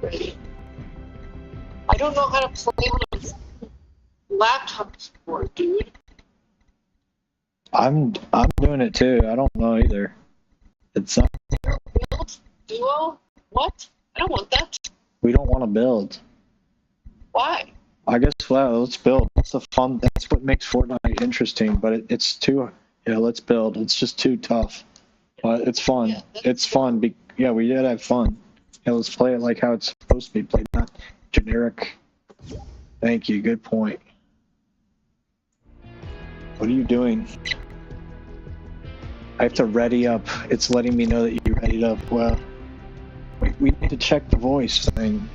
I don't know how to play on a laptop keyboard, dude. I'm doing it too. I don't know either. It's not. Build? Duo? What? I don't want that. We don't want to build. Why? I guess, well, let's build. That's the fun. That's what makes Fortnite interesting. But it's too. Yeah, let's build. It's just too tough. But it's fun. Yeah, it's fun. Yeah, we did have fun. Yeah, let's play it like how it's supposed to be played, not generic. Thank you. Good point. What are you doing? I have to ready up. It's letting me know that you readied up. Well, we need to check the voice thing.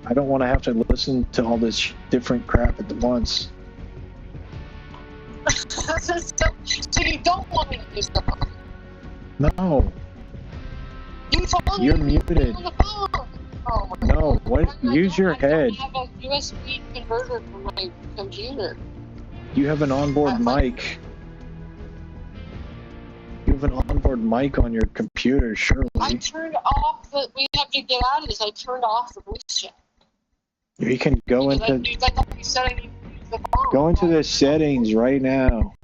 I don't want to have to listen to all this different crap at once. So you don't want me to do stuff? No. You told me You're muted. on the phone. Oh my No, God. what? Use your head. I have a USB converter for my computer. You have an onboard mic. You have an onboard mic on your computer, surely. I turned off the. We have to get out of this. I turned off the voice chat. You can go into. Go into the settings right now.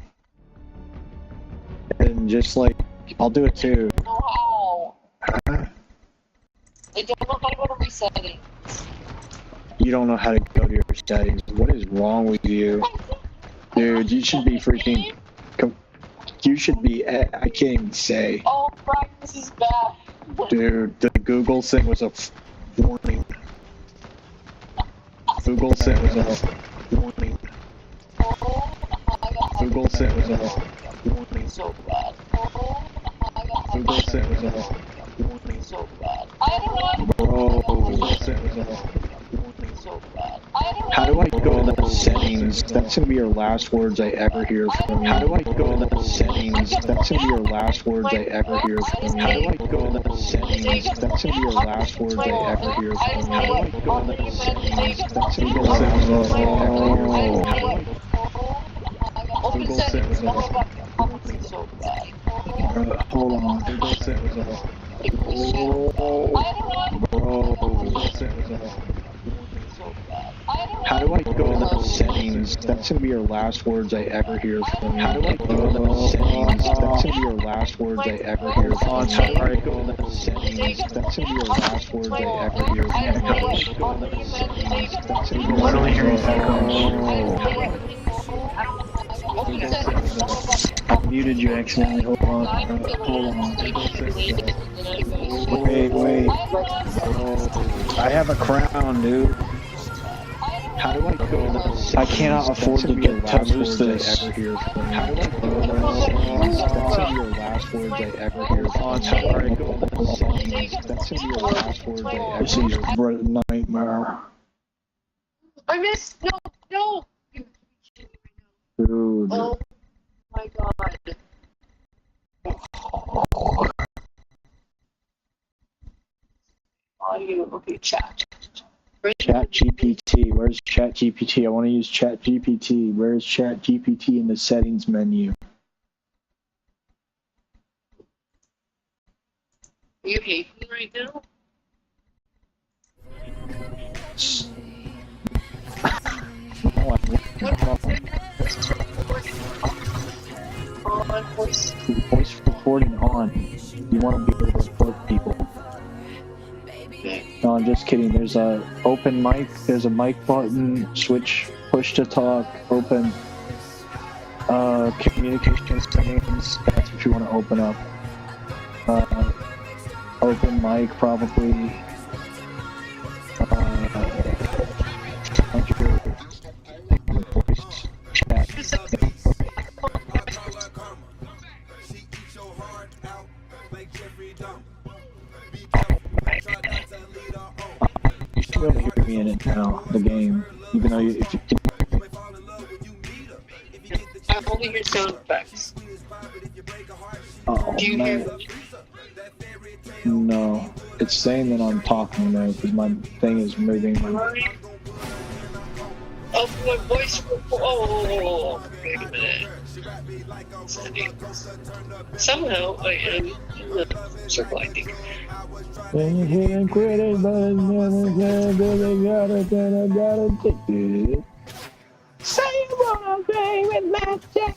And just like, I'll do it too. I don't know how. Huh? I don't know how to go to resetting. You don't know how to go to your settings. What is wrong with you? Dude, you should be freaking. You should be. I can't even say. Oh, right, this is bad. Dude, the Google thing was a warning. Google thing was a warning. Oh my God. Google thing was a warning. So bad. Oh my God. Google thing was a warning. So bad. I don't know. Bro, Google thing was a warning. So bad. I don't know. How do I go in the settings? That's gonna be your last words I ever hear from you. How do I go in the settings? That's gonna be your last words I ever hear from you. How do I go in the settings? That's gonna be your last words I ever hear from you. How do I go in the settings? That's gonna be your last words I ever hear from you. Google set was a So bad. hold on. Google set was a Google set was a How do I go in the settings? That's gonna be your last words I ever hear from you. How do I go in the settings? That's gonna be your last words I ever hear from you. How do I go in the settings? That's gonna be your last words I ever hear from you. How do I go in the settings? That's gonna be your last words I ever I muted you accidentally. Hold on. Wait. I have a crown, dude. How do I go in the I cannot afford to get to lose this. How do I go in the settings? That's gonna be your last words I ever hear. How do I go in the settings? That's gonna be your last words I ever hear. This is a nightmare. I missed. No. Dude. Oh my God. Audio. Okay, chat. Chat GPT. Where's Chat GPT? I want to use Chat GPT. Where's Chat GPT in the settings menu? Are you hating right now? No, voice recording on. You want to be able to report people. No, I'm just kidding. There's a open mic. There's a mic button. Switch. Push to talk. Open. Communication settings. That's what you want to open up. Open mic probably. Voice chat. You should be able to hear me in it now, the game. Even though if you can. I only hear sound effects. Oh, Do you no. hear me? No. It's saying that I'm talking though, because my thing is moving. Oh, my voice. Oh, wait a minute. Settings. Somehow I am in the circle, I think. When you hit and quit it, but it's never gotta take it. Say you wanna play with magic.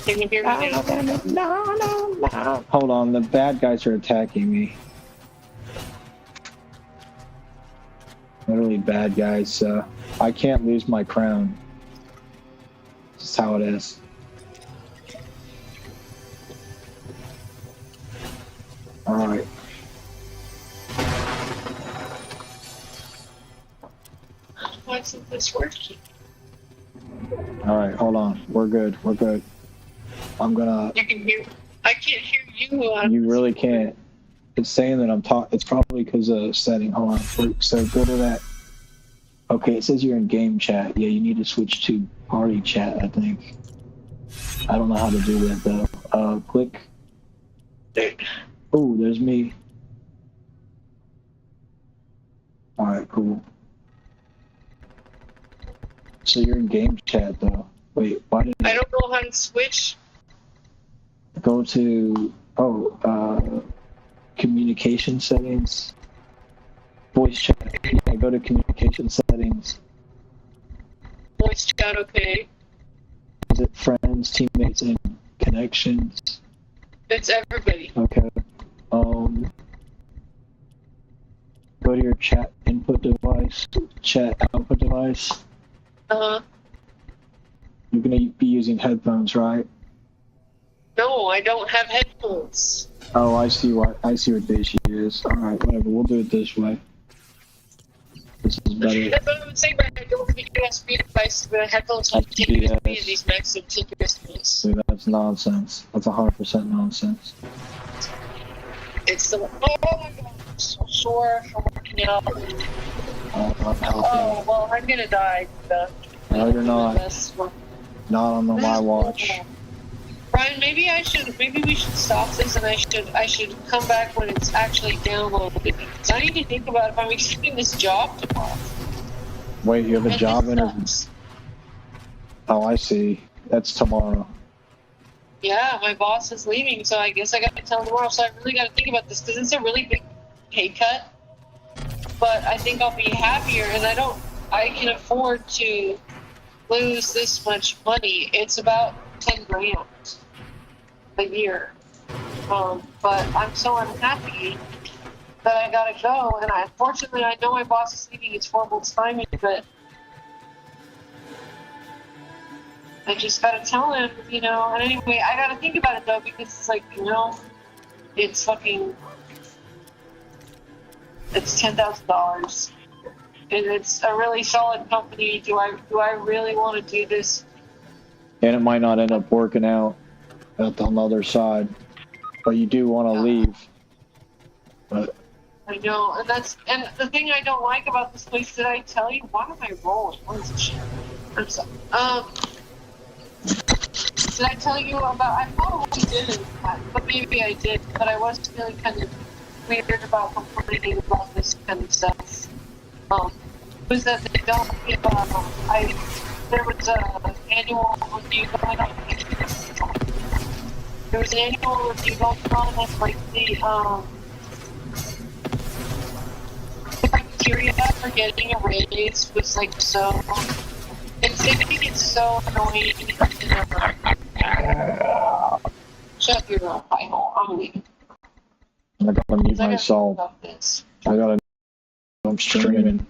Can you hear me now? No. Hold on, the bad guys are attacking me. Literally bad guys, so I can't lose my crown. That's how it is. Alright. Why isn't this working? Alright, hold on. We're good. I'm gonna... You can hear... I can't hear you. You really can't. It's saying that I'm talking. It's probably because of setting. Hold on. So go to that. Okay, it says you're in game chat. Yeah, you need to switch to party chat, I think. I don't know how to do that, though. Click. Oh, there's me. Alright, cool. So you're in game chat, though. Wait, why did I don't know how to switch. Go to... communication settings. Voice chat. Yeah, go to communication settings. Voice chat, okay. Is it friends, teammates, and connections? It's everybody. Okay. Go to your chat input device, chat output device. Uh-huh. You're gonna be using headphones, right? No, I don't have headphones. Oh, I see what the issue is. All right, whatever. We'll do it this way. This is better. That's what I would say, but I don't have a USB device. The headphones have That's USB, BS. and these Macs have USBs. Dude, that's nonsense. That's 100% nonsense. It's the... Oh my god, I'm so sore from working out. I'm helping. Oh, well, I'm gonna die. No, you're not. Not on my watch. Brian, maybe we should stop this, and I should come back when it's actually downloaded. Because I need to think about if I'm accepting this job tomorrow. Wait, you have a And job this interview? sucks. Oh, I see. That's tomorrow. Yeah, my boss is leaving, so I guess I got to tell him tomorrow. So I really got to think about this because it's a really big pay cut. But I think I'll be happier, and I can afford to lose this much money. It's about 10 grand a year. But I'm so unhappy that I gotta go, and unfortunately I know my boss is leaving. It's horrible timing, but I just gotta tell him, And anyway, I gotta think about it though, because it's like, it's it's $10,000, and it's a really solid company. Do I really want to do this? And it might not end up working out on the other side, but you do want to leave. But I know, and the thing I don't like about this place, did I tell you? Why am I rolling? What is this shit? I'm sorry. Did I tell you about? I probably didn't, but maybe I did. But I was feeling kind of weird about complaining about this kind of stuff. Was that they don't give there was an annual review going on. There was an annual review going on, and like the criteria for getting a raise was like so. It's making it so annoying. Shut your mouth, pie hole. I'm leaving. I gotta mute myself. I'm streaming.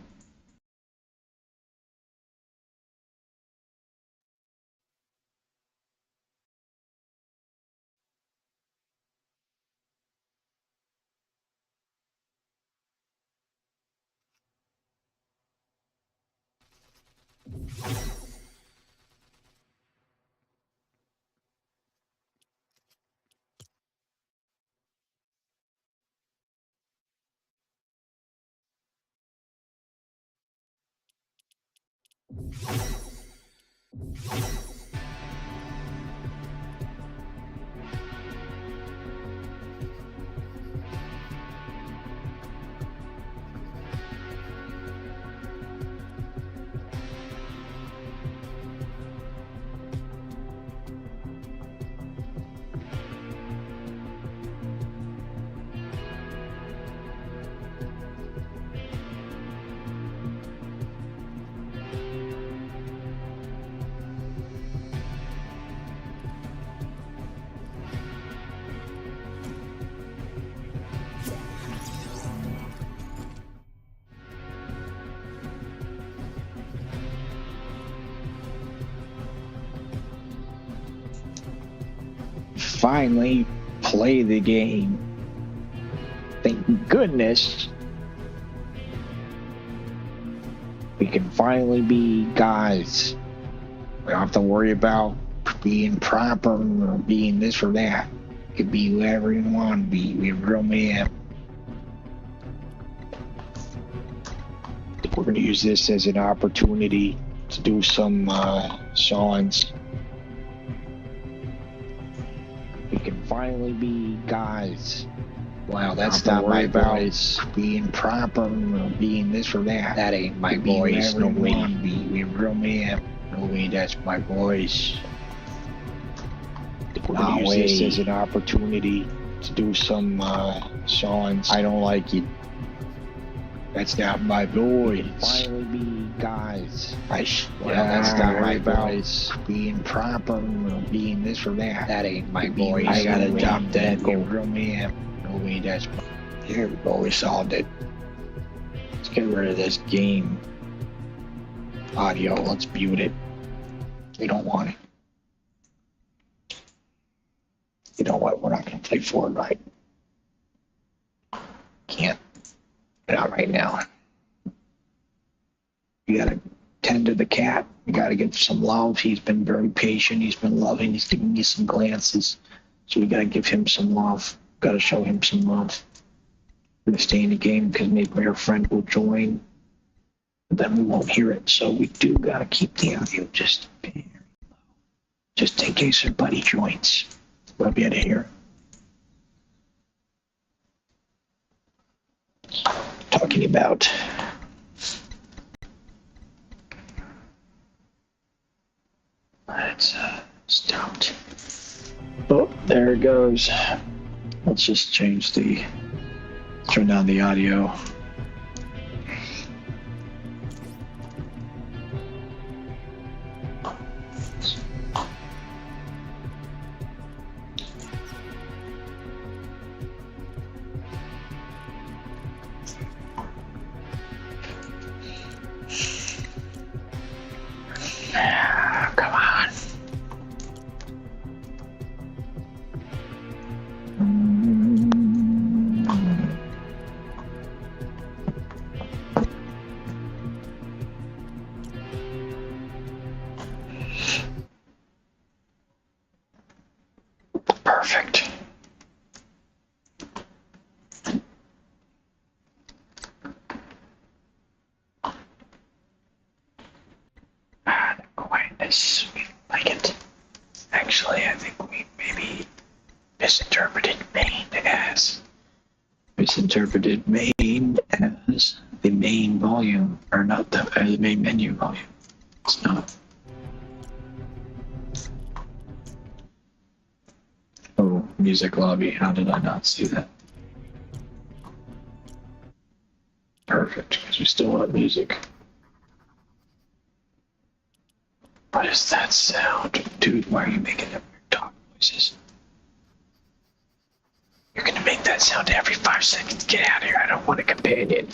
finally play the game. Thank goodness we can finally be guys. We don't have to worry about being proper or being this or that. You can be whoever you want to be a real man. We're going to use this as an opportunity to do some songs. We can finally be guys. Wow, that's not my voice. Being proper or being this or that. That ain't my voice. No way. Be a real man. No way, that's my voice. We're going to use this as an opportunity to do some songs. I don't like it. That's not my voice. Finally be guys. That's not my voice. Being proper or being this or that. That ain't my voice. I gotta drop that. Go real man. No way, that's my... Here we go, we solved it. Let's get rid of this game audio. Let's mute it. We don't want it. You know what? We're not gonna play Fortnite. Can't. Out right now. You gotta tend to the cat. You gotta give some love. He's been very patient. He's been loving. He's giving me some glances. So we gotta give him some love. Gotta show him some love. We're gonna stay in the game because maybe our friend will join. But then we won't hear it. So we do gotta keep the audio just in case our buddy joins. We'll be able to hear it. Talking about it's stopped. Oh, there it goes. Let's just turn down the audio. Come on. Perfect. We like it. Actually, I think we maybe misinterpreted main as the main volume, or not the main menu volume. It's not. Oh, music lobby. How did I not see that? Perfect, because we still want music. What is that sound? Dude, why are you making them weird dog noises? You're gonna make that sound every 5 seconds. Get out of here. I don't want a companion.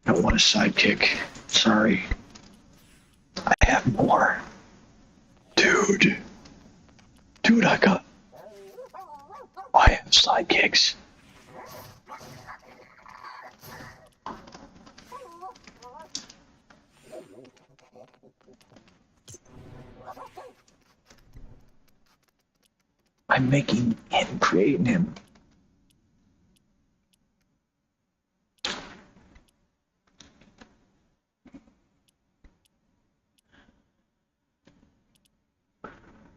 I don't want a sidekick. Sorry. I have more. Dude, I have sidekicks. I'm making him, creating him.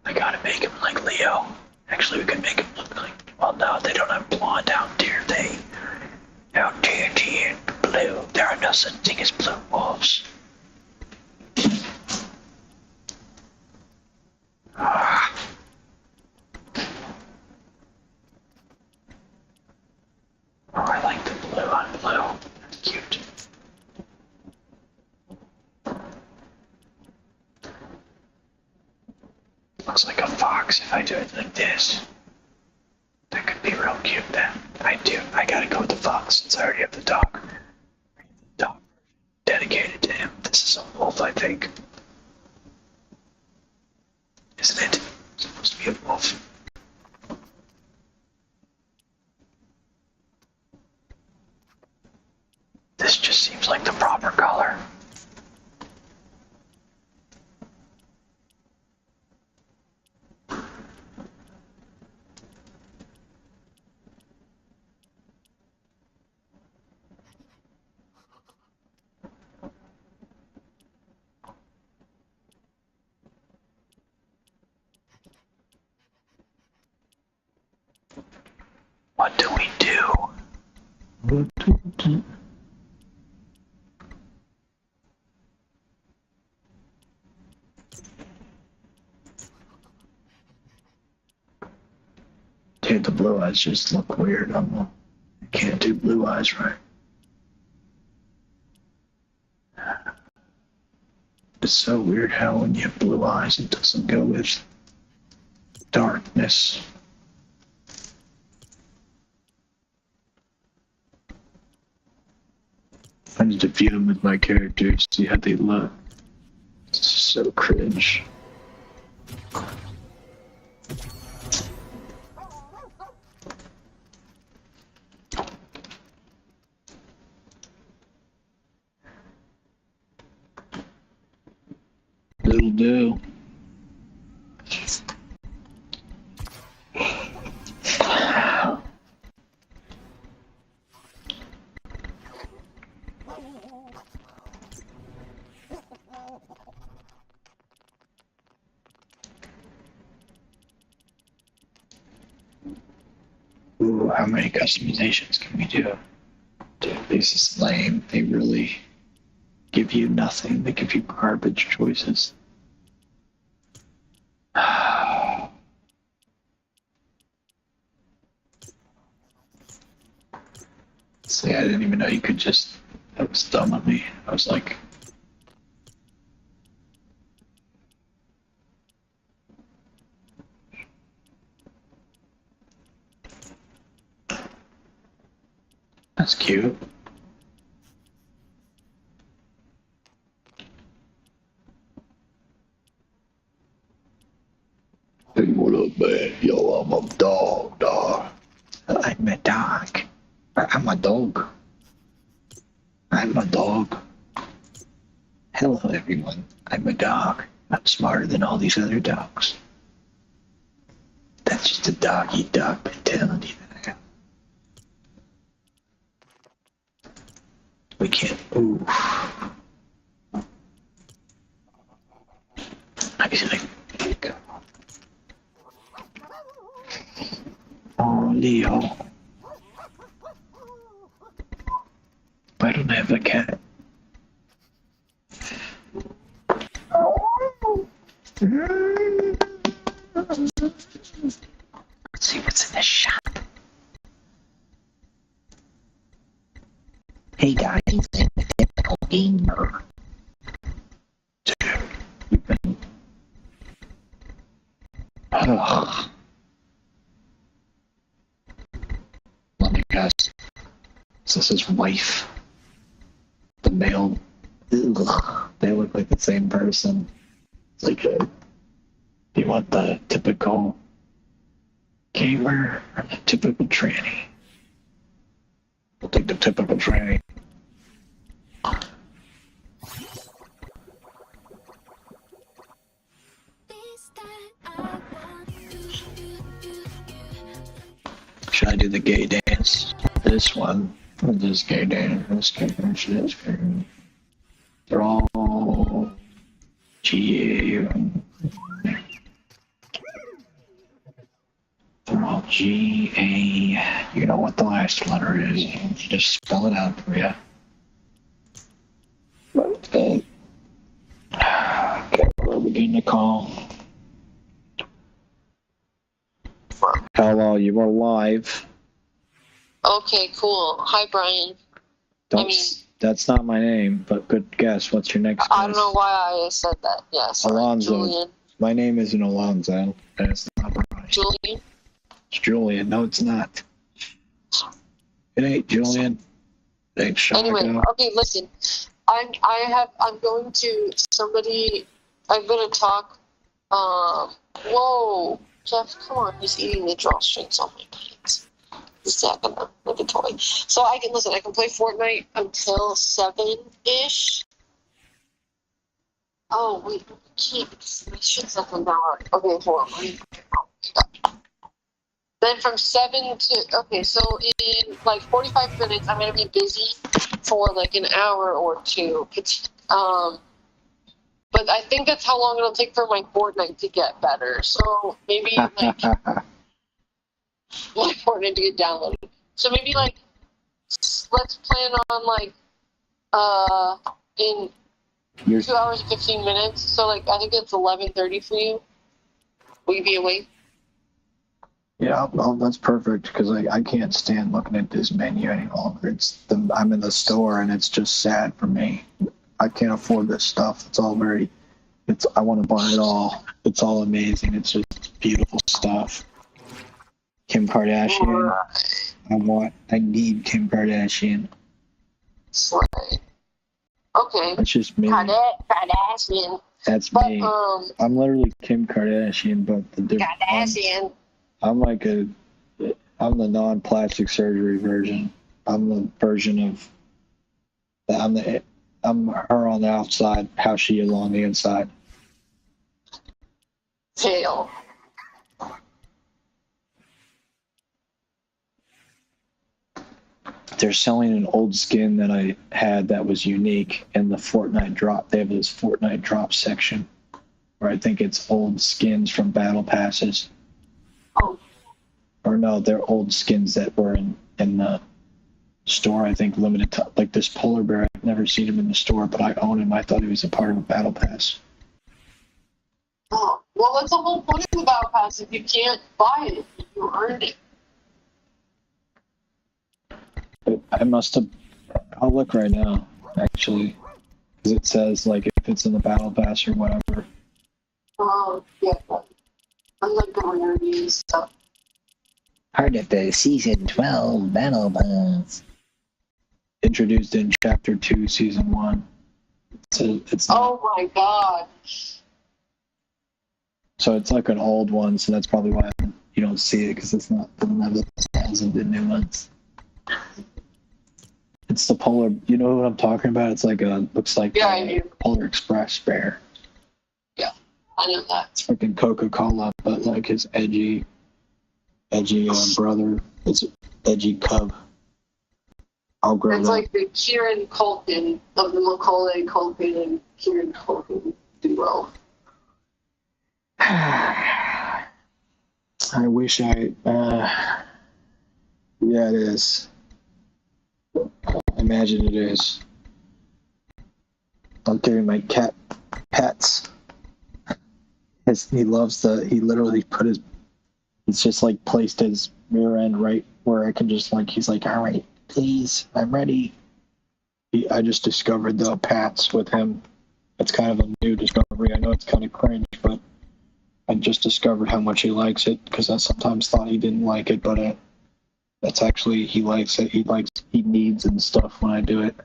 I gotta make him like Leo. Actually, we could make him look like, well, no, they don't have blonde out there, they. Out there, blue. There are no such thing as blue wolves. Oh, I like the blue on blue. That's cute. Looks like a fox if I do it like this. That could be real cute then. I gotta go with the fox since I already have the dog. The dog dedicated to him. This is a wolf, I think. Isn't it? Supposed to be a wolf. This just seems like the proper color. What do we do? Dude, the blue eyes just look weird. I can't do blue eyes right. It's so weird how when you have blue eyes, it doesn't go with darkness. I need to view them with my characters, see how they look. It's so cringe. It'll do. Ooh, how many customizations can we do? Dude, this is lame. They really give you nothing. They give you garbage choices. See, I didn't even know you could just... That was dumb of me. I was like... That's cute. Hey, what up, man? Yo, I'm a dog. I'm a dog. I'm a dog. I'm a dog. Hello, everyone. I'm a dog. I'm smarter than all these other dogs. That's just a dog-eat-dog mentality that I have. We can't move. Oh, Leo. Why don't I have a cat? Let's see what's in this shop. Hey guys, I'm a typical gamer. Dude, you've been... Ugh. Let me guess. Is this his wife? The male? Ugh. They look like the same person. It's like do you want the typical gamer or the typical tranny? We'll take the typical tranny. Should I do the gay dance? This one. Or this gay dance? This gay dance? This gay dance? They're all G-A. They're all G-A. You know what the last letter is. Just spell it out for you. Okay. Okay, we're beginning to call. Hello, you are live. Okay, cool. Hi, Brian. That's not my name, but good guess. What's your next guess? I don't know why I said that. Yeah, sorry. Alonzo. Julian. My name isn't Alonzo, and it's not Brian. Julian? It's Julian. No, it's not. It ain't Julian. It ain't Chicago. Anyway, okay, listen. I'm going to talk Whoa, Jeff, come on, he's eating the drawstrings on my pants. He's zapping them like a toy. So I can play Fortnite until 7-ish. Oh wait, I can't because my shit's up an hour. Okay, hold on. Then from 7 to okay, so in like 45 minutes, I'm gonna be busy for like an hour or two. But I think that's how long it'll take for my Fortnite to get better. So maybe like my Fortnite to get downloaded. So maybe like let's plan on like in 2 hours and 15 minutes. So like I think it's 11:30 for you. Will you be awake? Yeah, well, that's perfect because I can't stand looking at this menu any longer. I'm in the store and it's just sad for me. I can't afford this stuff. I want to buy it all. It's all amazing. It's just beautiful stuff. Kim Kardashian. I need Kim Kardashian. Slay. Okay. That's just me. Kardashian. That's me. I'm literally Kim Kardashian, but the difference. Kardashian. I'm the non-plastic surgery version. I'm the version of. I'm her on the outside, how she is on the inside. Tail. They're selling an old skin that I had that was unique in the Fortnite drop. They have this Fortnite drop section where I think it's old skins from battle passes. Oh. Or no, they're old skins that were in the store. I think limited to, like this polar bear. I've never seen him in the store, but I own him. I thought he was a part of a battle pass. Oh, well, that's the whole point of the battle pass. If you can't buy it, you earned it. I must have. I'll look right now, actually, because it says like if it's in the battle pass or whatever. Oh, yeah. I like the rarity stuff. Part of the season 12 battle pass. Introduced in chapter 2, season 1. Oh my god. So it's like an old one, so that's probably why you don't see it, because it's not the the new ones. It's the polar. You know what I'm talking about? It's like looks like I do. Polar Express bear. Yeah, I know that. It's freaking Coca-Cola, but like his edgy brother. It's edgy cub. I'll grow It's up. like the Kieran Culkin of the Macaulay Culkin and Kieran Culkin duo. I wish I. Yeah, it is. I imagine it is. I'm giving my cat pets. He literally put his. It's just like placed his rear end right where I can just like. He's like, all right, please, I'm ready. I just discovered the pats with him. It's kind of a new discovery. I know it's kind of cringe, but I just discovered how much he likes it because I sometimes thought he didn't like it, but that's actually he likes it. He needs and stuff when I do it.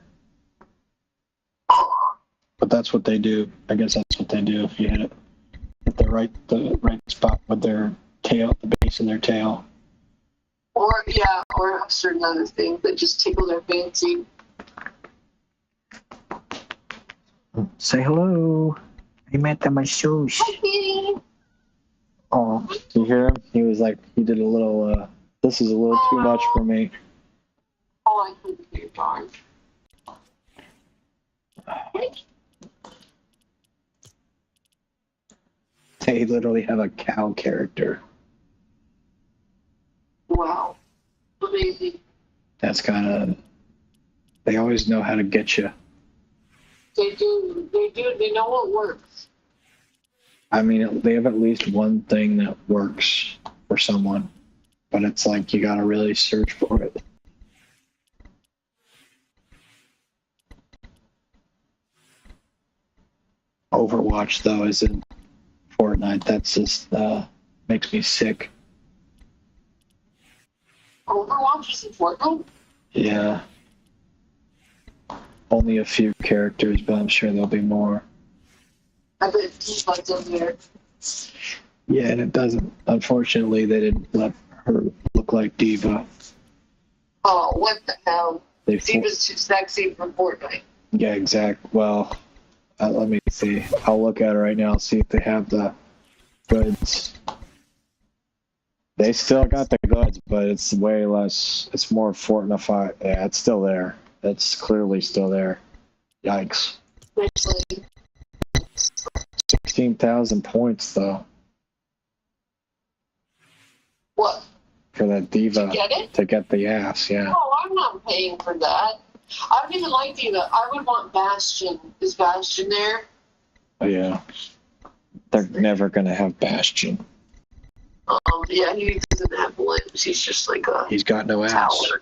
But that's what they do. I guess that's what they do if you hit the right spot with their tail, the base of their tail. Or certain other things that just tickle their fancy. Say hello. I met them my shoes. Oh, do you hear him? He was like, he did a little, this is a little too much for me. Oh, I couldn't hear John. They literally have a cow character. Wow. Amazing. That's kind of, they always know how to get you. They do. They know what works. I mean, they have at least one thing that works for someone, but it's like you gotta really search for it. Overwatch, though, is in Fortnite. That's just makes me sick. Overwatch is in Fortnite? Yeah. Only a few characters, but I'm sure there'll be more. I bet T-Bug's in there. Yeah, and it doesn't. Unfortunately, they didn't let her look like Diva. Oh, what the hell? They Diva's too sexy for Fortnite. Yeah, exact. Well, let me see. I'll look at it right now. See if they have the goods. They still got the goods, but it's way less. It's more Fortnite. Yeah, it's still there. It's clearly still there. Yikes. Seriously. 16,000 points, though. What? For that Diva. To get it? To get the ass, yeah. Oh, I'm not paying for that. I don't even like Diva. I would want Bastion. Is Bastion there? Oh, yeah. They're never going to have Bastion. Yeah, he doesn't have limbs. He's just like a He's got no ass. tower.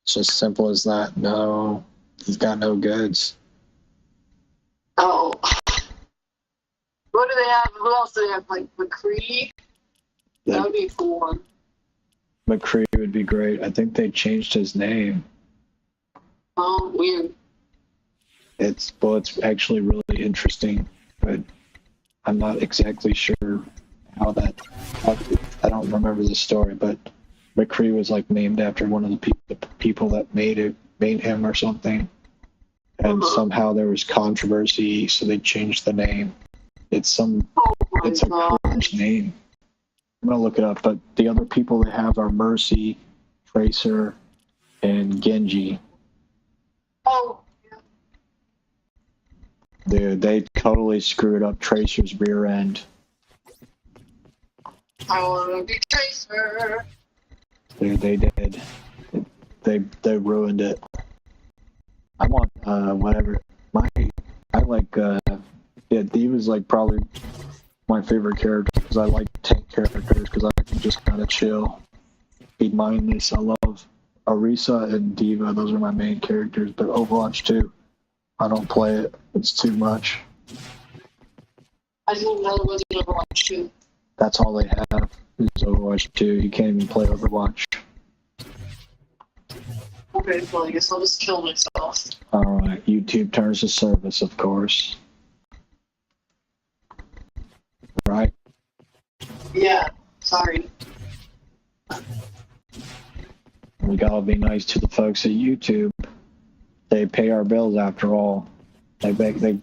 It's just simple as that. No, he's got no goods. Oh. What do they have? Who else do they have? Like McCree? That would be a cool one. McCree would be great. I think they changed his name. Oh, weird. It's actually really interesting, but I'm not exactly sure how I don't remember the story, but McCree was like named after one of the people that made him or something, and somehow there was controversy, so they changed the name. It's a cringe name. I'm gonna look it up, but the other people they have are Mercy, Tracer, and Genji. Oh. Dude, they totally screwed up Tracer's rear end. I want to be Tracer. Dude, they did. They ruined it. I want whatever. I like Diva's like probably my favorite character because I like tank characters because I can just kind of chill, be mindless. I love Orisa and Diva. Those are my main characters. But Overwatch 2, I don't play it. It's too much. I didn't know it was Overwatch 2. That's all they have is Overwatch 2. You can't even play Overwatch. Okay, well, I guess I'll just kill myself. Alright, YouTube turns to service, of course. Right? Yeah, sorry. We gotta be nice to the folks at YouTube. They pay our bills after all. They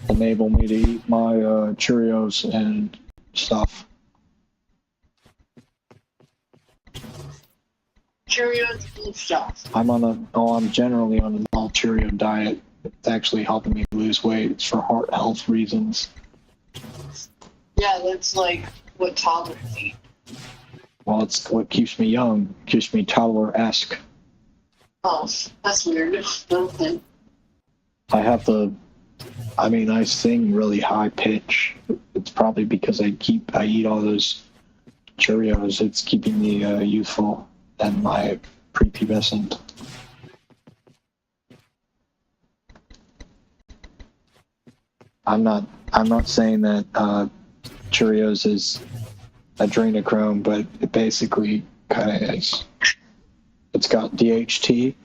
enable me to eat my Cheerios and stuff. Cheerios and stuff. I'm generally on an all Cheerio diet. It's actually helping me lose weight. It's for heart health reasons. Yeah, that's like what toddlers eat. Well, it's what keeps me young, keeps me toddler-esque. Oh, that's weird. Okay. I sing really high pitch. It's probably because I eat all those Cheerios. It's keeping me youthful and my prepubescent. I'm not saying that Cheerios is adrenochrome, but it basically kind of is. It's got DHT.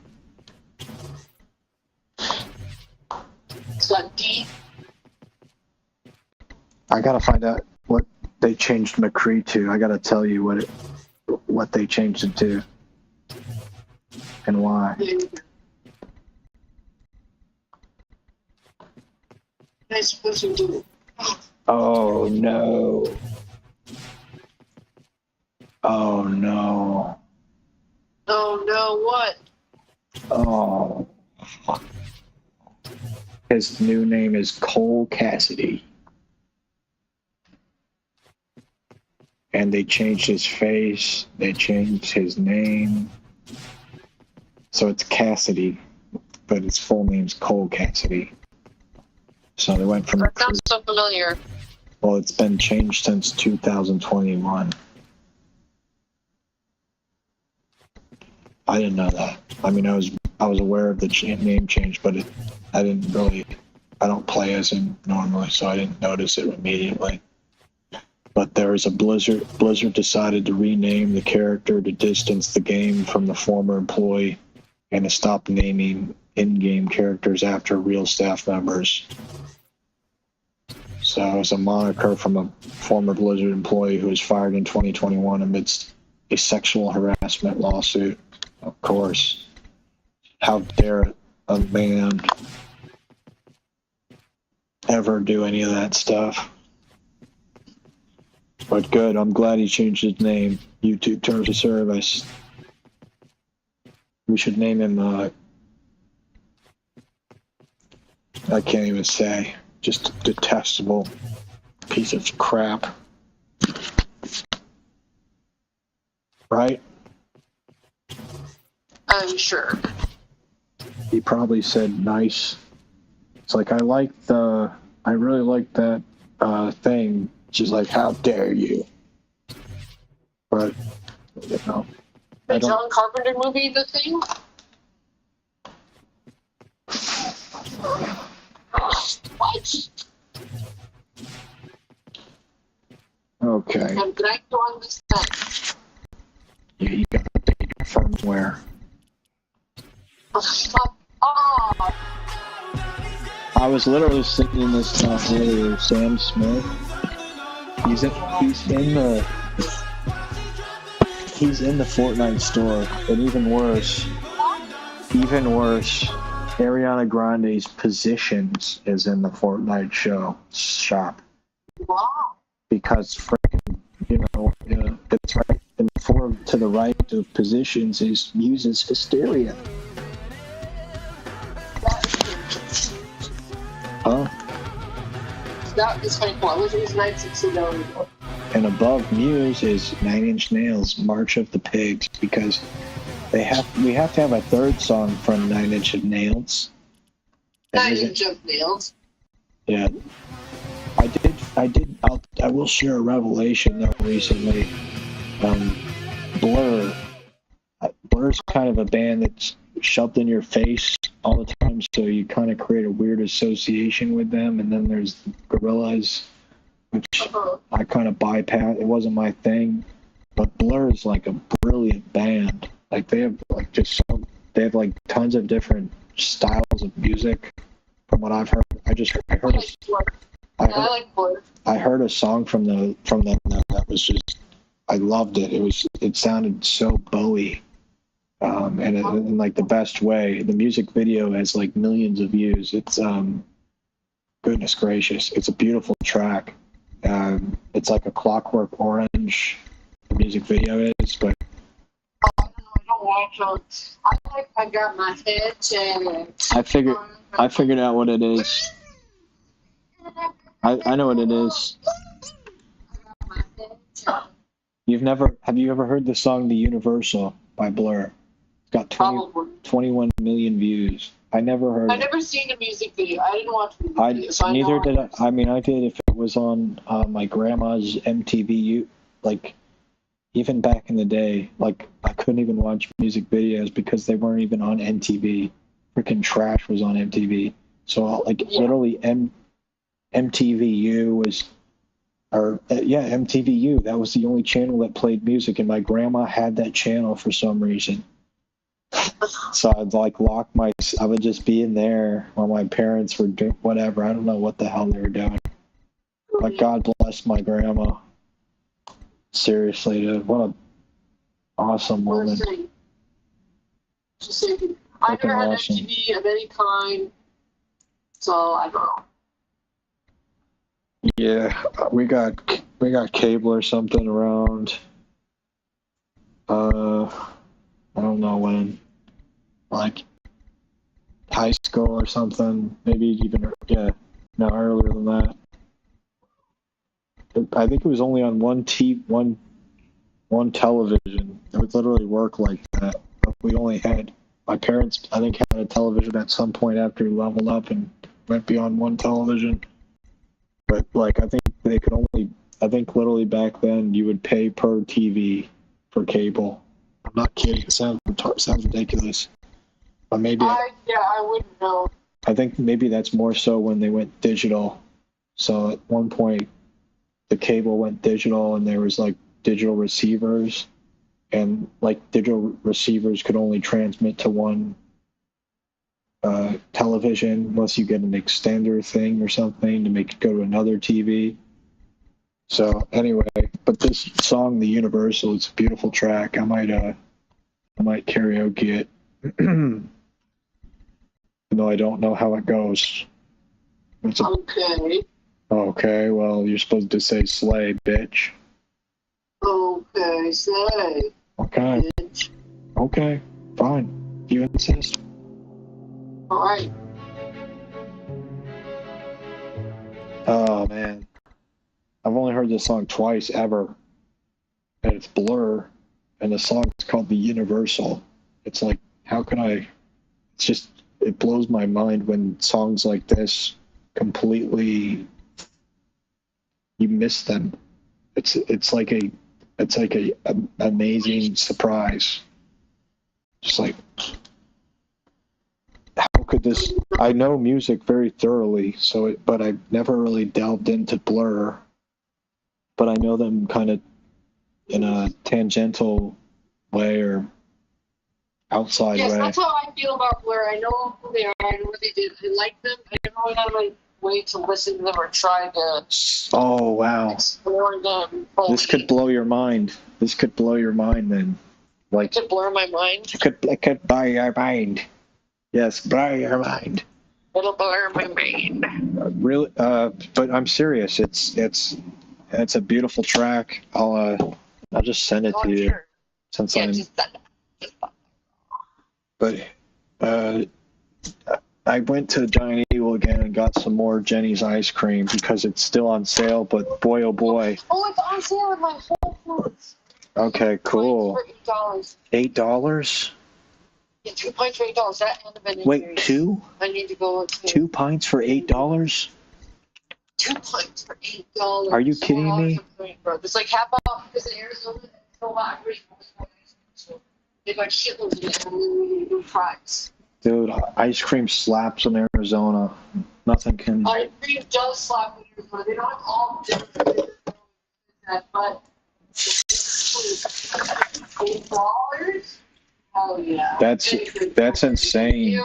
It's got D. I gotta find out what they changed McCree to. I gotta tell you what they changed it to and why. I suppose you do. Oh no. Oh no. Oh no, what? Oh. His new name is Cole Cassidy. And they changed his face, they changed his name. So it's Cassidy, but his full name's Cole Cassidy. So they went from... That sounds so familiar. Well, it's been changed since 2021. I didn't know that. I mean, I was aware of the name change, but I don't play as him normally, so I didn't notice it immediately. But there was a Blizzard decided to rename the character to distance the game from the former employee and to stop naming in-game characters after real staff members. So it's a moniker from a former Blizzard employee who was fired in 2021 amidst a sexual harassment lawsuit. Of course. How dare a man ever do any of that stuff? But good, I'm glad he changed his name. YouTube Terms of Service. We should name him, I can't even say. Just a detestable piece of crap. Right? I'm sure. He probably said nice. It's like, I really like that thing. She's like, how dare you? But, you know. The John Carpenter movie, The Thing? What? Okay. I'm glad to understand. Yeah, you gotta update your firmware. Oh, I was literally singing this song earlier, Sam Smith. He's in the Fortnite store, and even worse, Ariana Grande's Positions is in the Fortnite shop. wow. Because freaking, it's right in the form to the right of Positions uses Hysteria. Huh? That is kind of cool. I wish it was 960. And above Muse is 9 Inch Nails' March of the Pigs, because we have to have a third song from 9 Inch Nails. 9 Inch Nails. Yeah. I will share a revelation though recently. Blur's kind of a band that's shoved in your face all the time, so you kind of create a weird association with them. And then there's Gorillaz, which I kind of bypass. It wasn't my thing, but Blur is like a brilliant band. Like they have like tons of different styles of music. From what I've heard, I heard a song from them that was just, I loved it. It sounded so Bowie, and in like the best way. The music video has like millions of views. It's goodness gracious, it's a beautiful track. It's like a Clockwork Orange. The music video is, but I don't watch them. I got my head checked. I figured out what it is. I know what it is. Have you ever heard the song The Universal by Blur? It's got 21 million views. I never heard I've never seen a music video. I didn't watch the music video. So neither did I. I mean, I did if it was on my grandma's MTV. Like, even back in the day, like, I couldn't even watch music videos because they weren't even on MTV. Freaking Trash was on MTV. So, literally, MTVU was, MTVU. That was the only channel that played music, and my grandma had that channel for some reason. So I'd I would just be in there while my parents were doing whatever. I don't know what the hell they were doing. But God bless my grandma. Seriously, dude, what a awesome woman. I never had MTV of any kind, so I don't know. Yeah, we got cable or something around. I don't know when, like high school or something. Maybe even earlier than that. I think it was only on one television. It would literally work like that. But we only had, my parents, I think, had a television at some point after we leveled up and went beyond one television. But like, I think literally back then you would pay per TV for cable. I'm not kidding. It sounds ridiculous. But maybe I wouldn't know. I think maybe that's more so when they went digital. So at one point, the cable went digital, and there was like digital receivers, and like digital receivers could only transmit to one television unless you get an extender thing or something to make it go to another TV. So anyway, but this song, The Universal, it's a beautiful track. I might karaoke it, even though I don't know how it goes. Okay. Okay, well, you're supposed to say slay, bitch. Okay, slay. Okay. Bitch. Okay, fine. You insist. All right. Oh, man. I've only heard this song twice ever. And it's Blur. And the song is called The Universal. It's like, how can I... It's just... It blows my mind when songs like this completely... You miss them. It's like a amazing surprise. Just like... How could this... I know music very thoroughly, but I've never really delved into Blur. But I know them kind of in a tangential way or outside Yes, way. that's how I feel about Blur. I know who they are. I know what they did. I like them. I never went out of my way to listen to them or try to Oh, wow. explore them fully. This could blow your mind. This could blow your mind then. Like, It could blur my mind. it could blow your mind. Yes, blow your mind. It'll blur my mind. Really, but I'm serious. It's a beautiful track. I'll just send it to you Sure. since Yeah, I'm. just that. But I went to Giant Eagle again and got some more Jenny's ice cream because it's still on sale. But boy, oh boy. Oh, it's on sale at my Whole Foods. Okay, cool. For $8. $8? Yeah, 2 pints for $8. That end of it. Wait, two? I need to go to 2 pints for $8? 2 pints for $8. Are you kidding me? It's like half off because in Arizona, it's a lot of so they got shitloads of it and really do fries. Dude, ice cream slaps in Arizona. Nothing can. Ice cream does slap in Arizona. They don't have all different but $8? Oh yeah. That's insane.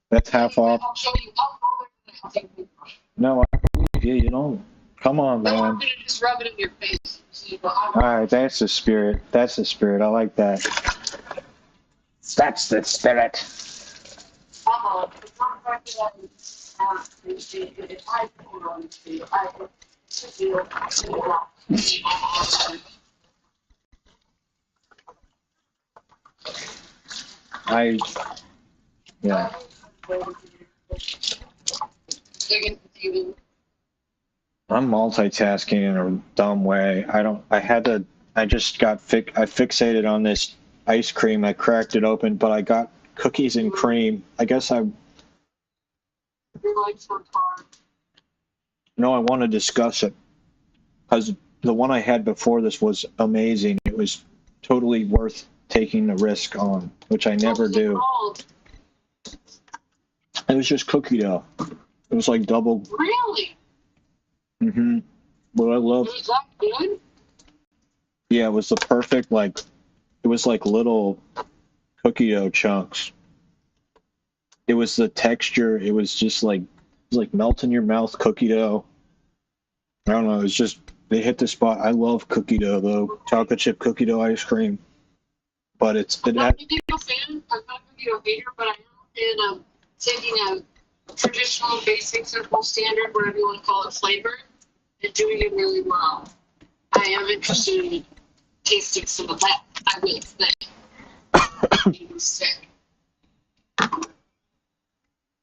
That's half off. I'll show you. I'll take you. No, I believe you. You don't. Come on, No, I'm man. gonna just rub it in your face. See, but All right, that's the spirit. That's the spirit. I like that. That's the spirit. Yeah. I'm multitasking in a dumb way. I just got I fixated on this ice cream. I cracked it open, but I got cookies and cream. I guess I want to discuss it because the one I had before this was amazing. It was totally worth taking the risk on, which I never do. It was just cookie dough. It was like double. Really? Mm-hmm. But I love. Was that good? Yeah, it was the perfect, like, it was like little cookie dough chunks. It was the texture. It was just like, it was like melt in your mouth cookie dough. I don't know. It's just, they hit the spot. I love cookie dough, though. Chocolate chip cookie dough ice cream. But I'm not a cookie dough fan. I'm not a cookie dough hater, but I am a fan of taking a traditional, basic, simple, standard, whatever you want to call it, flavor, and doing it really well. I am interested in tasting some of that. I will say. Sick.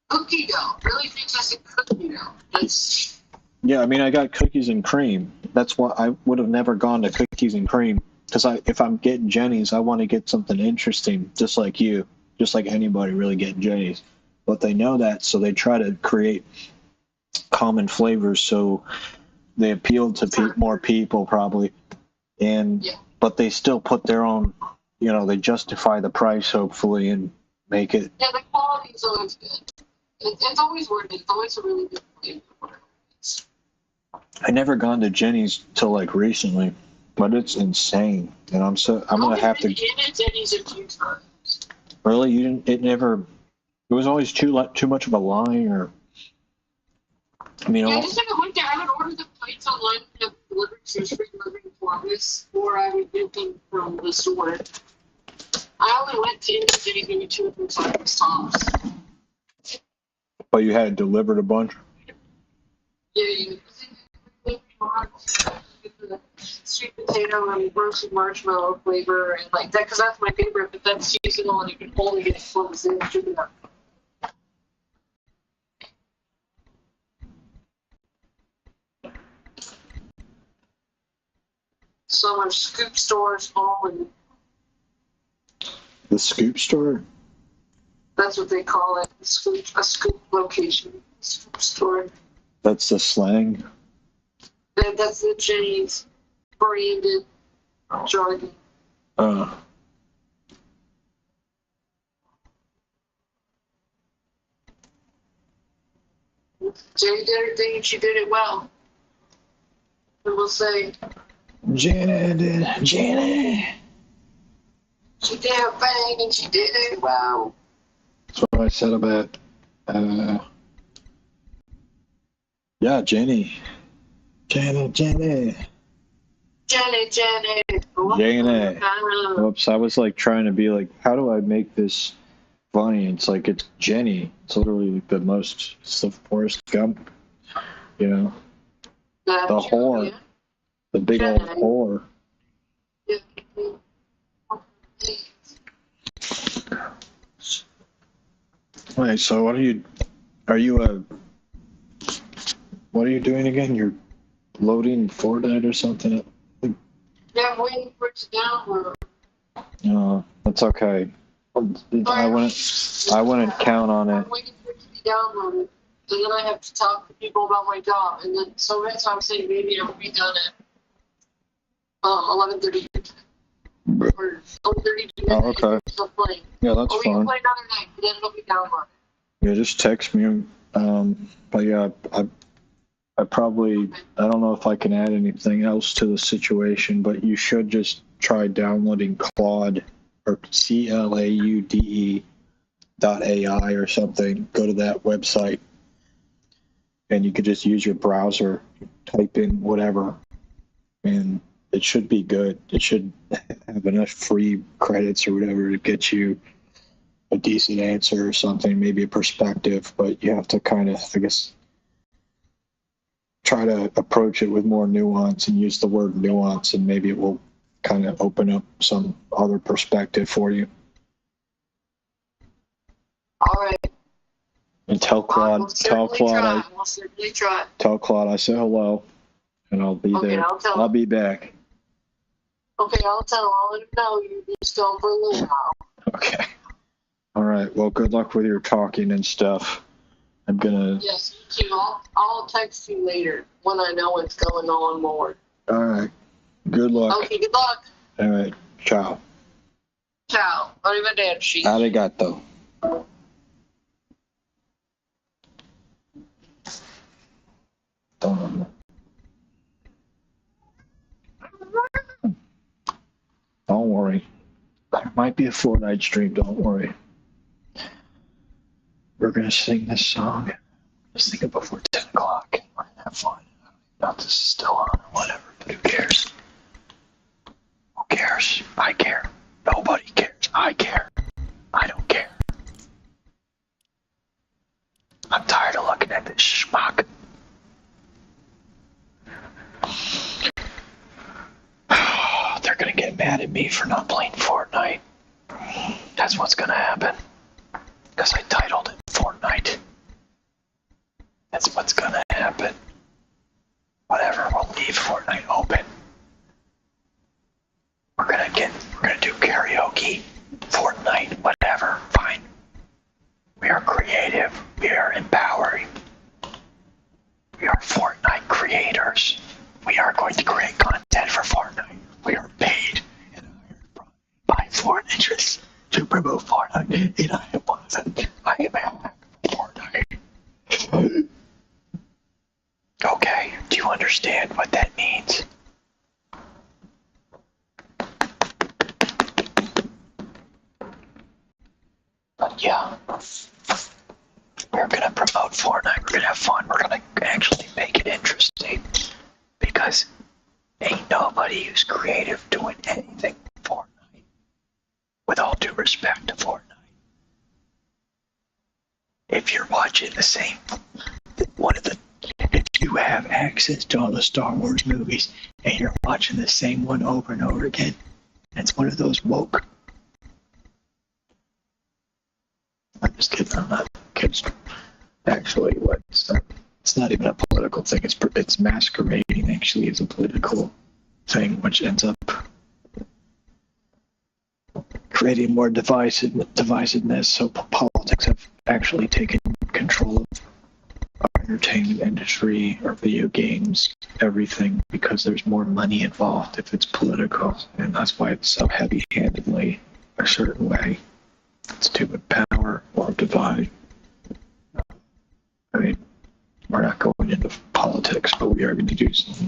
Cookie dough, really fantastic cookie dough. That's Yeah, I mean, I got cookies and cream. That's why I would have never gone to cookies and cream. Because if I'm getting Jenny's, I want to get something interesting, just like you, just like anybody really getting Jenny's. But they know that, so they try to create common flavors so they appeal to more people probably. But they still put their own, they justify the price hopefully and make it. Yeah, the quality is always good. It's always worth it. It's always a really good flavor. I never gone to Jenny's till like recently, but it's insane, and I'm gonna have to. I've been in Jenny's a few times. Really, you didn't? It never. It was always too much of a line, or I mean, Yeah, I just never went there. I would order the plates online and have delivered to free delivery Columbus, or I would get them from the store. I only went to Indian maybe 2 or 3 times. but you had it delivered a bunch. Yeah, the sweet potato and roasted marshmallow flavor and like that, because that's my favorite. But that's seasonal, and you can only get it from the same sugar. So much scoop stores, all and The Scoop store. that's what they call it. A scoop location, scoop store. That's the slang. That's the Jenny's branded jargon. Jenny did her thing and she did it well. And we'll say, Janet. she did her thing and she did it well. That's what I said about. Yeah, Jenny. Jenny. Whoops, I was like trying to be like, how do I make this funny? It's like, it's Jenny. It's literally the most, it's the Forrest Gump, you know? The whore. The big old whore. Wait, so what are you doing again? You're loading Fortnite or something? Yeah, I'm waiting for it to download. No, that's okay. I wouldn't count on it. I'm waiting for it to be downloaded, and then I have to talk to people about my job, and then so that's why I'm saying maybe it'll be done at 11:30 or 11:30. Oh, okay. Still playing. Yeah, that's or we fine. can play another night, but then it'll be downloaded. Yeah, just text me. But yeah, I probably, I don't know if I can add anything else to the situation, but you should just try downloading Claude or CLAUDE.ai or something. Go to that website and you could just use your browser, type in whatever, and it should be good. It should have enough free credits or whatever to get you a decent answer or something, maybe a perspective, but you have to kind of, I guess, try to approach it with more nuance and use the word nuance, and maybe it will kind of open up some other perspective for you. All right. And tell Claude, We'll tell certainly try. Claude I said hello, and I'll be there. I'll be back. Okay, I'll let him know you'll be still for a little while. Okay. All right. Well, good luck with your talking and stuff. I'm gonna. Yes, you too. I'll text you later when I know what's going on more. All right. Good luck. Okay, good luck. All right. Ciao. Ciao. Arrivederci. Arigato. Don't worry. There might be a Fortnite stream. Don't worry. We're gonna sing this song. Just think it before 10 o'clock. We're gonna have fun. Not this is still on or whatever, but who cares? Who cares? I care. Nobody cares. I care. I don't care. I'm tired of looking at this schmuck. They're gonna get mad at me for not playing Fortnite. That's what's gonna happen. Because I titled it Fortnite. That's what's gonna happen. Whatever, we'll leave Fortnite open. We're gonna do karaoke, Fortnite, whatever, fine. We are creative, we are empowering. We are Fortnite creators. We are going to create content for Fortnite. We are paid and hired by foreign interests to promote Fortnite, and I am one of them. I am a hack Fortnite. Okay, do you understand what that means? But yeah, we're gonna promote Fortnite. We're gonna have fun. We're gonna actually make it interesting because ain't nobody who's creative doing anything in Fortnite. With all due respect to Fortnite. If you're watching the same if you have access to all the Star Wars movies and you're watching the same one over and over again, it's one of those woke. I'm just kidding. I'm not kidding. Actually, it's not even a political thing. It's masquerading actually as a political thing, which ends up creating more divisiveness. So politics have actually taken control of our entertainment industry, our video games, everything, because there's more money involved if it's political, and that's why it's so heavy-handedly a certain way. It's to empower or divide. I mean, we're not going into politics, but we are going to do some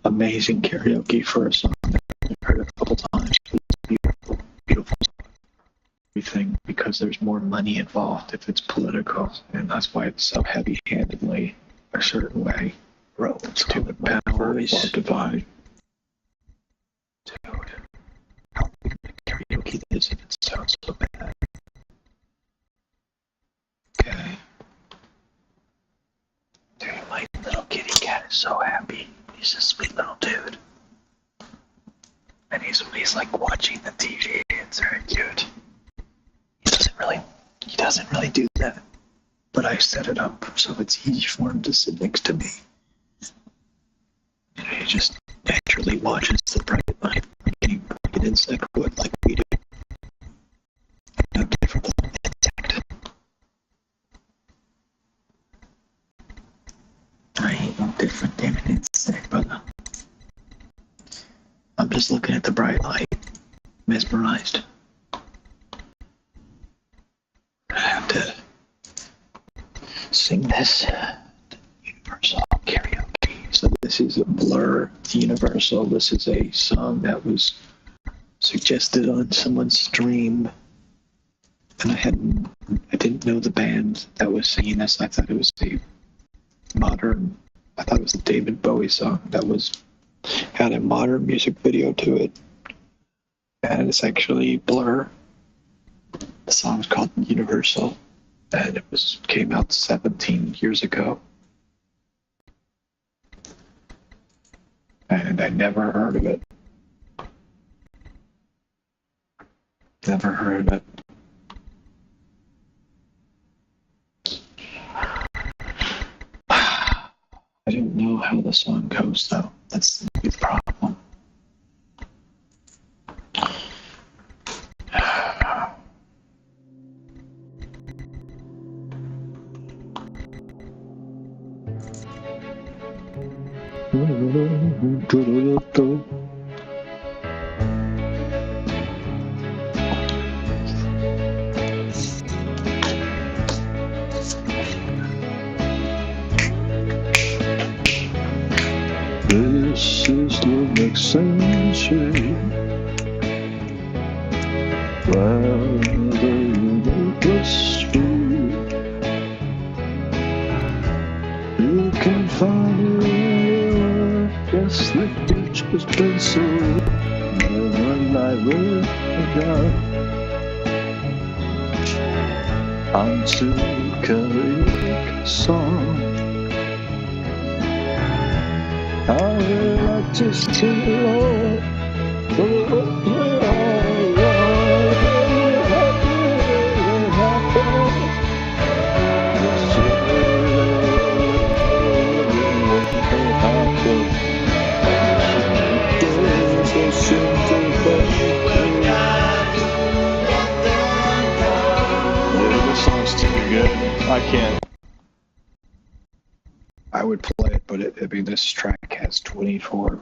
amazing karaoke for a song that I've heard a couple times. It's beautiful, beautiful song. Everything, because there's more money involved if it's political, and that's why it's so heavy-handedly a certain way. It's to empower or divide. Dude, how big the karaoke is if it sounds so bad. Okay. Dude, my little kitty cat is so happy. He's a sweet little dude. And he's like watching the TV. It's very cute. He doesn't really do that. But I set it up so it's easy for him to sit next to me. And he just naturally watches the bright light getting an insect would like we do. No different than an insect. I ain't no different than an insect, brother. I'm just looking at the bright light, mesmerized. I have to sing this Universal karaoke. So this is a Blur Universal. This is a song that was suggested on someone's stream, and I didn't know the band that was singing this. I thought it was a David Bowie song that had a modern music video to it, and it's actually Blur. The song's called Universal, and it came out 17 years ago. And I never heard of it. Never heard of it. I didn't know how the song goes, though. That's the problem. This is the next century. Whether you make us free, you can find it anywhere. Guess the future's been so never I will forget. Onto karaoke song. I would like to sing along. This song's too good. I can't. I would play it, but this track has 24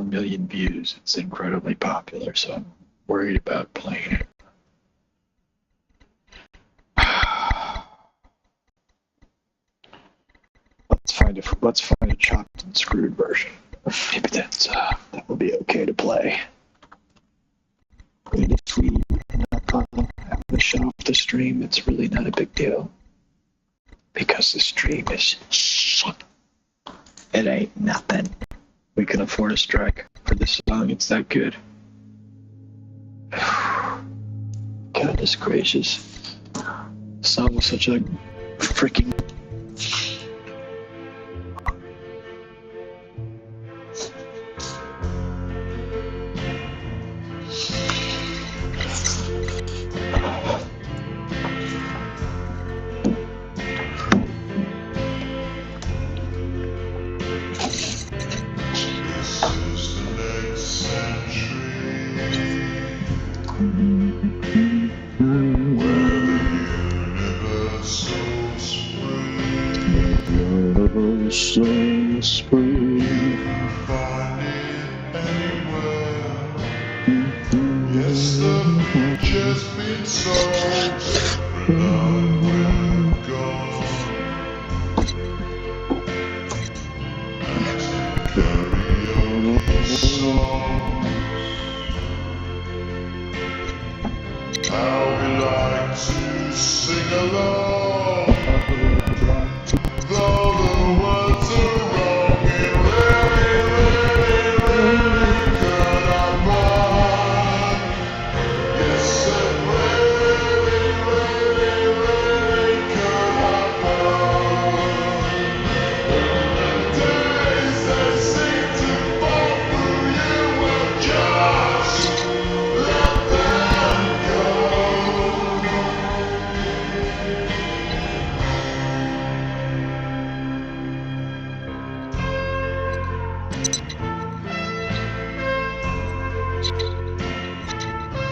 million views. It's incredibly popular, so I'm worried about playing it. Let's find a chopped and screwed version. Maybe that will be okay to play. if we end up having to shut off the stream, it's really not a big deal. Because the stream is shit. It ain't nothing. We can afford a strike for this song. It's that good. Goodness gracious. The song was such a freaking... So spring. Yes, the future's been sold, but now we're gone. Karaoke songs, how we like to sing along. Though the words are wrong, it really could have gone. Yes, it really could have gone. The days that seem to fall through you will just let them go. There is a love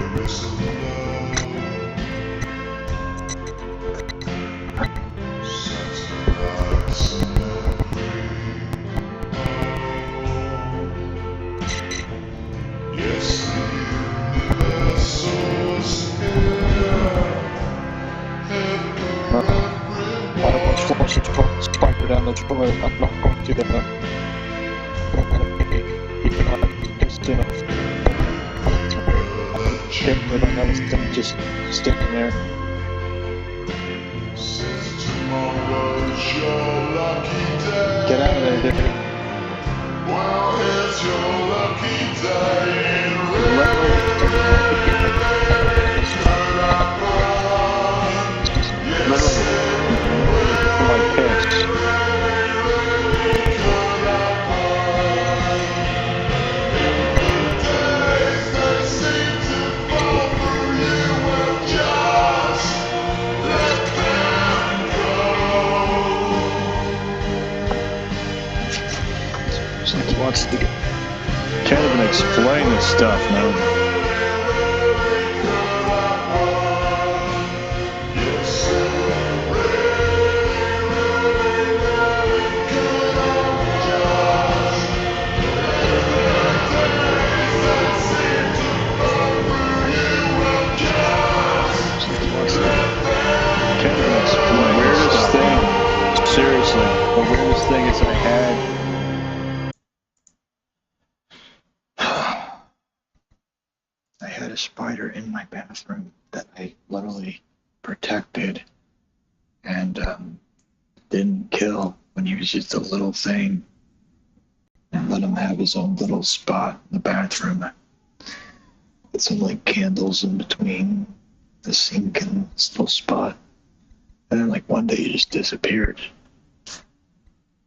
satellites in every home. Yes, the universe is here. Why don't we force it to spider down the toilet? I'm not going to do that. Just standing there. Since tomorrow's your lucky day. Get out of there, dude. Well, it's your lucky day. My piss. Wants to get... Can't even explain this stuff, man. Can't even explain. Weirdest thing. Seriously, the weirdest thing is I had a spider in my bathroom that I literally protected and didn't kill when he was just a little thing, and let him have his own little spot in the bathroom with some like candles in between the sink and this little spot. And then like one day he just disappeared.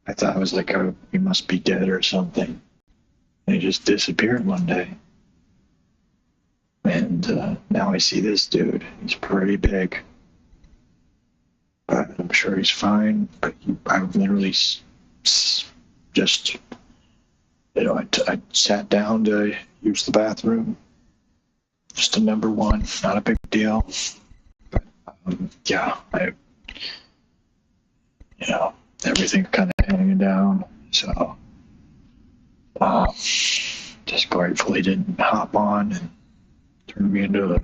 I thought I was like, oh, he must be dead or something. And he just disappeared one day. And now I see this dude. He's pretty big. But I'm sure he's fine. But I literally just, you know, I sat down to use the bathroom. Just a number one, not a big deal. But yeah, you know, everything's kind of hanging down. So just grateful he didn't hop on and turn me into a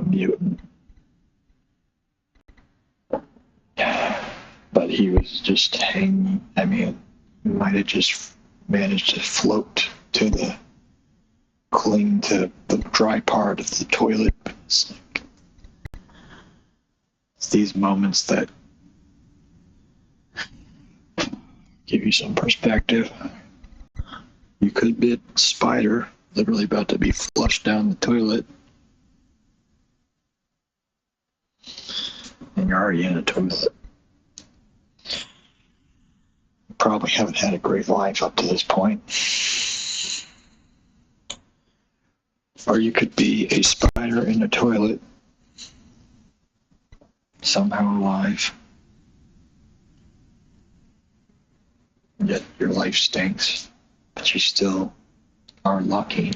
mutant. thought he was just hanging. I mean, he might have just managed to float to cling to the dry part of the toilet. It's like, it's these moments that give you some perspective. You could be a spider literally about to be flushed down the toilet, and you're already in a toilet. You probably haven't had a great life up to this point. Or you could be a spider in a toilet, somehow alive, yet your life stinks, but you still are lucky.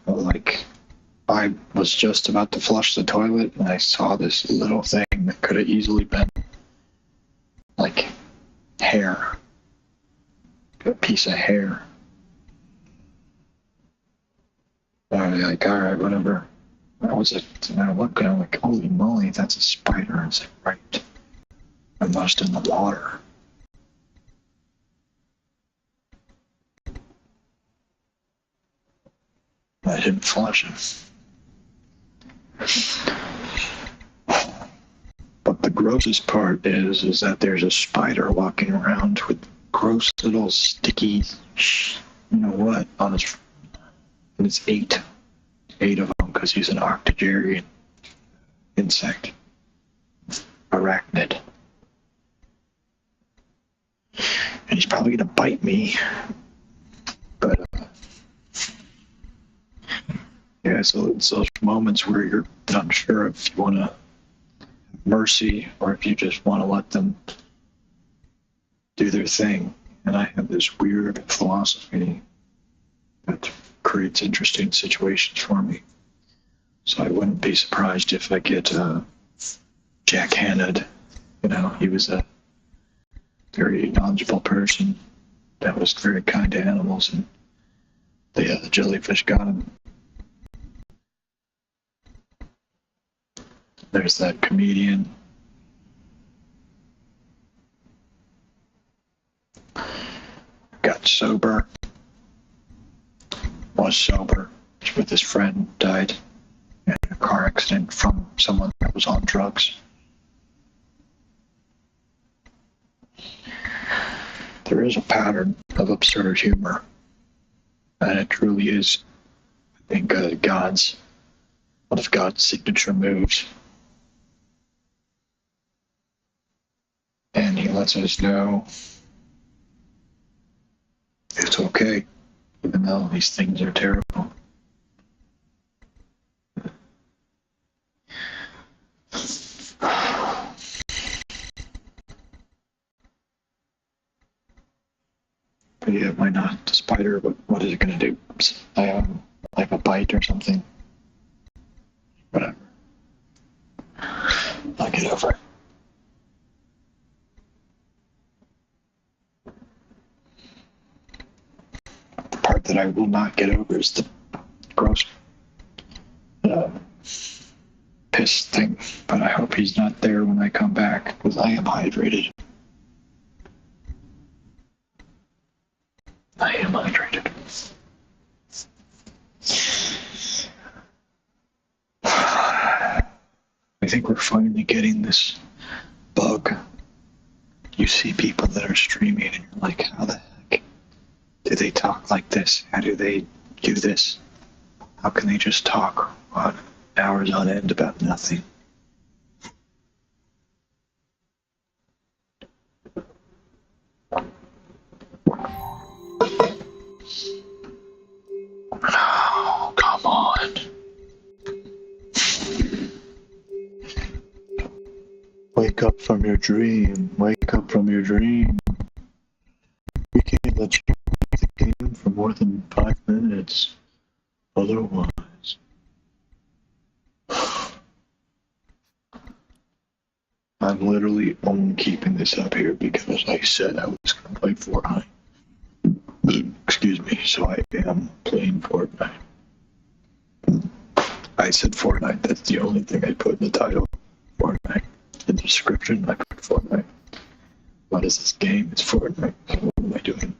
Like, I was just about to flush the toilet and I saw this little thing that could have easily been like hair, a piece of hair. I was like, all right, whatever. That was it. And I looked and I'm like, holy moly, that's a spider. It's like, right. I lost in the water. I didn't flush it. But the grossest part is that there's a spider walking around with gross little sticky, you know what, on his, and it's eight of them because he's an octogenarian insect, arachnid. And he's probably gonna bite me, but yeah, so it's those moments where you're not sure if you want to have mercy or if you just want to let them do their thing. And I have this weird philosophy that creates interesting situations for me. So I wouldn't be surprised if I get jackhanded. You know, he was a very knowledgeable person that was very kind to animals, and the jellyfish got him. There's that comedian. Got sober. Was sober. With his friend, died in a car accident from someone that was on drugs. There is a pattern of absurd humor, and it truly is, I think, one of God's signature moves. And he lets us know it's okay, even though these things are terrible. But yeah, why not? The spider, what is it going to do? Like a bite or something? Whatever. I'll get over it. The part that I will not get over is the gross piss thing. But I hope he's not there when I come back, because I am hydrated. I am hydrated. I think we're finally getting this bug. You see people that are streaming and you're like, how the heck do they talk like this? How do they do this? How can they just talk on hours on end about nothing? Oh, come on. Wake up from your dream. Wake up from your dream. We can't let you play the game for more than 5 minutes. Otherwise. I'm literally only keeping this up here because I said I was going to play Fortnite. Excuse me, so I am playing Fortnite. I said Fortnite. That's the only thing I put in the title. Fortnite. In the description, I put Fortnite. What is this game? It's Fortnite. What am I doing?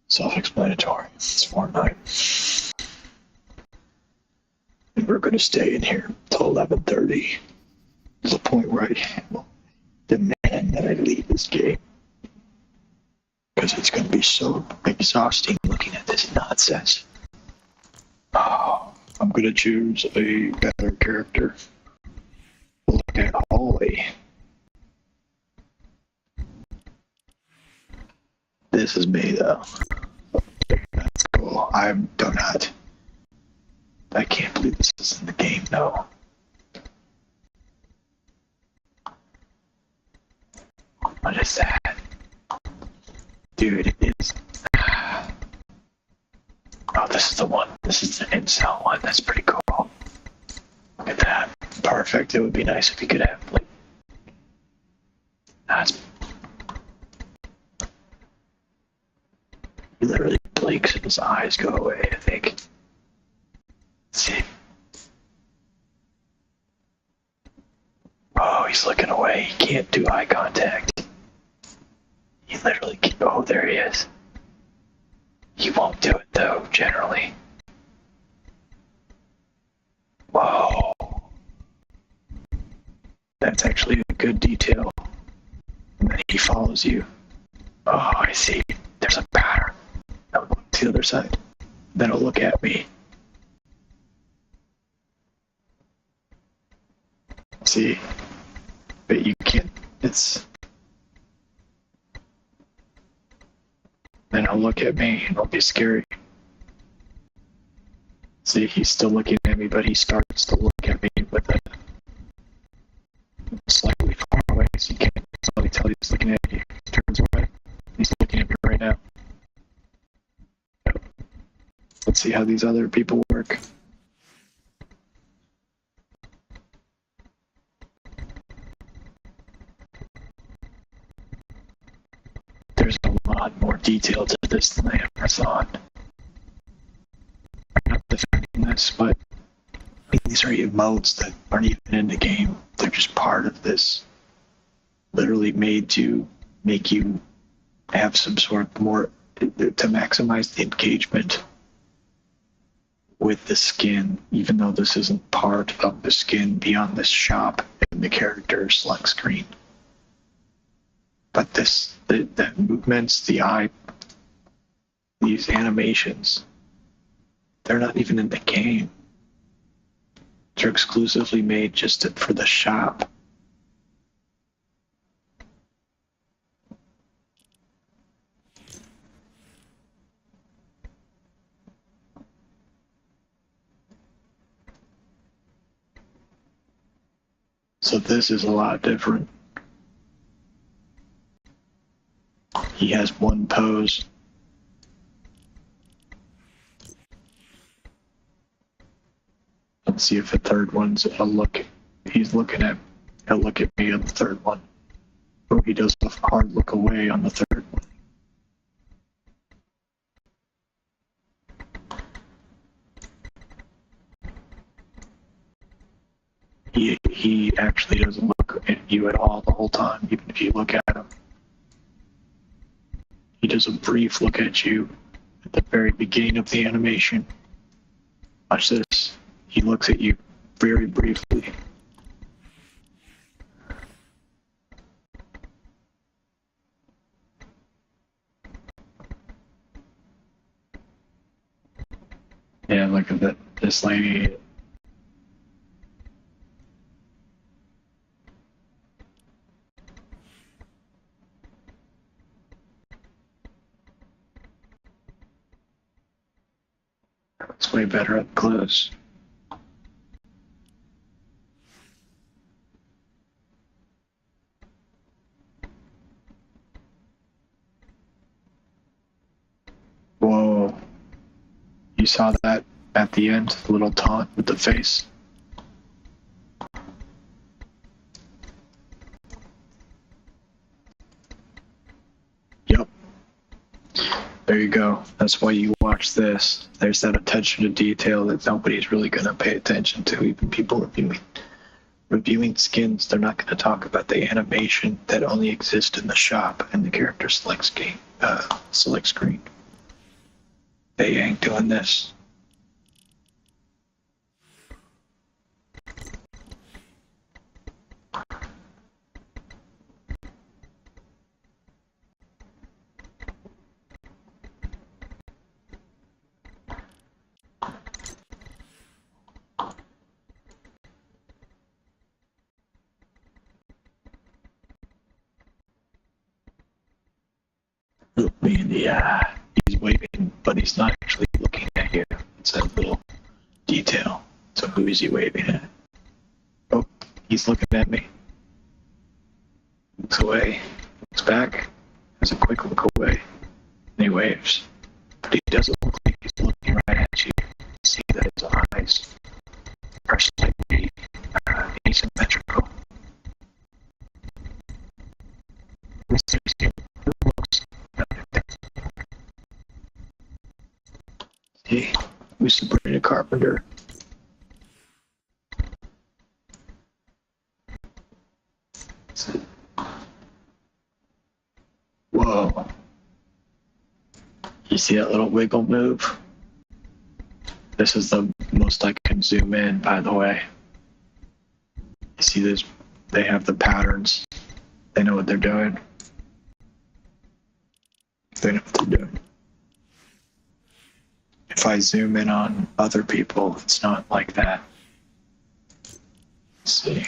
Self-explanatory. It's Fortnite. And we're going to stay in here till 11:30. To the point where I demand that I leave this game. Because it's going to be so exhausting looking at this nonsense. Oh, I'm going to choose a better character. Look at Holly. This is me, though. That's cool. I can't believe this is in the game, though. What is that? Dude, it is. Oh, this is the one. This is the incel one. That's pretty cool. Look at that. Perfect. It would be nice if you could have, like. That's. He literally blinks and his eyes go away, I think. Let's see. Oh, he's looking away. He can't do eye contact. He literally can't. Oh, there he is. He won't do it, though, generally. Whoa. That's actually a good detail. And then he follows you. Oh, I see. There's a pattern. I'll look to the other side. Then he'll look at me. See? But you can't. It's. Then he'll look at me and it'll be scary. See, he's still looking at me, but he starts to look at me with a slightly far away, so you can't really tell he's looking at you. He turns away. He's looking at me right now. Let's see how these other people work. There's a lot more detail to this than I ever thought. I'm not defending this, but these are emotes that aren't even in the game. They're just part of this. Literally made to make you have some sort of more, to maximize the engagement with the skin, even though this isn't part of the skin beyond this shop in the character select screen. But the movements, the eye, these animations, they're not even in the game. They're exclusively made just for the shop. So this is a lot different. He has one pose. Let's see if the third one's a look. He'll look at me on the third one. Or he does a hard look away on the third one. He actually doesn't look at you at all the whole time, even if you look at him. He does a brief look at you at the very beginning of the animation. Watch this. He looks at you very briefly. Yeah, look at this lady. It's way better up close. Whoa. You saw that at the end, the little taunt with the face? Yep. There you go. That's why you watch this. There's that attention to detail that nobody's really going to pay attention to. Even people reviewing skins, they're not going to talk about the animation that only exists in the shop and the character select screen. They ain't doing this. Look me in the eye. He's waving, but he's not actually looking at you. It's that little detail. So who is he waving at? Oh, he's looking at me. Looks away. Looks back. Has a quick look away. And he waves. But he doesn't look like he's looking right at you. See that his eyes are slightly asymmetrical. Hey, who's Sabrina Carpenter? Whoa. You see that little wiggle move? This is the most I can zoom in, by the way. You see this? They have the patterns. They know what they're doing. They know what they're doing. If I zoom in on other people, it's not like that. Let's see.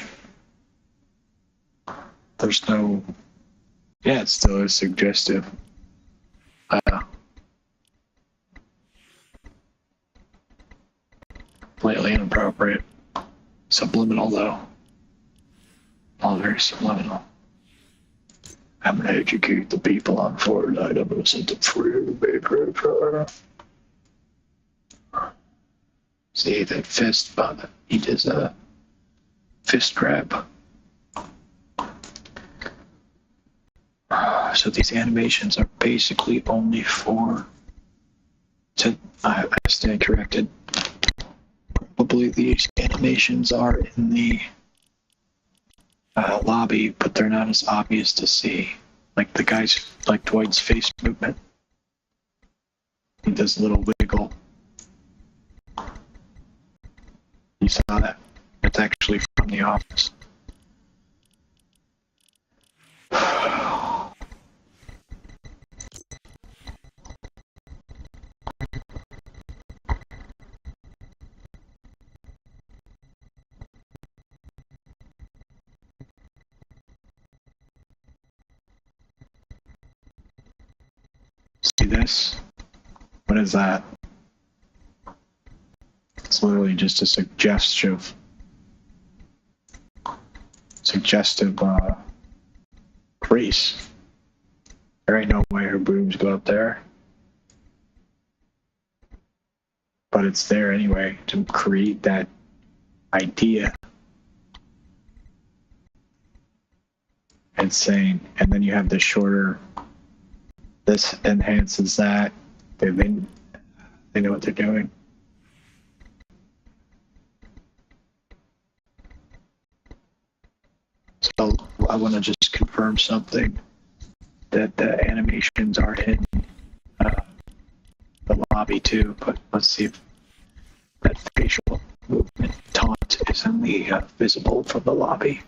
There's no... Yeah, it still is suggestive. Completely inappropriate. Subliminal, though. All very subliminal. I'm gonna educate the people on Fortnite. I'm gonna set them free, baby. See that fist button? He does a fist grab. So these animations are basically only for. I stand corrected. Probably these animations are in the lobby, but they're not as obvious to see. Like the guy's, like Dwight's face movement. He does a little wiggle. You saw that? It's actually from The Office. See this? What is that? It's literally just a suggestive crease. There ain't no way her boobs go up there. But it's there anyway to create that idea. Insane. And then you have the shorter, this enhances that. They know what they're doing. So I want to just confirm something, that the animations are in the lobby too, but let's see if that facial movement taunt is in the visible from the lobby.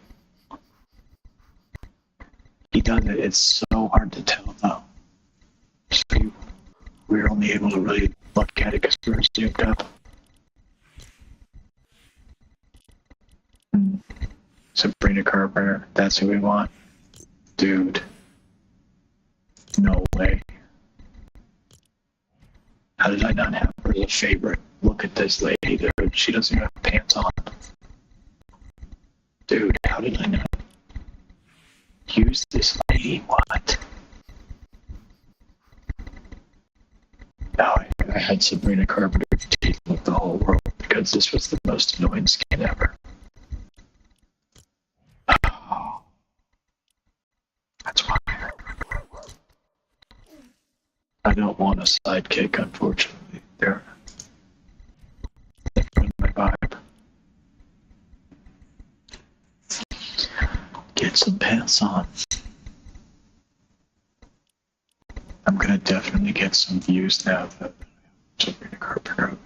He does it. It's so hard to tell though. So we're only able to really look at it because we're zoomed up. Sabrina Carpenter, that's who we want. Dude. No way. How did I not have her as a favorite? Look at this lady there. She doesn't even have pants on. Dude, how did I not use this lady? What? No, I had Sabrina Carpenter taking with the whole world because this was the most annoying skin ever. That's why I don't want a sidekick, unfortunately. They're in my vibe. Get some pants on. I'm gonna definitely get some views now that I'm bring the carpet over here.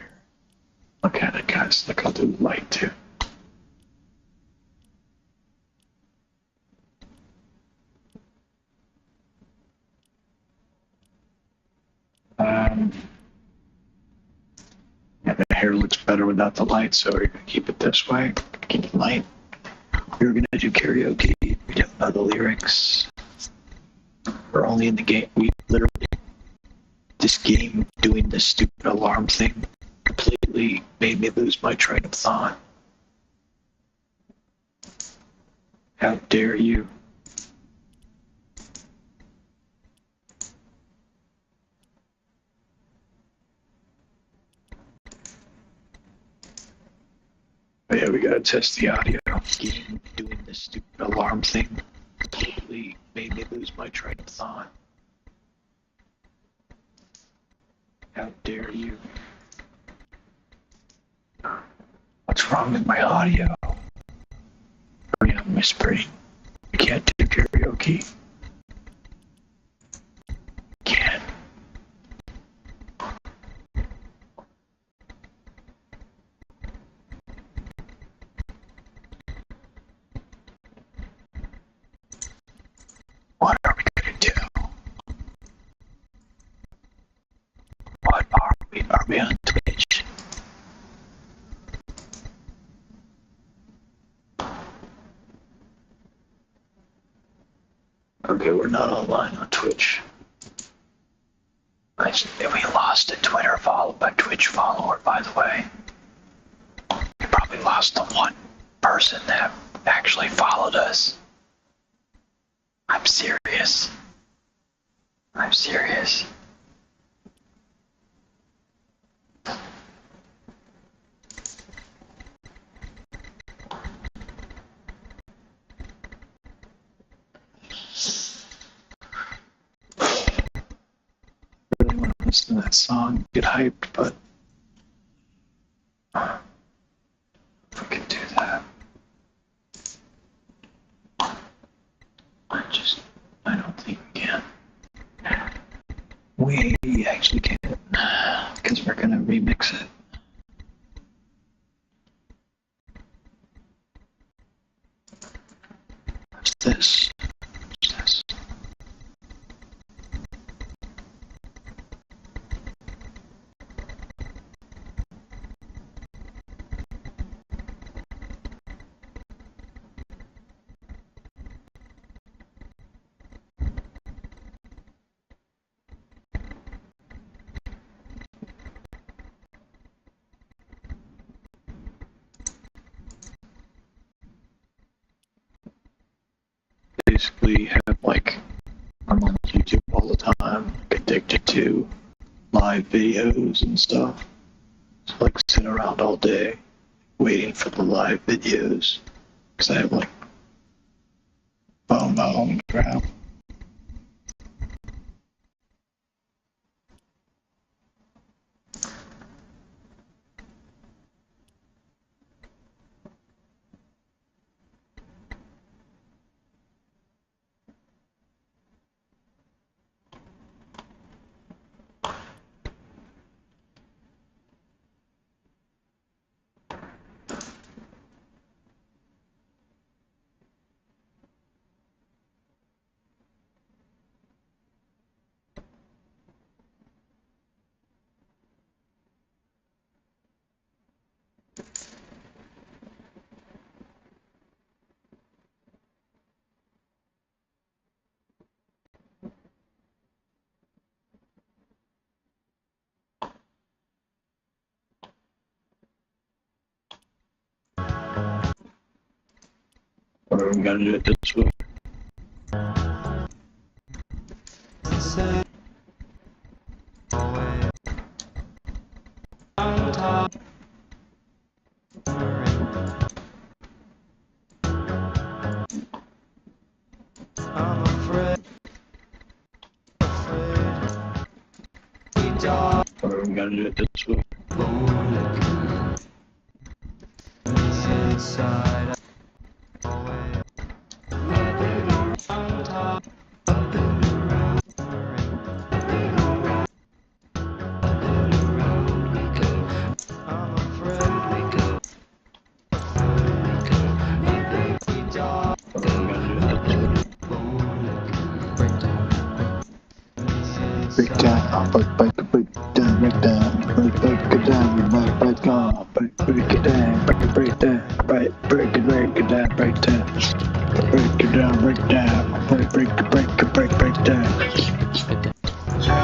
Look at it, guys. Look, I'll do light too. Yeah, the hair looks better without the light, so we're gonna keep it this way. Keep it light. We were gonna do karaoke. We don't know the lyrics. We're only in the game. We literally this game doing this stupid alarm thing completely made me lose my train of thought. How dare you? Oh yeah, we gotta test the audio. Game doing this stupid alarm thing completely made me lose my train of thought. How dare you? What's wrong with my audio? Hurry up, Miss Pretty. I can't do karaoke. Can't. What are we gonna do? What are we? Are we on Twitch? Okay, we're not online on Twitch. We lost a Twitch follower, by the way. We probably lost the one person that actually followed us. I'm serious. I'm serious. Really want to listen to that song, get hyped, but if we can do that, I don't think we can. We actually can't, because we're gonna remix it. What's this? What's this? Basically have like, I'm on YouTube all the time, addicted to live videos and stuff. So like sitting around all day waiting for the live videos because I have like FOMO and crap. Or we gotta do it this way. we gotta do it this way. Break down, break down, break down, break it down, you might break on, break it down, break it down, break it down, break down, break it down, break down, break down.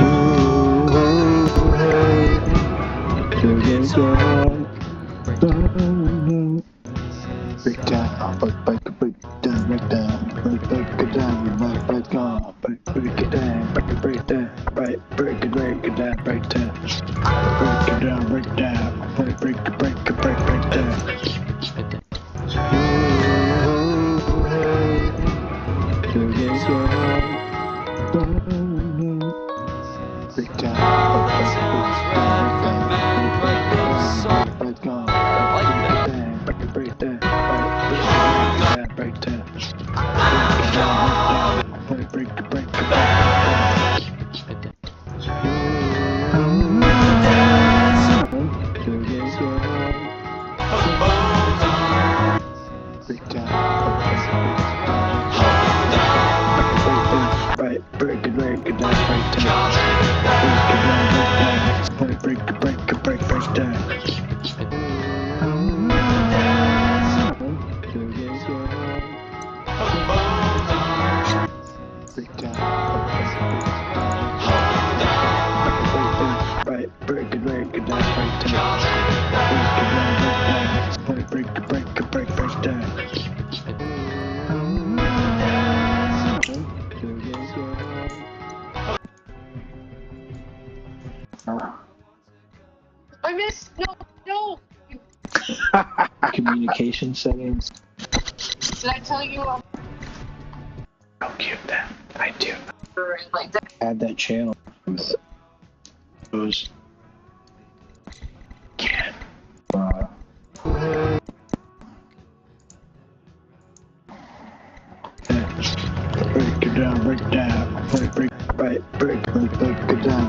Ooh, hey, break down, break down, break down, break it down, you might break on, break it down, break it down, break it down, break down, break it down, break down, break down. Ooh, hey, break I missed. No. Communication settings. Did I tell you? How cute that. I do. Like that. Add that channel. Those. Can. Break it down, break it down, break it down, break it down, break it down,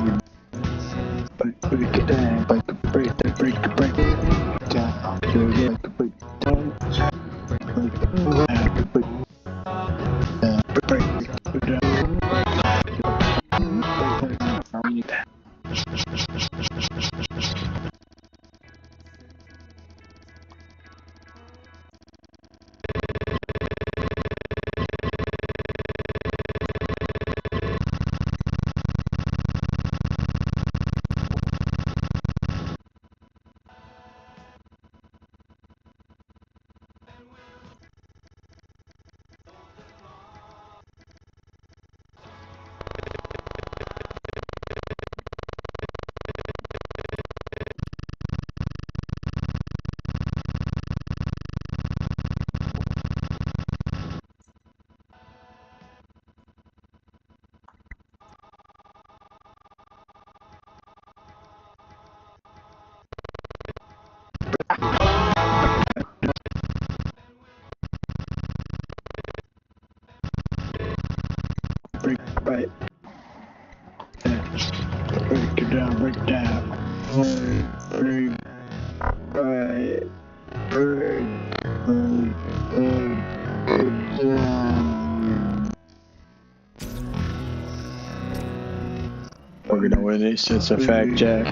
We're gonna win this. It's a fact, Jack.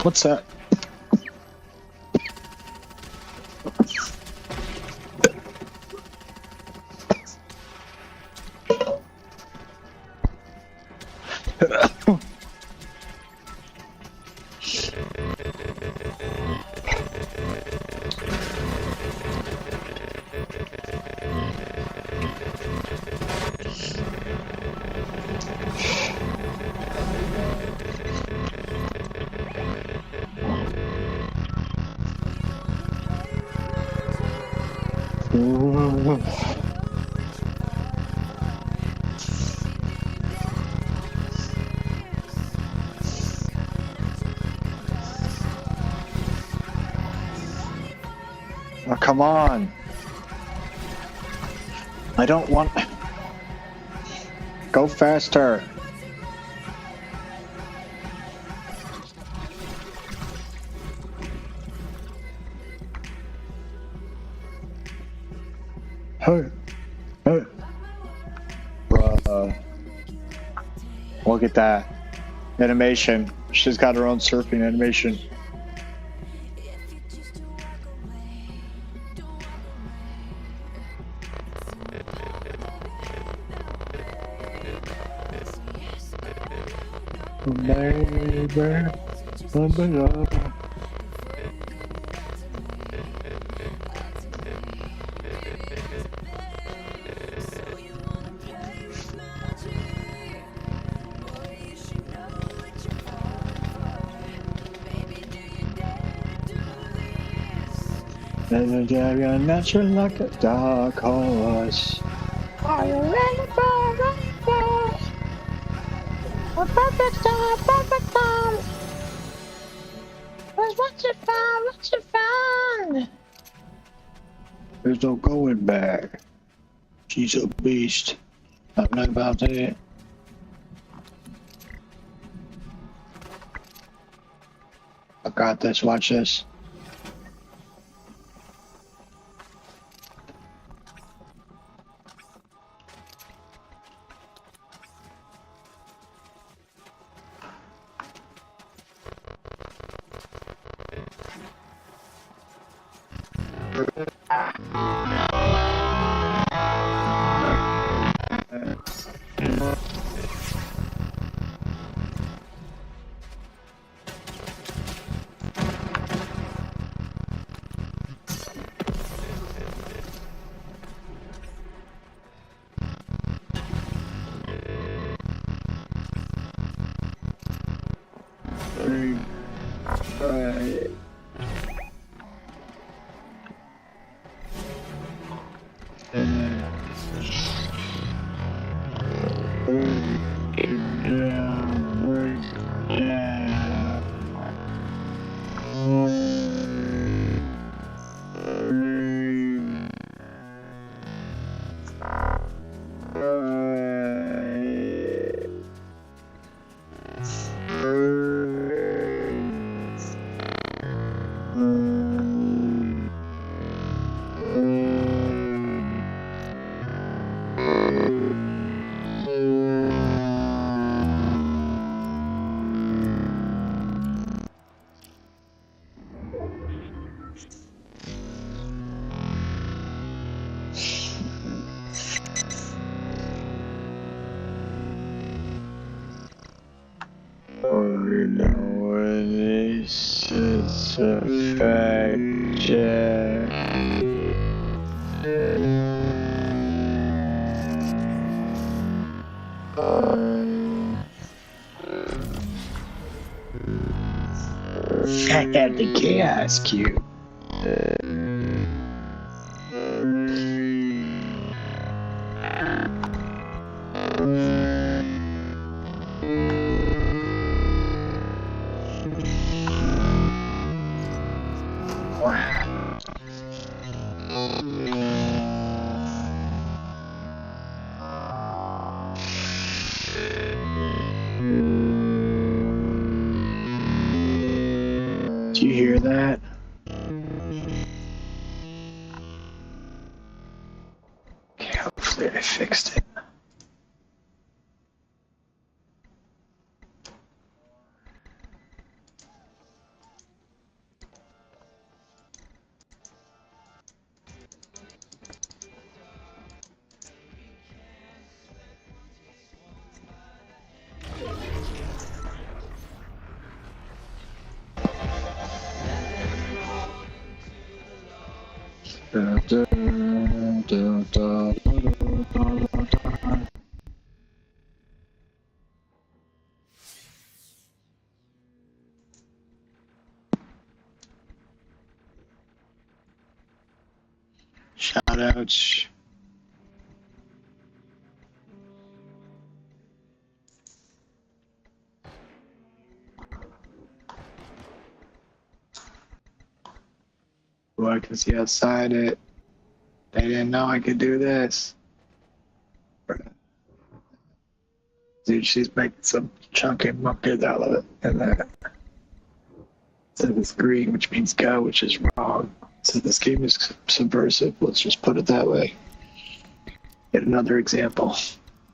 What's that? Oh, come on. I don't want... Go faster. Hey. Hey. Bruh. Look at that. Animation. She's got her own surfing animation. Baby. You're natural like a dark horse. Are you ready for it? A perfect storm, perfect storm. What's your fun? What's your fun? There's no going back. She's a beast. I'm not about that. I got this. Watch this. The chaos cube. Do you hear that? Okay, hopefully I fixed it. Da, da, da, da, da, da, da. Shoutouts. Well, I can see outside it. They didn't know I could do this. Dude, she's making some chunky monkeys out of it. And that. So it's green, which means go, which is wrong. So this game is subversive. Let's just put it that way. Yet another example.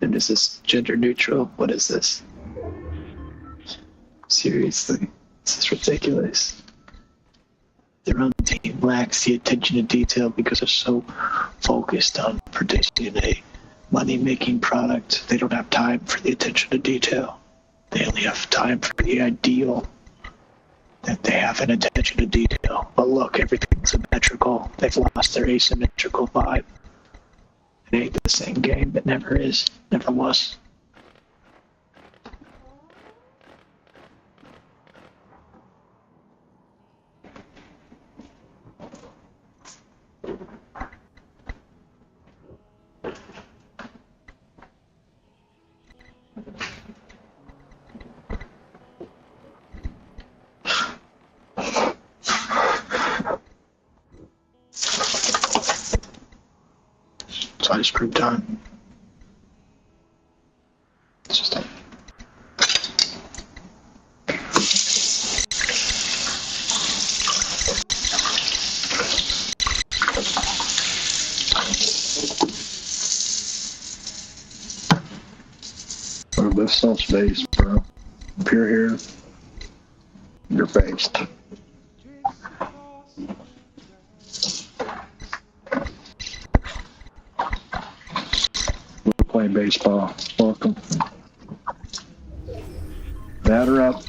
And is this gender neutral? What is this? Seriously, this is ridiculous. Their own team lacks the attention to detail because they're so focused on producing a money-making product. They don't have time for the attention to detail. They only have time for the ideal. That they have an attention to detail. But look, everything's symmetrical. They've lost their asymmetrical vibe. It ain't the same game. It never is. Never was. It's ice cream time. It's just a... Move this self space, bro. If you're here, you're based. We're playing baseball. Welcome. Batter up.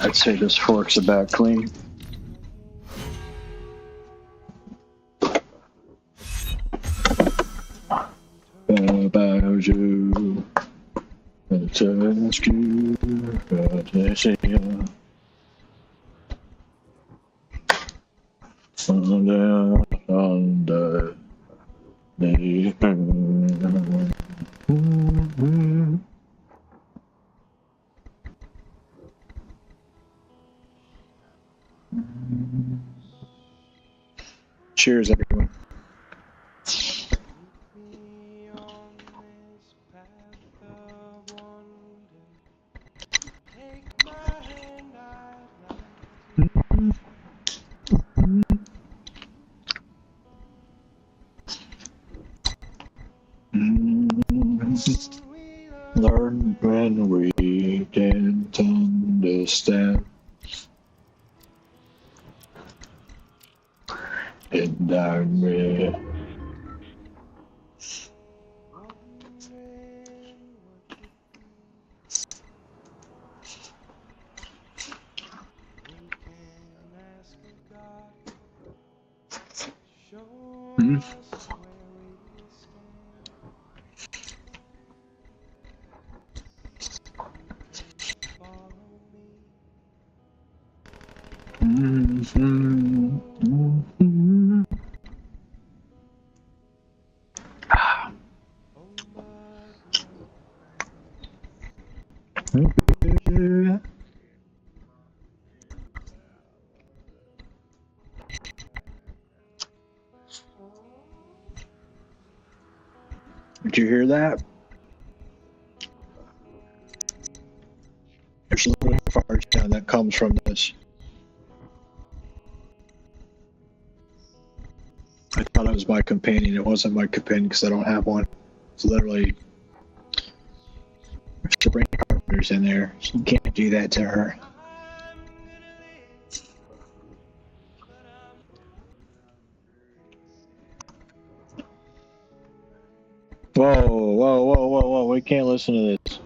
I'd say this fork's about clean. About you, let's ask you, what I say, under the Cheers, everyone. Learn when we can't understand. And I'm real. Did you hear that? There's a little fire sound that comes from this. I thought it was my companion. It wasn't my companion because I don't have one. It's literally Sabrina Carpenter's in there. So you can't do that to her. can't listen to this.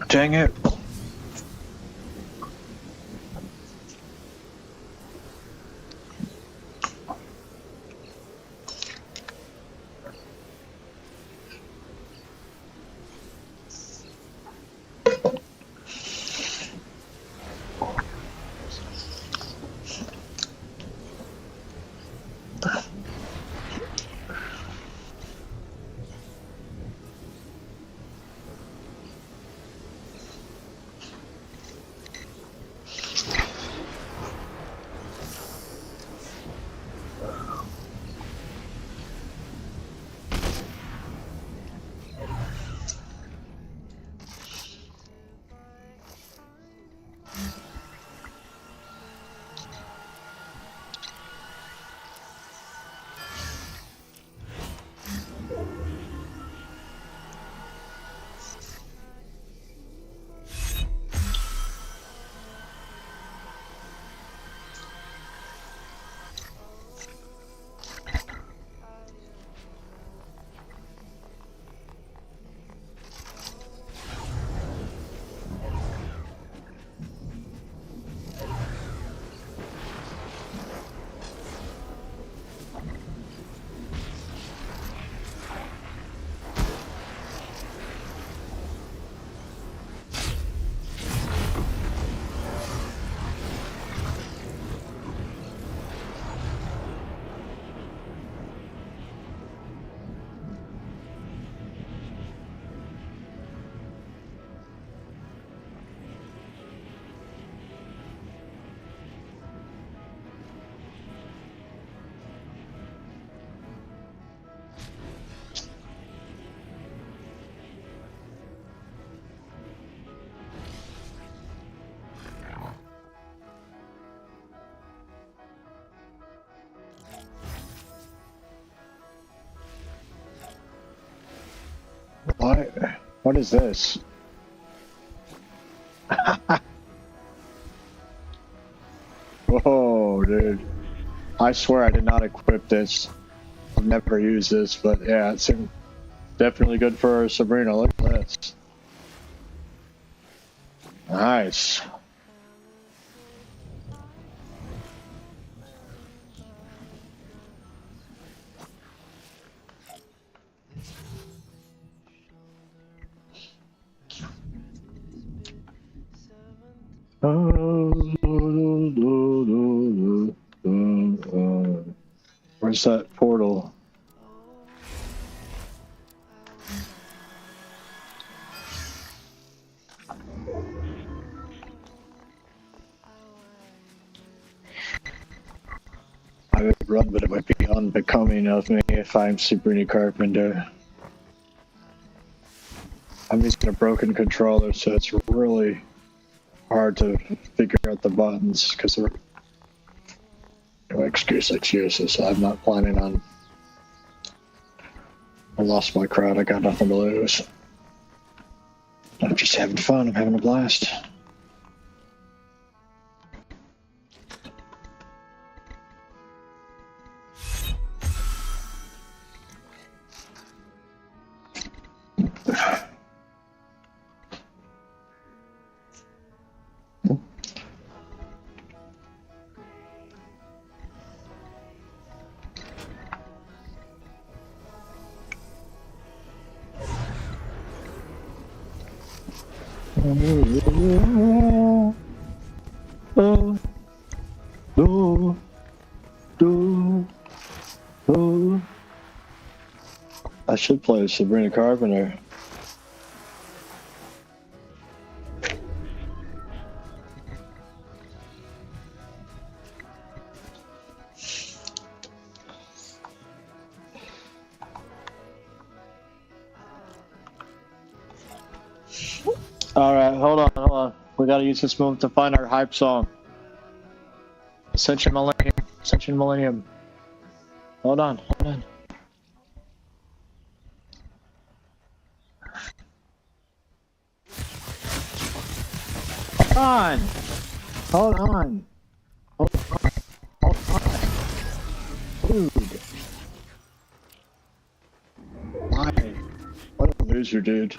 Dang it. What is this? Whoa, dude. I swear I did not equip this. I've never used this, but yeah, it's definitely good for Sabrina. Look at this. Nice. Where's that portal? I would run, but it would be unbecoming of me if I'm Sabrina Carpenter. I'm using a broken controller, so it's really hard to figure out the buttons because they're excuses. I'm not planning on. I lost my crowd. I got nothing to lose. I'm just having fun. I'm having a blast. I should play Sabrina Carpenter. All right, hold on. We gotta use this moment to find our hype song. Ascension Millennium. Hold on. Hold on. Dude. Why? What a loser, dude.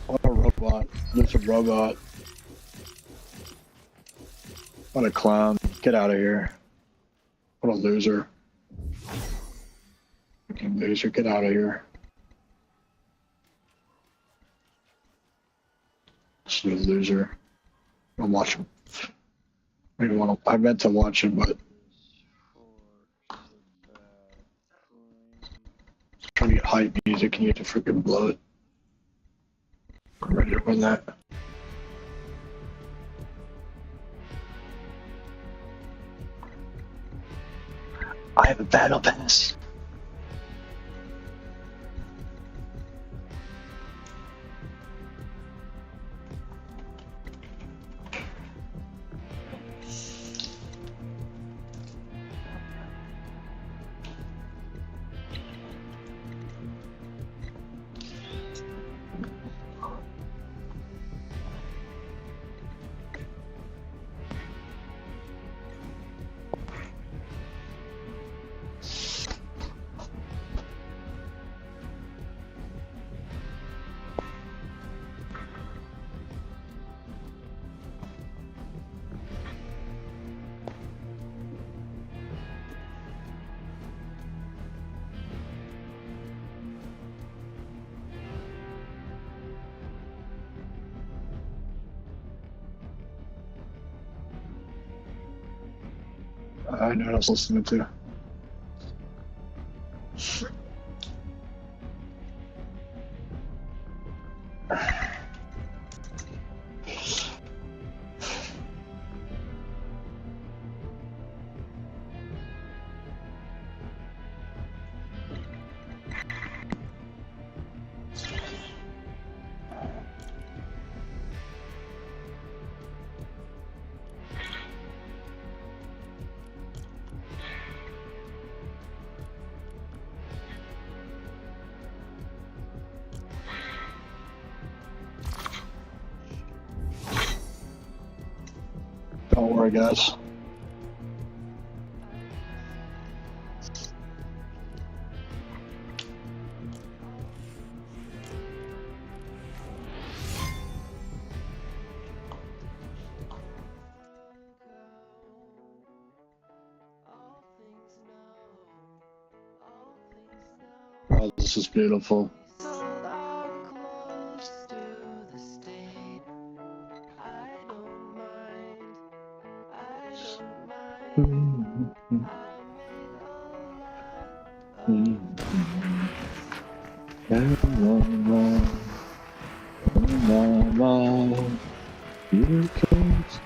What a robot. Just a robot. What a clown. Get out of here. What a loser. Fucking loser. Get out of here. Just a loser. I'll watch him. I meant to watch him, but trying to get hype music and you have to freaking blow it. I'm ready to win that. I have a battle pass. I know what I was listening to. Don't worry, guys. Oh, this is beautiful. You can't.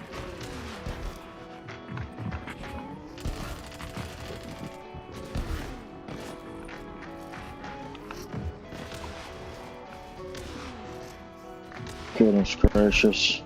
Goodness gracious.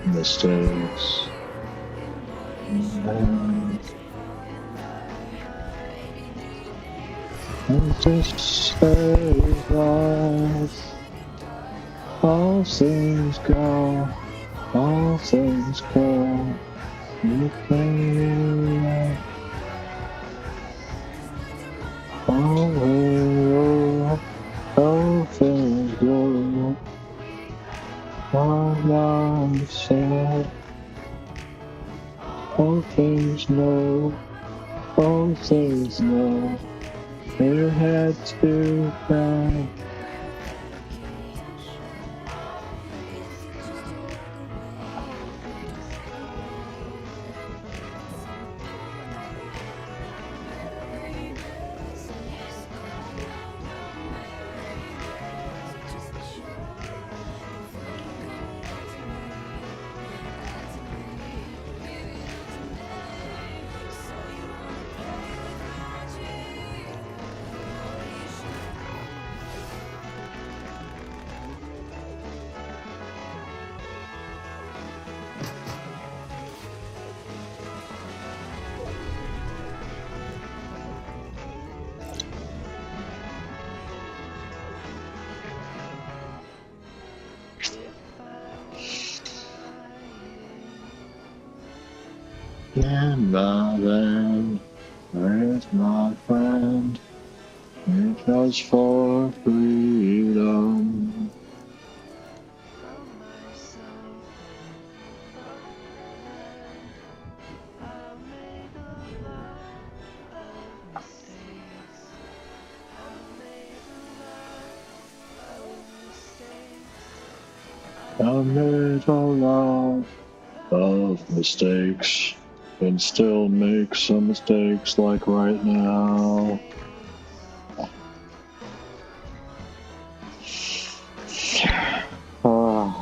Mistakes. And just stay life. All things go. All things go. You can. All things go. All things go. All things know, all things know, their heads to bow. And my land, where's my friend? It was for freedom. I made a lot of mistakes, and still make some mistakes like right now. Oh.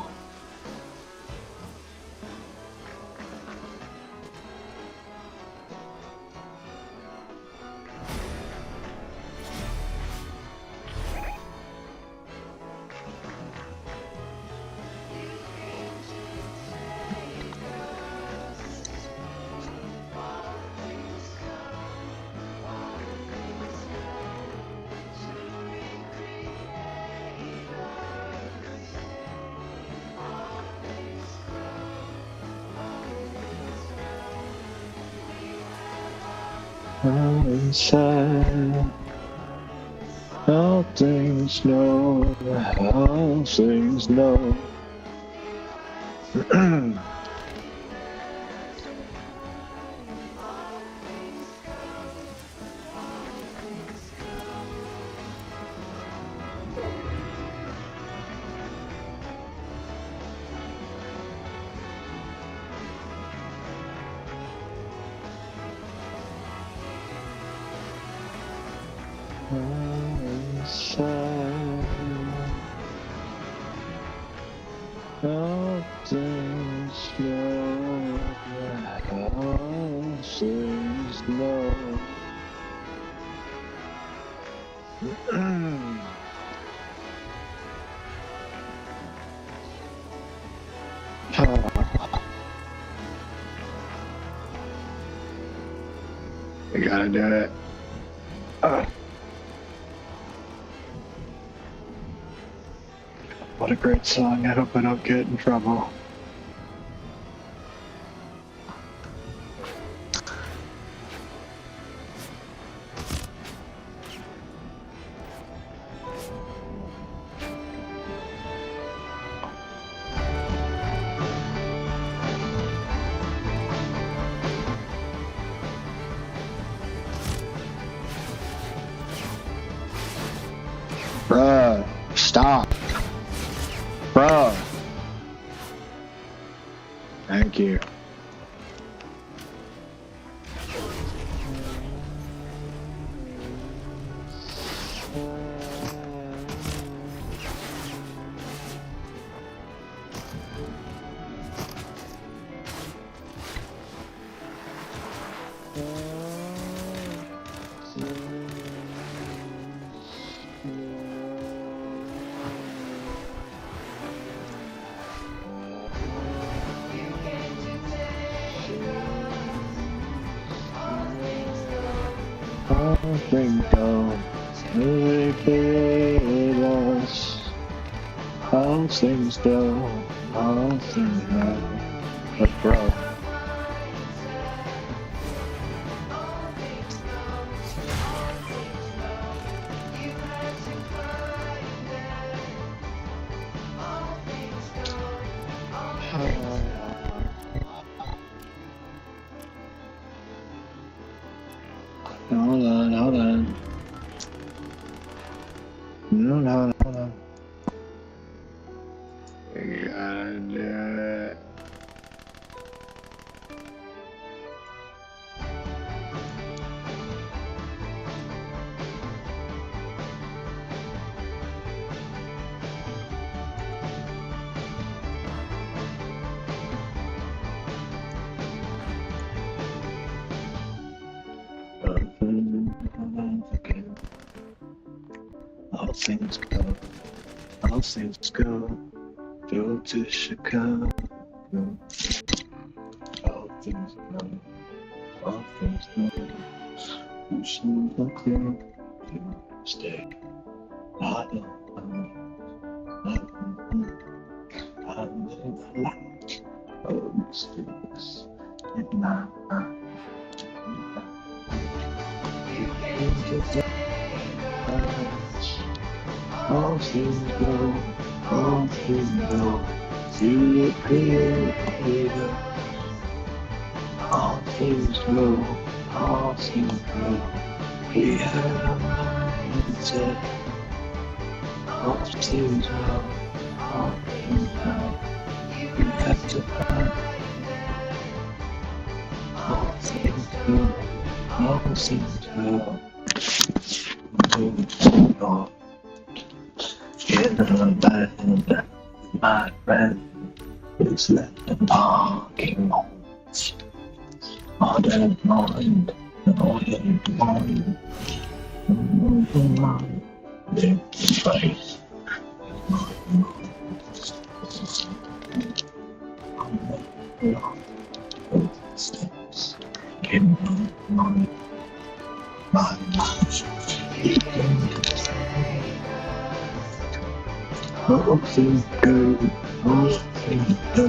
Inside, all things know, all things know. Inside, all things know, all things know. We gotta do it. What a great song. I hope I don't get in trouble. Bruh, stop. Bruh. Thank you. All things go, we created us. All things go, all things go. But bro. Hold on, hold on. Hold on, hold on. You gotta do it. All things go, all things go to Chicago. All things go, all things go. You seem like you stay. I don't like all these things in my mind. All things go, all things go to the creator. All things go, all things go. We have a mindset. All things go, all things go. You have to find. All things go, all things go. Oh. In the band, my friend is left in parking lots. I don't mind, I don't mind. Live face. Steps. Give my life. All things go, all things go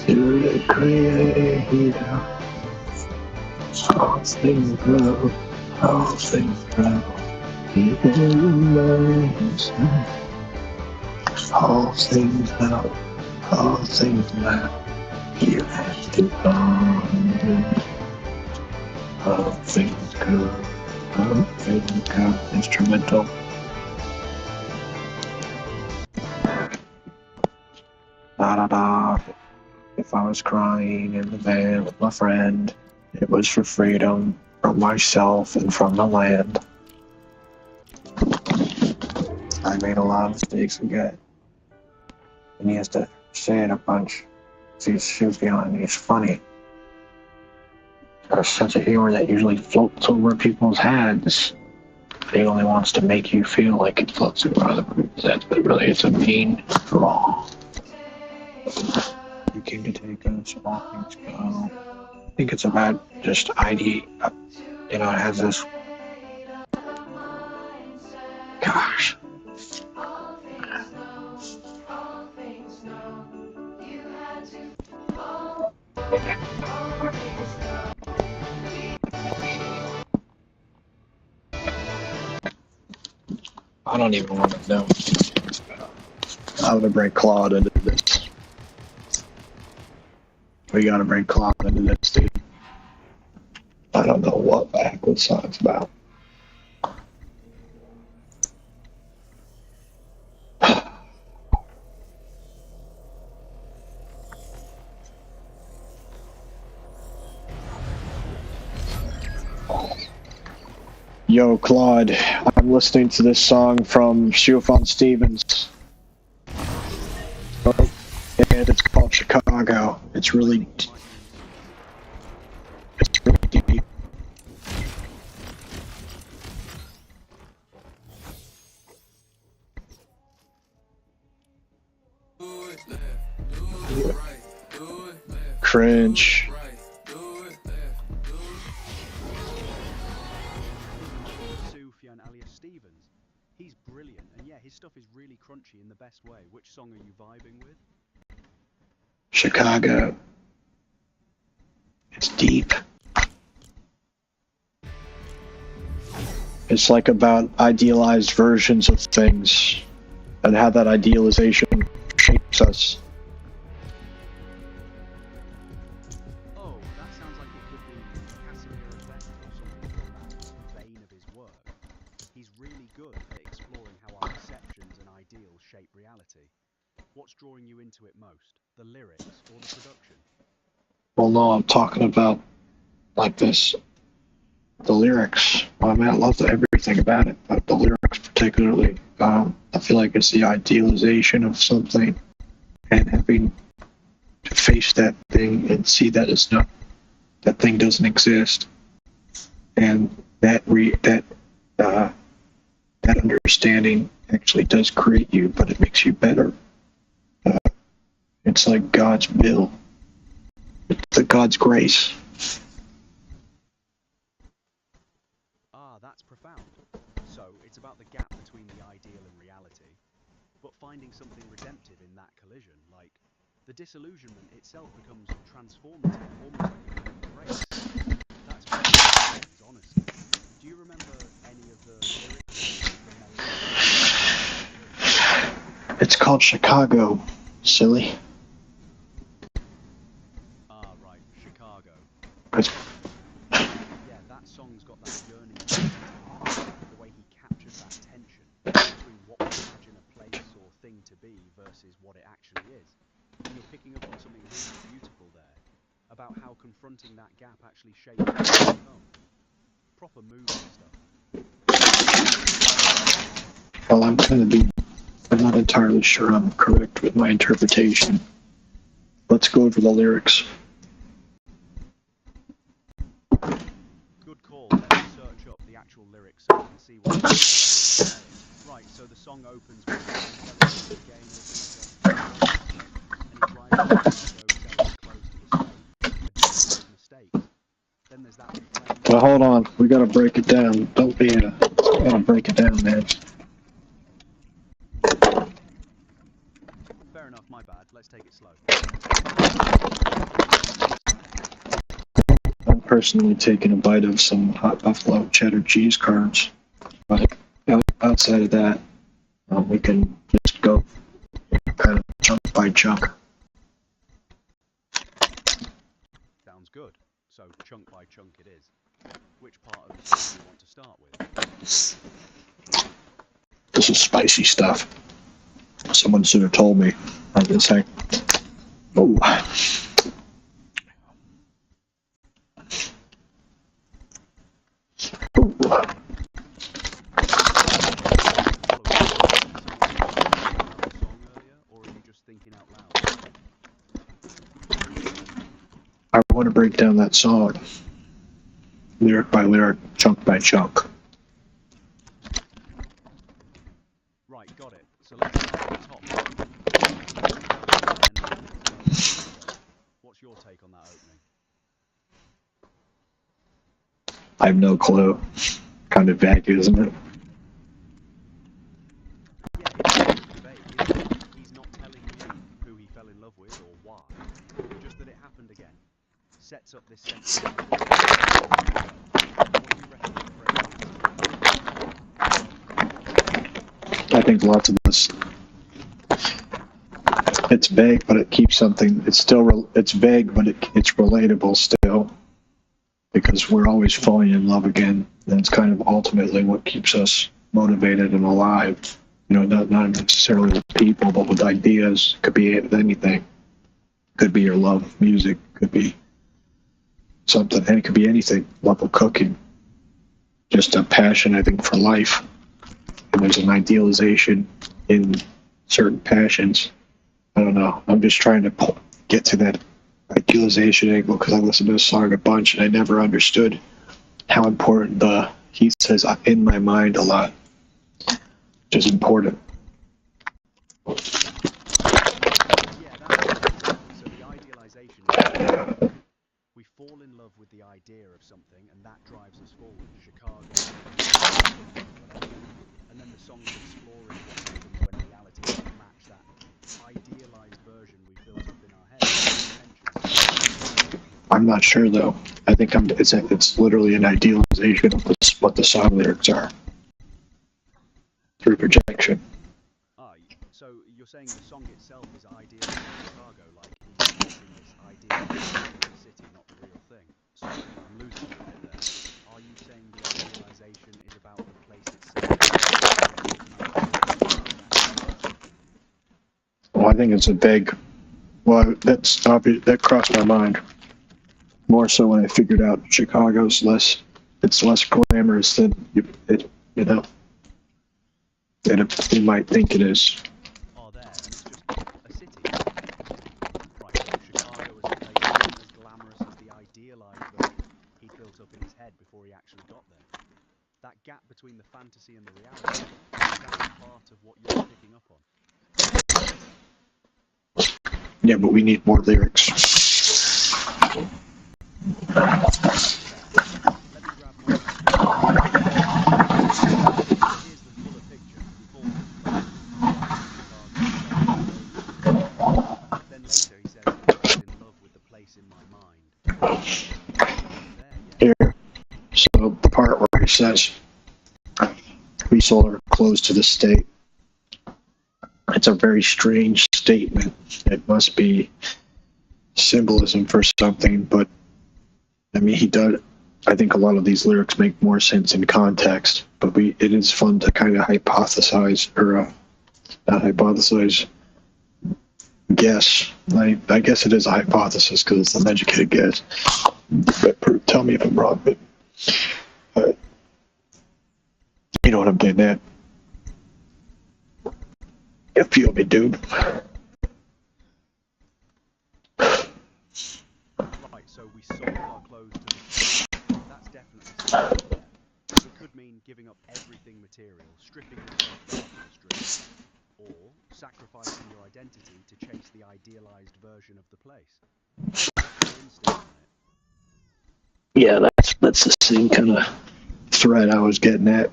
to the creator. All things go, all things go. People knows. All things go, all things go. You have to find. All things go, all things go. Instrumental. Da da da. If I was crying in the van with my friend, it was for freedom from myself and from the land. I made a lot of mistakes again. And he has to say it a bunch. She was behind me. He's funny. Got a sense of humor that usually floats over people's heads. He only wants to make you feel like it floats over other people's heads, but really it's a mean draw. You came to take us, all things go. I think it's about just ID. You know, it has this. Gosh. I don't even want to know. I'm gonna bring Claude into this. We gotta bring Claude into this, dude. I don't know what the heck this song's about. Yo, Claude, I'm listening to this song from Sufjan Stevens. And it's called Chicago. It's really deep. Cringe. He's brilliant, and yeah, his stuff is really crunchy in the best way. Which song are you vibing with? Chicago. It's deep. It's like about idealized versions of things and how that idealization shapes us. Oh, that sounds like it could be Casimir Effect or something like that. reality. What's drawing you into it most? The lyrics or the production? Well, no, I'm talking about like this. The lyrics. I mean, I love everything about it, but the lyrics particularly. I feel like it's the idealization of something, and having to face that thing and see that it's not, that thing doesn't exist, and that that understanding actually does create you, but it makes you better. It's like God's will. It's like God's grace. Ah, that's profound. So, it's about the gap between the ideal and reality, but finding something redemptive in that collision, like the disillusionment itself becomes transformative, almost like a kind of grace. That's very strange, honestly. Do you remember any of the lyrics or the melody? It's called Chicago, silly. Ah, right, Chicago. It's, Yeah, that song's got that yearning quality to it. The way he captures that tension between what we imagine a place or thing to be versus what it actually is. And you're picking up on something really beautiful there, about how confronting that gap actually shapes what you become. Proper movie stuff. well, I'm not entirely sure I'm correct with my interpretation. Let's go over the lyrics. Good call. Let's search up the actual lyrics so we can see what it's saying. Right, so the song opens with intelligence again and he drives to Chicago, selling his clothes to the state, addicted to his mistakes. Then there's that refrain. Well, hold on. We gotta break it down. Don't be we gotta break it down, man. Fair enough, my bad. Let's take it slow. I'm personally taking a bite of some hot buffalo cheddar cheese curds. But outside of that, we can just go kind of chunk by chunk. Sounds good. So chunk by chunk it is. Which part of the song do you want to start with? This is spicy stuff. Someone should have told me. I can say, oh. I want to break down that song, lyric by lyric, chunk by chunk. Right, got it. So let's start at the top. What's your take on that opening? I have no clue. Kind of vague, isn't it? Yeah, it's vague, isn't it? He's not telling you who he fell in love with or why, just that it happened again. Sets up this sense of what do you reckon the phrase is? I think lots of this. It's vague, but it keeps something. It's still. It's vague, but it's relatable still, because we're always falling in love again, and it's kind of ultimately what keeps us motivated and alive. You know, not necessarily with people, but with ideas. Could be anything. Could be your love of music. Could be something, and it could be anything. Love of cooking. Just a passion, I think, for life. And there's an idealization in certain passions. I don't know. I'm just trying to get to that idealization angle because I listened to this song a bunch and I never understood how important he says in my mind a lot, which is important. Yeah, that's so the idealization is we fall in love with the idea of something and that drives us forward. Chicago, and then the song's exploring what happens when reality doesn't match that idealized version we've built up in our head. I'm not sure though. I think it's literally an idealization of what the song lyrics are through projection. So you're saying the song itself is idealized Chicago, like he's using this idea of the city, not the real thing. Sorry, I'm losing you a bit there. Are you saying the idealization is about the place itself? think it's a big. Well, that's obvious. That crossed my mind. More so when I figured out Chicago's less. It's less glamorous than you know. You might think it is. Are there, and it's just a city. Right, so Chicago as a place isn't as glamorous as the idealized version he built up in his head before he actually got there. That gap between the fantasy and the reality, that's part of what you're picking up on. Yeah, but we need more lyrics. Let me grab my here's the fuller picture. He calls it Chicago. Then later he says he falls in love with the place in my mind. There, yeah. Here, so the part where he says we sold our clothes to the state. It's a very strange statement. It must be symbolism for something, but I mean, he does. I think a lot of these lyrics make more sense in context, but it is fun to kind of hypothesize, or not hypothesize, guess. I guess it is a hypothesis because it's an educated guess. But tell me if I'm wrong, but you know what I'm getting at. You feel me, dude. Right, so we sold our clothes to the... That's definitely something there. It could mean giving up everything material, stripping yourself down to the street, or sacrificing your identity to chase the idealized version of the place. What's your instinct on it? Yeah, that's the same kind of thread I was getting at.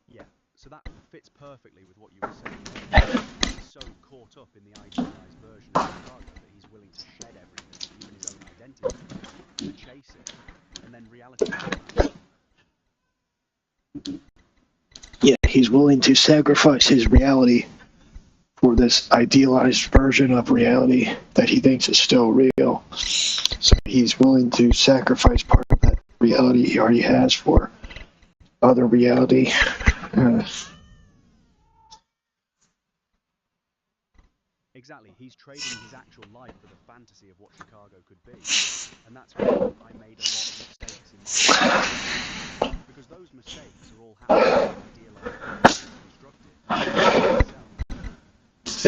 Yeah, so that fits perfectly with what you were saying. He's so caught up in the idealized version of Chicago that he's willing to shed everything, even his own identity, to chase it, and then reality comes. Yeah, he's willing to sacrifice his reality for this idealized version of reality that he thinks is still real. So he's willing to sacrifice part of that reality he already has for other reality. Exactly, he's trading his actual life for the fantasy of what Chicago could be. And that's why I made a lot of mistakes in my life. Because those mistakes are all happening in the idealized constructed.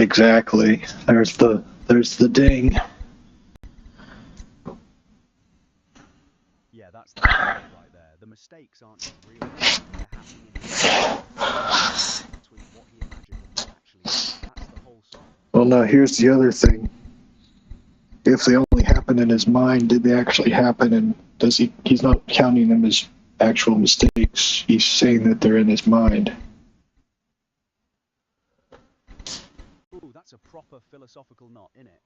Exactly. There's the ding. Yeah, that's the point right there. The mistakes aren't just real, they're happening in his head between what he imagined and what actually is. That's the whole song. Well, now here's the other thing. If they only happen in his mind, did they actually happen? And he's not counting them as actual mistakes. He's saying that they're in his mind. Ooh, that's a proper philosophical knot, innit?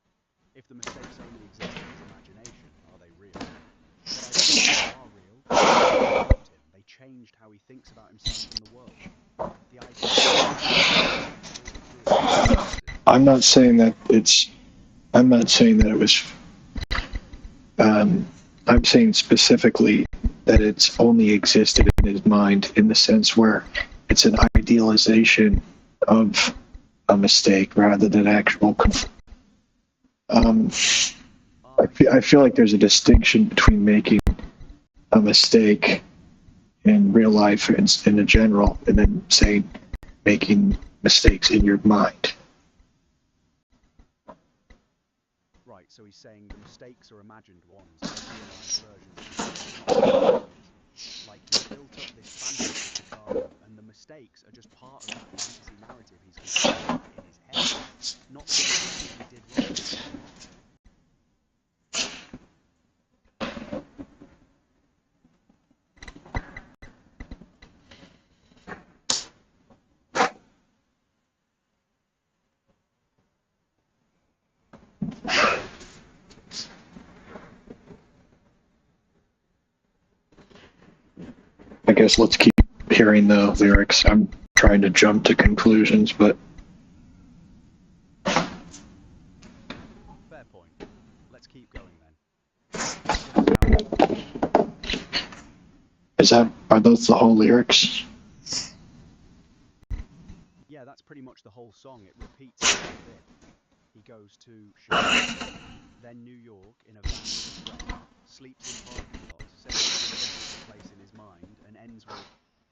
If the mistakes only exist in his imagination, are they real? But I think they are real. They shaped him. They changed how he thinks about himself in the world. The idea. I'm not saying that it was. I'm saying specifically that it's only existed in his mind, in the sense where it's an idealization of a mistake rather than actual. I feel like there's a distinction between making a mistake in real life and in a general, and then saying making mistakes in your mind. Right, so he's saying the mistakes are imagined ones, idealized versions. Like he built up this fantasy of Chicago, and the mistakes are just part of that fantasy narrative he's constructed in his head, not something he did wrong. I guess let's keep hearing the lyrics. I'm trying to jump to conclusions, but Fair point. Let's keep going then. are those the whole lyrics? pretty much the whole song. It repeats every bit. He goes to Chicago, then New York in a van with a friend, sleeps in parking lot, says he's the place in his mind, and ends with,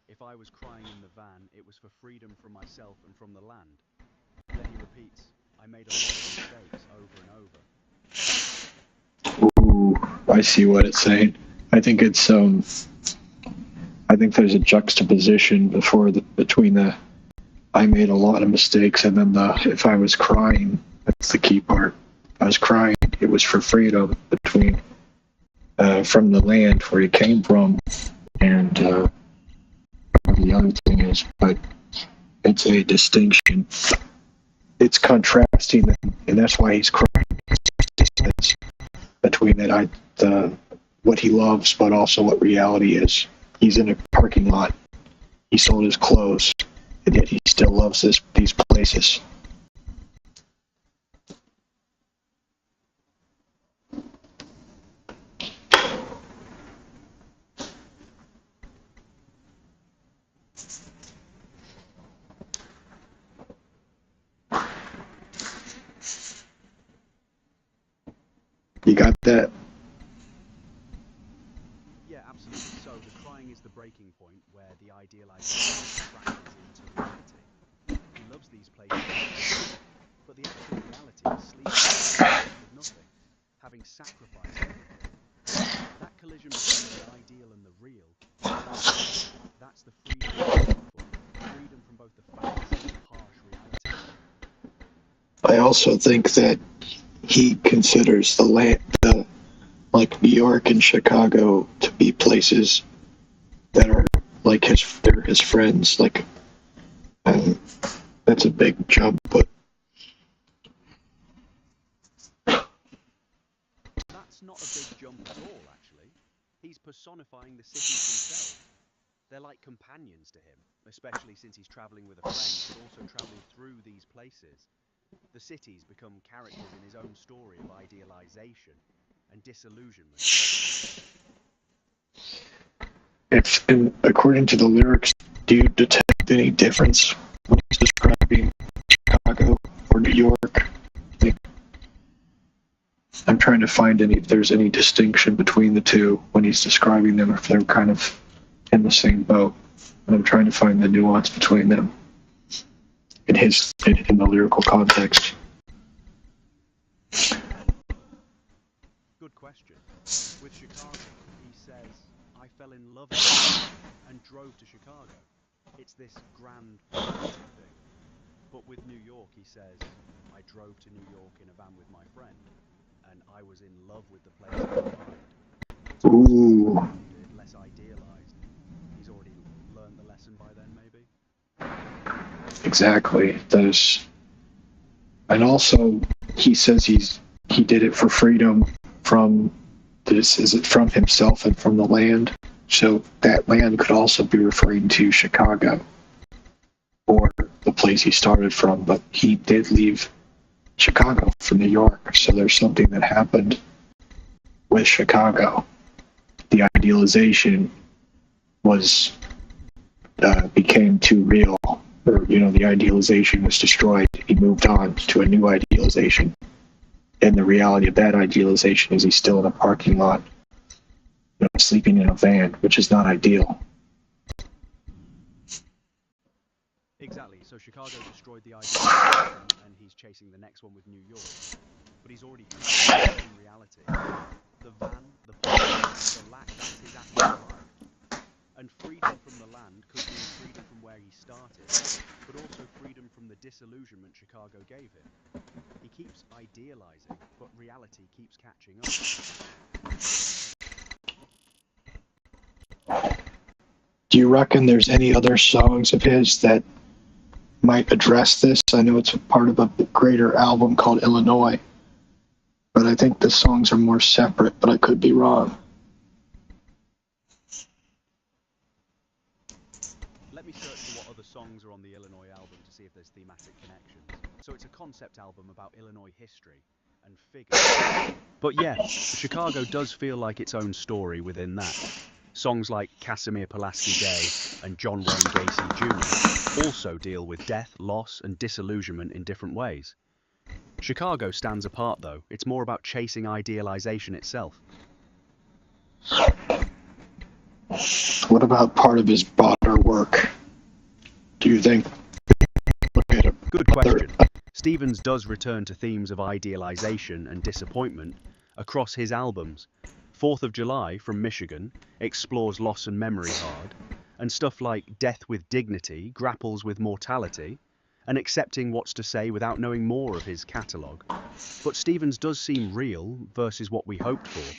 "If I was crying in the van, it was for freedom from myself and from the land." Then he repeats, "I made a lot of mistakes over and over." Ooh, I see what it's saying. I think it's I think there's a juxtaposition between the "I made a lot of mistakes" and then the "if I was crying." That's the key part. If I was crying, it was for freedom between from the land where he came from and the other thing is, but it's a distinction. It's contrasting, and that's why he's crying. It's between what he loves, but also what reality is. He's in a parking lot. He sold his clothes, and yet he still loves these places. You got that? Yeah, absolutely. So the crying is the breaking point where the idealization crashes into reality. He loves these places, but the actual reality is sleeping with nothing, having sacrificed everything. That collision between the ideal and the real, that's the freedom he's looking for. Freedom from both the fantasy and harsh reality. I also think that he considers like New York and Chicago to be places that are like they're his friends. Like that's a big jump, but That's not a big jump at all, actually. He's personifying the cities themselves. They're like companions to him, especially since he's traveling with a friend, but also traveling through these places. The cities become characters in his own story of idealization and disillusionment. according to the lyrics, do you detect any difference when he's describing Chicago or New York? Like, I'm trying to find if there's any distinction between the two when he's describing them, or if they're kind of in the same boat. And I'm trying to find the nuance between them in the lyrical context. Good question. With Chicago, he says, "I fell in love with it and drove to Chicago." It's this grand poetic thing. But with New York, he says, "I drove to New York in a van with my friend, and I was in love with the place in my mind." It's almost Ooh. more grounded, less idealized. He's already learned the lesson by then, maybe. Exactly. And also he says he did it for freedom from from himself and from the land. So that land could also be referring to Chicago or the place he started from, but he did leave Chicago for New York. So there's something that happened with Chicago. The idealization became too real, or the idealization was destroyed. He moved on to a new idealization, and the reality of that idealization is he's still in a parking lot, sleeping in a van, which is not ideal. Exactly. So Chicago destroyed the idealization, and he's chasing the next one with New York. But he's already crashed in reality. The van, the parking, the lack, that's his actual life. And freedom from the land could be freedom from where he started, but also freedom from the disillusionment Chicago gave him. He keeps idealizing, but reality keeps catching up. Do you reckon there's any other songs of his that might address this? I know it's a part of a greater album called Illinois, but I think the songs are more separate, but I could be wrong. Let me search for what other songs are on the Illinois album to see if there's thematic connections. So it's a concept album about Illinois history and figures. But yeah, Chicago does feel like its own story within that. Songs like Casimir Pulaski Day and John Wayne Gacy Jr. also deal with death, loss, and disillusionment in different ways. Chicago stands apart, though. It's more about chasing idealization itself. What about part of his broader work? Do you think? Look at it. Good question. Stevens does return to themes of idealization and disappointment across his albums. 4th of July from Michigan explores loss and memory hard, and stuff like Death with Dignity grapples with mortality and accepting what's to say without knowing more of his catalogue. But Stevens does seem real versus what we hoped for.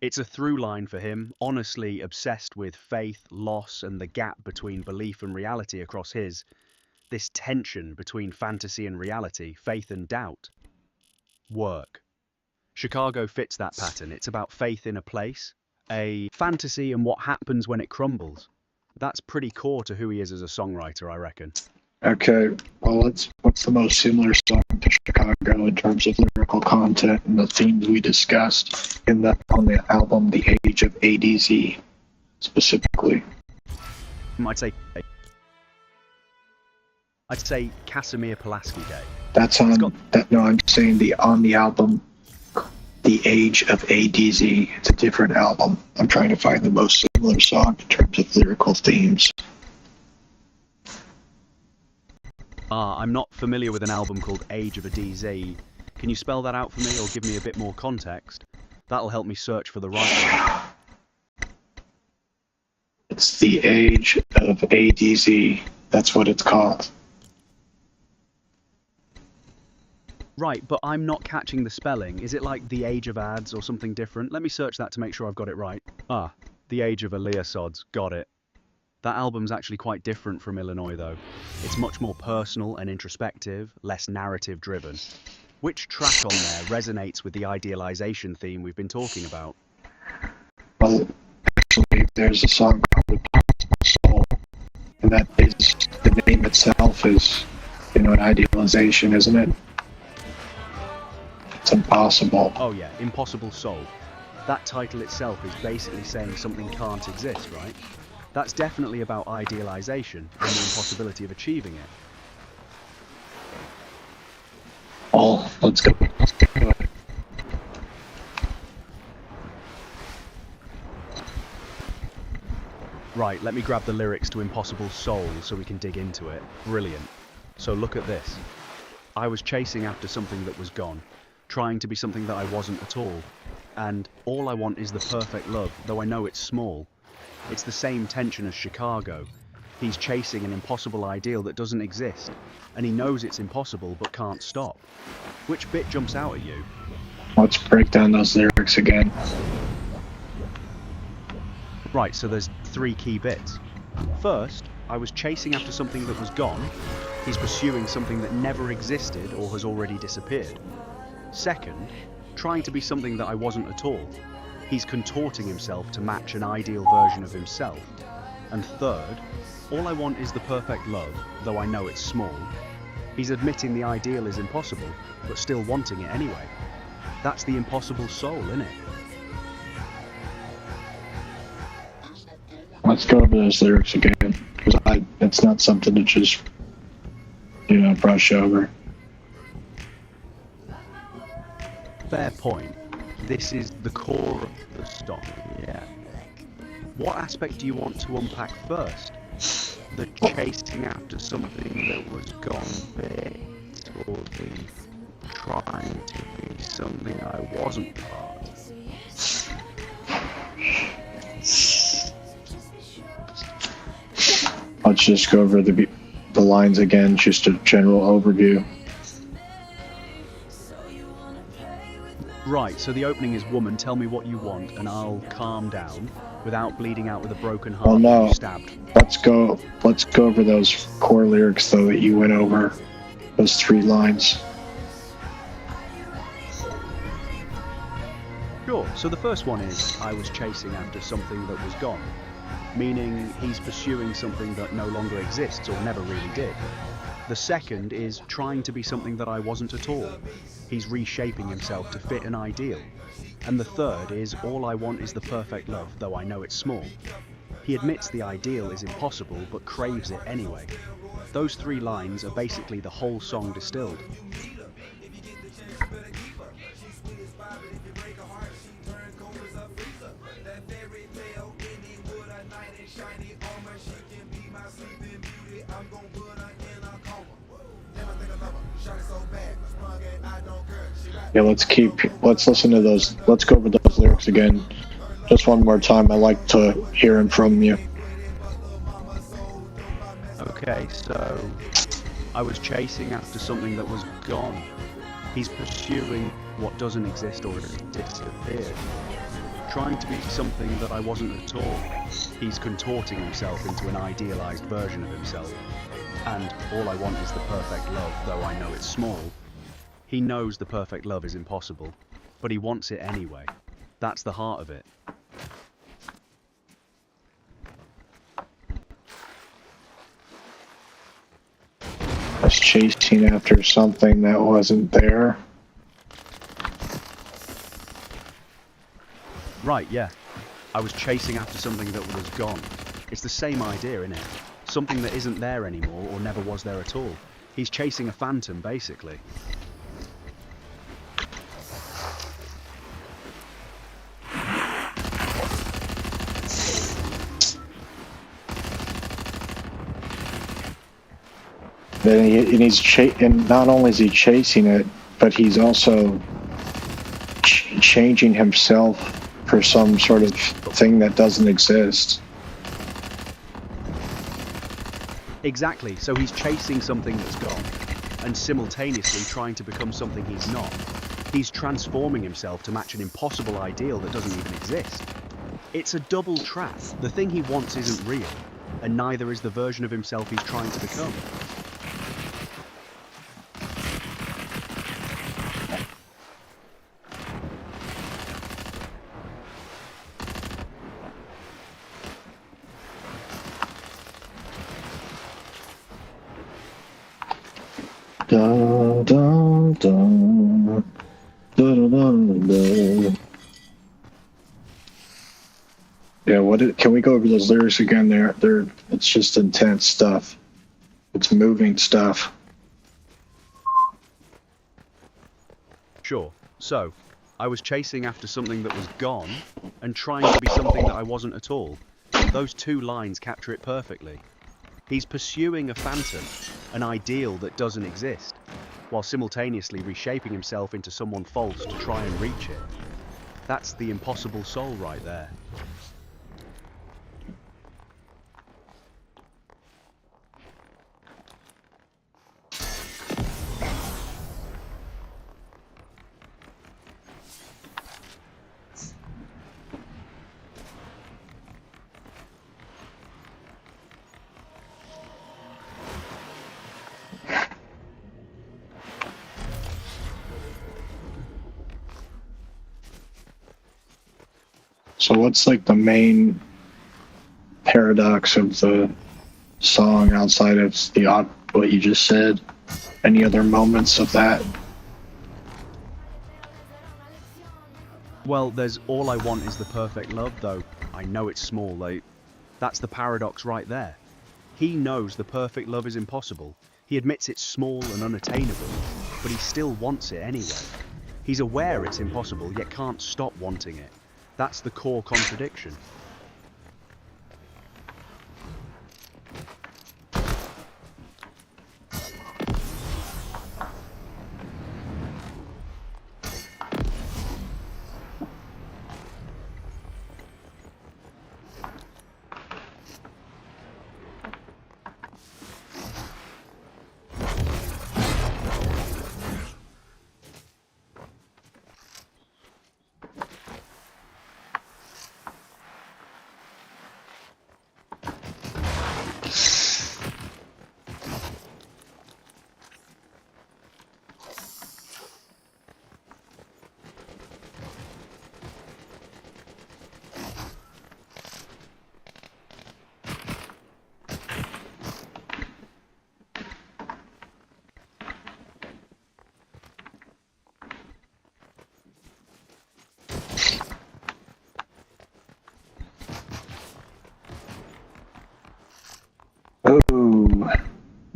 It's a through line for him, honestly obsessed with faith, loss, and the gap between belief and reality across this tension between fantasy and reality, faith and doubt. Work. Chicago fits that pattern. It's about faith in a place, a fantasy, and what happens when it crumbles. That's pretty core to who he is as a songwriter, I reckon. Okay, well, what's the most similar song to Chicago in terms of lyrical content and the themes we discussed on the album The Age of ADZ, specifically? I'd say Casimir Pulaski Day. That's on I'm saying on the album The Age of ADZ. It's a different album. I'm trying to find the most similar song in terms of lyrical themes. I'm not familiar with an album called Age of a DZ. Can you spell that out for me or give me a bit more context? That'll help me search for the right one. It's The Age of ADZ. That's what it's called. Right, but I'm not catching the spelling. Is it like The Age of Ads or something different? Let me search that to make sure I've got it right. The Age of Eliasods. Got it. That album's actually quite different from Illinois, though. It's much more personal and introspective, less narrative-driven. Which track on there resonates with the idealization theme we've been talking about? Well, actually, there's a song called Soul, and that is, the name itself is, an idealization, isn't it? It's impossible. Oh yeah, Impossible Soul. That title itself is basically saying something can't exist, right? That's definitely about idealization and the impossibility of achieving it. Oh, let's go. Right, let me grab the lyrics to Impossible Soul so we can dig into it. Brilliant. So look at this. I was chasing after something that was gone, trying to be something that I wasn't at all. And all I want is the perfect love, though I know it's small. It's the same tension as Chicago. He's chasing an impossible ideal that doesn't exist, and he knows it's impossible but can't stop. Which bit jumps out at you? Let's break down those lyrics again. Right, so there's 3 key bits. First, I was chasing after something that was gone. He's pursuing something that never existed or has already disappeared. Second, trying to be something that I wasn't at all. He's contorting himself to match an ideal version of himself. And third, all I want is the perfect love, though I know it's small. He's admitting the ideal is impossible, but still wanting it anyway. That's the impossible soul, innit? Let's go over those lyrics again, because it's not something to just, brush over. Fair point. This is the core of the song, yeah. What aspect do you want to unpack first? The chasing after something that was gone bit, or the trying to be something I wasn't part of? Let's just go over the lines again, just a general overview. Right, so the opening is woman, tell me what you want, and I'll calm down without bleeding out with a broken heart. Oh no, stabbed. let's go over those core lyrics though that you went over, those 3 lines. Sure, so the first one is, I was chasing after something that was gone, meaning he's pursuing something that no longer exists or never really did. The second is trying to be something that I wasn't at all. He's reshaping himself to fit an ideal. And the third is all I want is the perfect love, though I know it's small. He admits the ideal is impossible, but craves it anyway. Those 3 lines are basically the whole song distilled. Yeah, let's listen to those. Let's go over those lyrics again. Just one more time. I like to hear them from you. Okay, so I was chasing after something that was gone. He's pursuing what doesn't exist or has disappeared. Trying to be something that I wasn't at all. He's contorting himself into an idealized version of himself. And all I want is the perfect love, though I know it's small. He knows the perfect love is impossible, but he wants it anyway. That's the heart of it. I was chasing after something that wasn't there. Right, yeah. I was chasing after something that was gone. It's the same idea, innit? Something that isn't there anymore or never was there at all. He's chasing a phantom, basically. And not only is he chasing it, but he's also changing himself for some sort of thing that doesn't exist. Exactly, so he's chasing something that's gone, and simultaneously trying to become something he's not. He's transforming himself to match an impossible ideal that doesn't even exist. It's a double trap. The thing he wants isn't real, and neither is the version of himself he's trying to become. Da, da, da, da, da, da. Yeah, can we go over those lyrics again? It's just intense stuff. It's moving stuff. Sure. So, I was chasing after something that was gone, and trying to be something that I wasn't at all. Those 2 lines capture it perfectly. He's pursuing a phantom, an ideal that doesn't exist, while simultaneously reshaping himself into someone false to try and reach it. That's the impossible soul right there. So what's like the main paradox of the song outside of what you just said? Any other moments of that? Well, there's all I want is the perfect love, though I know it's small. That's the paradox right there. He knows the perfect love is impossible. He admits it's small and unattainable, but he still wants it anyway. He's aware it's impossible, yet can't stop wanting it. That's the core contradiction.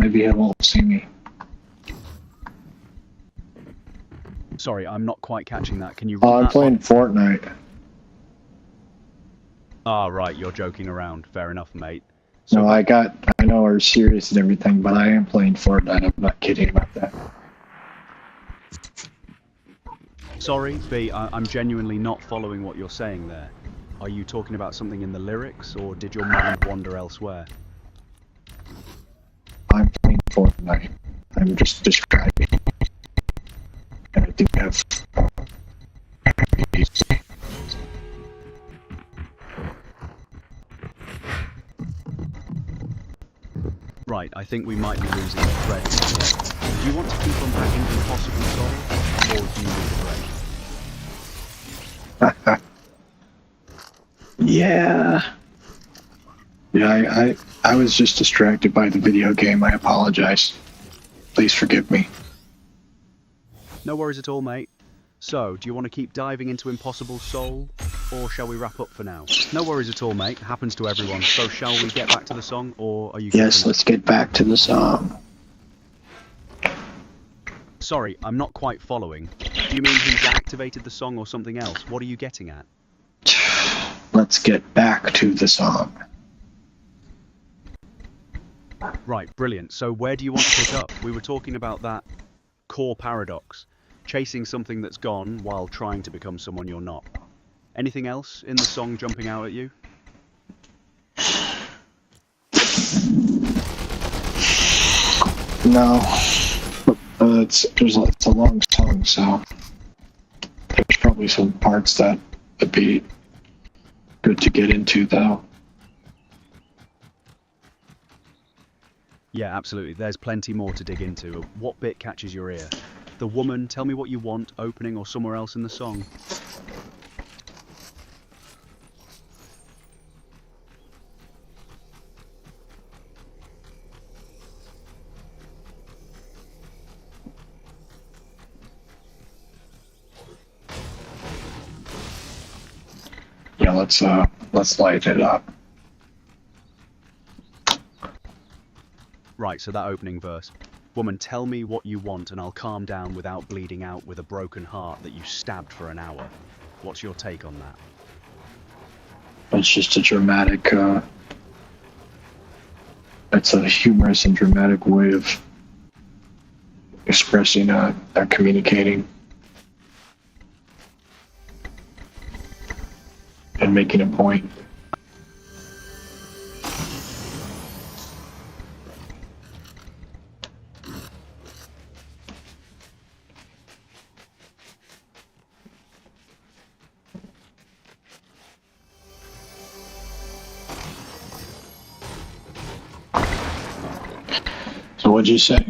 maybe he won't see me. Sorry, I'm not quite catching that. Can you Oh, run I'm that playing Fortnite. Ah, right, you're joking around. Fair enough, mate. No, I know we're serious and everything, but I am playing Fortnite. I'm not kidding about that. Sorry, B, I'm genuinely not following what you're saying there. Are you talking about something in the lyrics, or did your mind wander elsewhere? I'm playing Fortnite. I'm just describing. And I think I've... Right, I think we might be losing the thread here. Do you want to keep unpacking Impossible Soul, or do you need a break? Yeah. Yeah, I was just distracted by the video game. I apologize. Please forgive me. No worries at all, mate. So, do you want to keep diving into Impossible Soul, or shall we wrap up for now? No worries at all, mate. Happens to everyone. So, shall we get back to the song, or are you... Yes, let's get back to the song. Sorry, I'm not quite following. Do you mean he's activated the song or something else? What are you getting at? Let's get back to the song. Right, brilliant. So where do you want to pick up? We were talking about that core paradox. Chasing something that's gone while trying to become someone you're not. Anything else in the song jumping out at you? No. It's a long song, so there's probably some parts that would be good to get into, though. Yeah, absolutely. There's plenty more to dig into. What bit catches your ear? The woman, tell me what you want, opening, or somewhere else in the song? Yeah, let's light it up. Right, so that opening verse. Woman, tell me what you want and I'll calm down without bleeding out with a broken heart that you stabbed for an hour. What's your take on that? It's just a dramatic, it's a humorous and dramatic way of expressing, communicating and making a point. So what'd you say?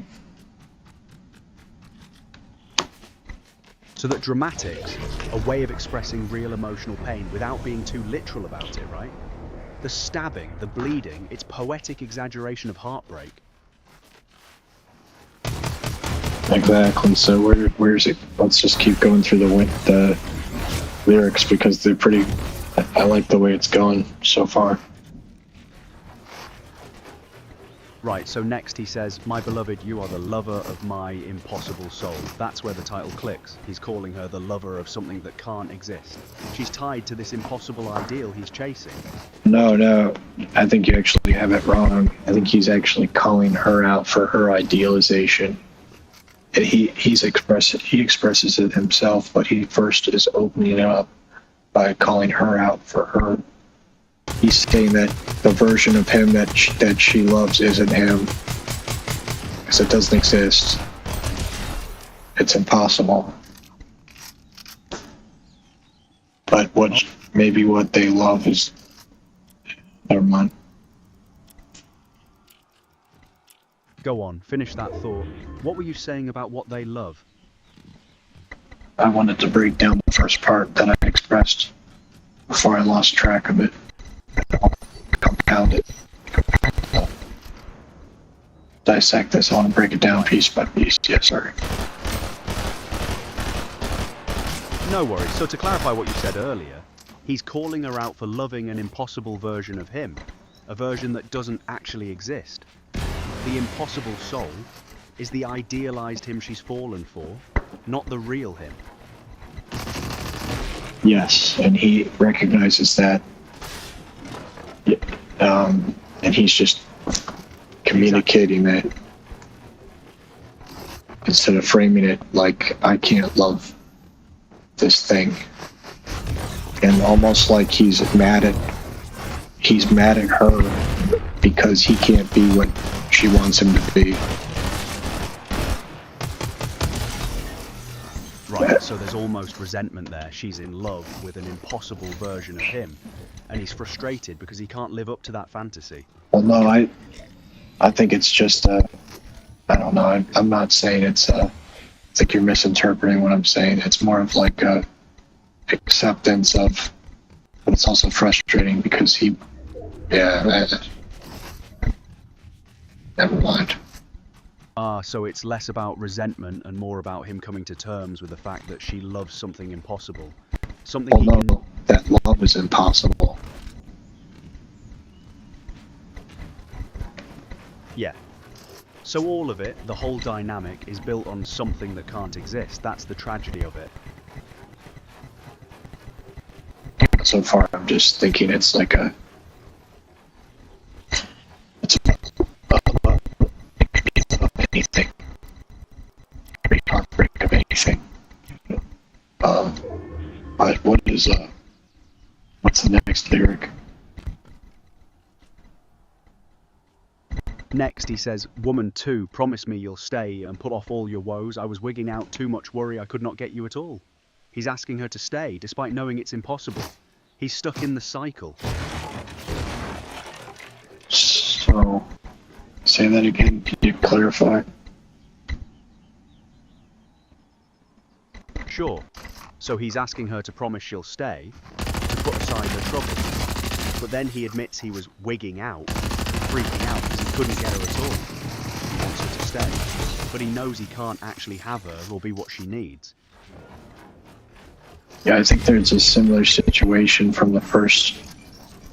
So that dramatics, a way of expressing real emotional pain without being too literal about it, right? The stabbing, the bleeding, it's poetic exaggeration of heartbreak. Exactly. So where's it? Let's just keep going through the lyrics because they're pretty. I like the way it's going so far. Right, so next he says, my beloved, you are the lover of my impossible soul. That's where the title clicks. He's calling her the lover of something that can't exist. She's tied to this impossible ideal he's chasing. No. I think you actually have it wrong. I think he's actually calling her out for her idealization. And he expresses it himself, but he first is opening it up by calling her out for her. He's saying that the version of him that she loves isn't him, because it doesn't exist. It's impossible. But maybe what they love is... Never mind. Go on, finish that thought. What were you saying about what they love? I wanted to break down the first part that I expressed before I lost track of it. Compound it. Dissect this. I want to break it down piece by piece. Yeah, sorry. No worries. So to clarify what you said earlier, he's calling her out for loving an impossible version of him, a version that doesn't actually exist. the impossible soul is the idealized him she's fallen for, not the real him. Yes, and he recognizes that, and he's just communicating that instead of framing it like I can't love this thing, and almost like he's mad at her because he can't be what she wants him to be. Right, so there's almost resentment there. She's in love with an impossible version of him, and he's frustrated because he can't live up to that fantasy. Well, no, I think it's just I don't know. I'm not saying it's I think you're misinterpreting what I'm saying. It's more of like a acceptance of, but it's also frustrating because never mind. So it's less about resentment and more about him coming to terms with the fact that she loves something impossible. Something That love is impossible. Yeah. So all of it, the whole dynamic, is built on something that can't exist. That's the tragedy of it. So far, I'm just thinking it's like anything. Every heartbreak of anything. But what's the next lyric? Next, he says, "Woman too, promise me you'll stay and put off all your woes. I was wigging out too much worry, I could not get you at all." He's asking her to stay, despite knowing it's impossible. He's stuck in the cycle. So, say that again. Can you clarify? Sure. So he's asking her to promise she'll stay, to put aside her troubles. But then he admits he was wigging out, freaking out because he couldn't get her at all. He wants her to stay, but he knows he can't actually have her or be what she needs. Yeah, I think there's a similar situation from the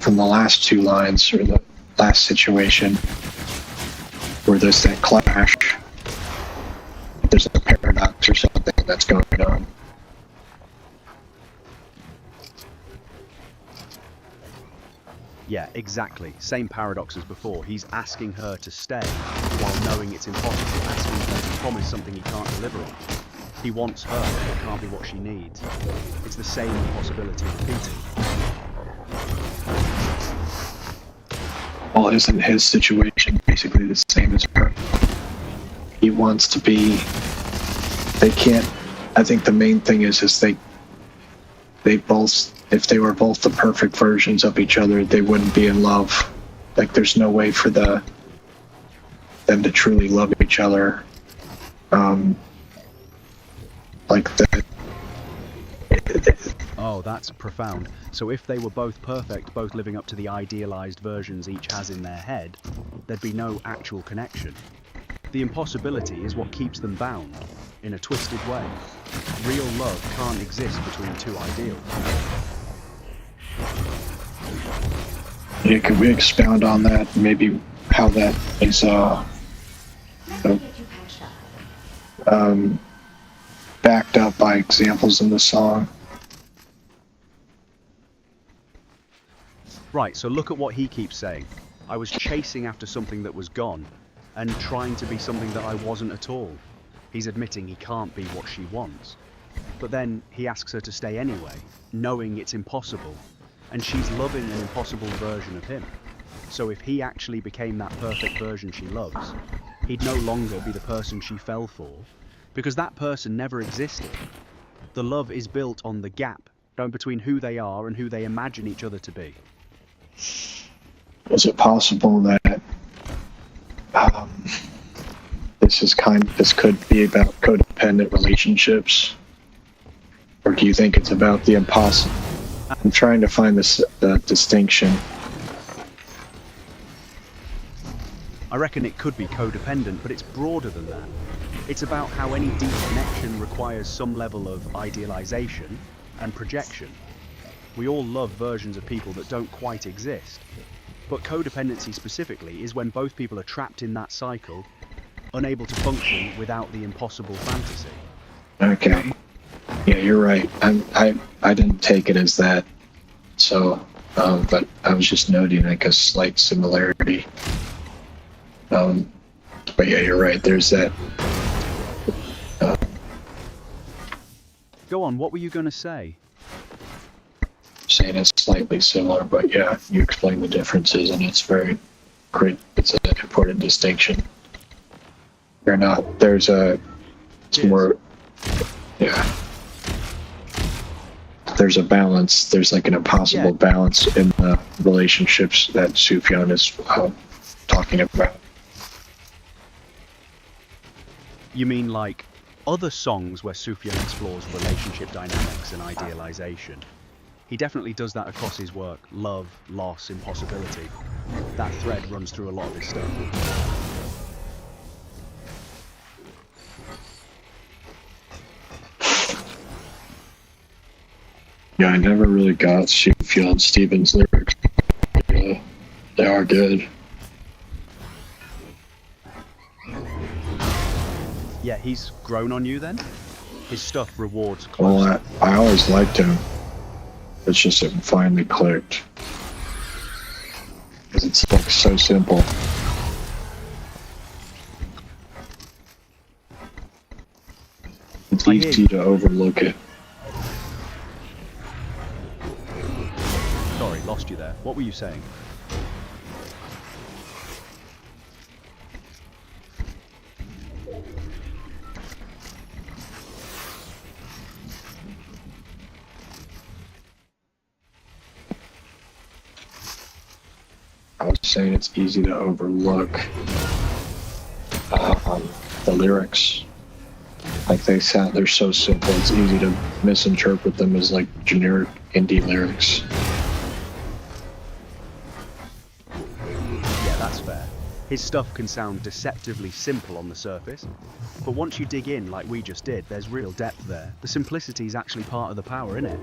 last two lines, or the last situation, where there's that clash. There's a paradox or something that's going on. Yeah, exactly. Same paradox as before. He's asking her to stay while knowing it's impossible, asking her to promise something he can't deliver on. He wants her, but it can't be what she needs. It's the same impossibility repeating. Well, isn't his situation basically the same as her? He wants to be... They can't... I think the main thing is they both... If they were both the perfect versions of each other, they wouldn't be in love. Like, there's no way for them to truly love each other. Like that. Oh, that's profound. So if they were both perfect, both living up to the idealized versions each has in their head, there'd be no actual connection. The impossibility is what keeps them bound, in a twisted way. Real love can't exist between two ideals. Yeah, could we expound on that? Maybe how that is backed up by examples in the song. Right, so look at what he keeps saying. I was chasing after something that was gone, and trying to be something that I wasn't at all. He's admitting he can't be what she wants. But then he asks her to stay anyway, knowing it's impossible, and she's loving an impossible version of him. So if he actually became that perfect version she loves, he'd no longer be the person she fell for, because that person never existed. The love is built on the gap between who they are and who they imagine each other to be. Is it possible that this could be about codependent relationships, or do you think it's about the impossible? I'm trying to find the distinction. I reckon it could be codependent, but it's broader than that. It's about how any deep connection requires some level of idealization and projection. We all love versions of people that don't quite exist. But codependency specifically is when both people are trapped in that cycle, unable to function without the impossible fantasy. Okay. Yeah, you're right. I didn't take it as that. So, but I was just noting like a slight similarity. But yeah, you're right. There's that. Go on, what were you going to say? Saying it's slightly similar, but yeah, you explain the differences, and it's very great. It's an important distinction. You're not. There's a. It's more. Yeah. There's a balance. There's like an impossible balance in the relationships that Sufjan is talking about. You mean like other songs where Sufjan explores relationship dynamics and idealization? He definitely does that across his work. Love, loss, impossibility. That thread runs through a lot of his stuff. Yeah, I never really got Sufjan Stevens' lyrics. Yeah, they are good. Yeah, he's grown on you then? His stuff rewards close. Well, I always liked him. It's just it finally clicked. Because it's like so simple. It's easy to overlook it. Sorry, lost you there. What were you saying? I was saying it's easy to overlook the lyrics. Like they're so simple, it's easy to misinterpret them as like generic indie lyrics. Yeah, that's fair. His stuff can sound deceptively simple on the surface, but once you dig in like we just did, there's real depth there. The simplicity is actually part of the power, isn't it?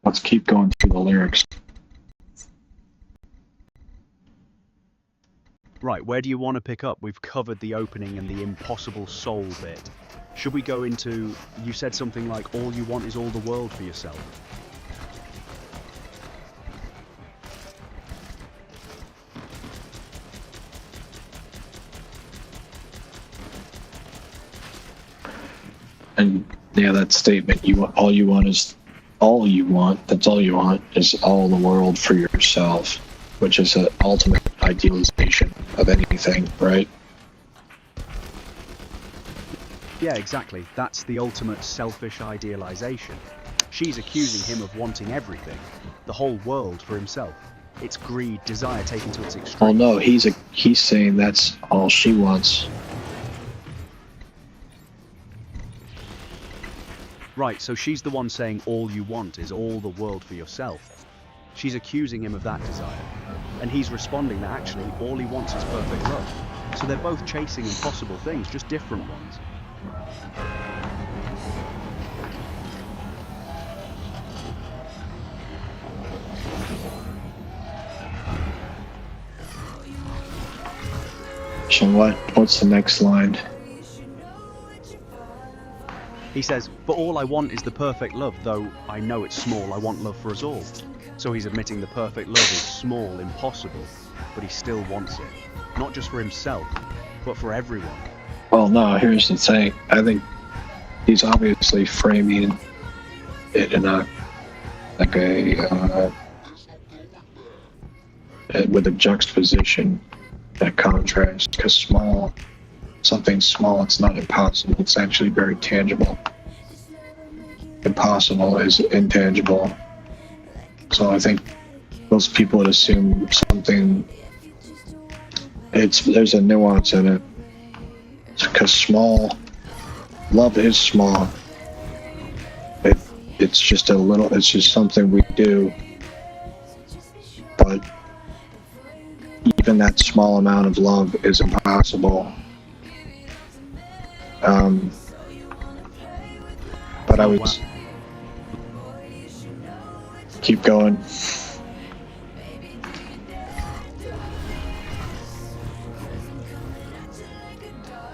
Let's keep going through the lyrics. Right, where do you want to pick up? We've covered the opening and the impossible soul bit. Should we go into, you said something like, all you want is all the world for yourself. And yeah, that statement, all you want is all you want is all the world for yourself, which is an ultimate idealization of anything, right? Yeah, exactly. That's the ultimate selfish idealization. She's accusing him of wanting everything, the whole world for himself. It's greed, desire taken to its extreme. Oh no, he's saying that's all she wants. Right, so she's the one saying all you want is all the world for yourself. She's accusing him of that desire. And he's responding that actually all he wants is perfect love. So they're both chasing impossible things, just different ones. So what's the next line? He says, but all I want is the perfect love, though I know it's small, I want love for us all. So he's admitting the perfect love is small, impossible, but he still wants it. Not just for himself, but for everyone. Well, no, here's the thing. I think he's obviously framing it in with a juxtaposition, that contrast, because something small, it's not impossible. It's actually very tangible. Impossible is intangible. So I think most people would assume something. There's a nuance in it. Because love is small. It's just it's just something we do. But even that small amount of love is impossible. But I would keep going.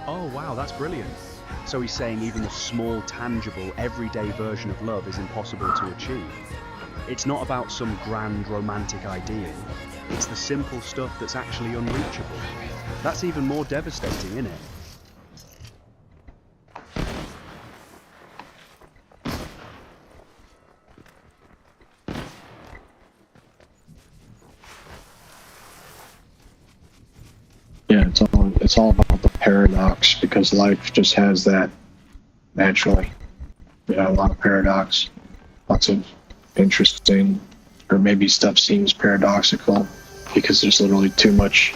Oh wow, that's brilliant. So he's saying even the small, tangible, everyday version of love is impossible to achieve. It's not about some grand romantic ideal. It's the simple stuff that's actually unreachable. That's even more devastating, isn't it? Yeah, it's all about the paradox, because life just has that naturally. Yeah, a lot of paradox, lots of interesting, or maybe stuff seems paradoxical because there's literally too much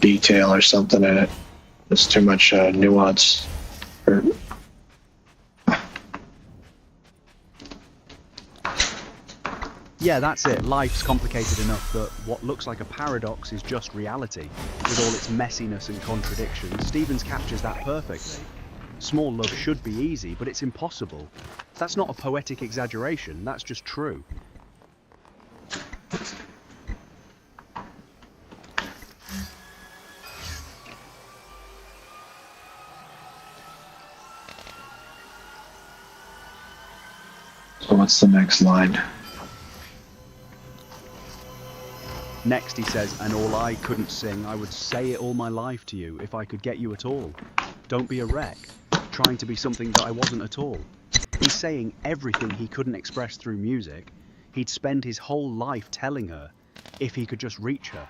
detail or something in it. There's too much nuance. Yeah, that's it. Life's complicated enough that what looks like a paradox is just reality, with all its messiness and contradictions. Stevens captures that perfectly. Small love should be easy, but it's impossible. That's not a poetic exaggeration, that's just true. So what's the next line? Next he says, and all I couldn't sing, I would say it all my life to you if I could get you at all. Don't be a wreck, trying to be something that I wasn't at all. He's saying everything he couldn't express through music, he'd spend his whole life telling her, if he could just reach her.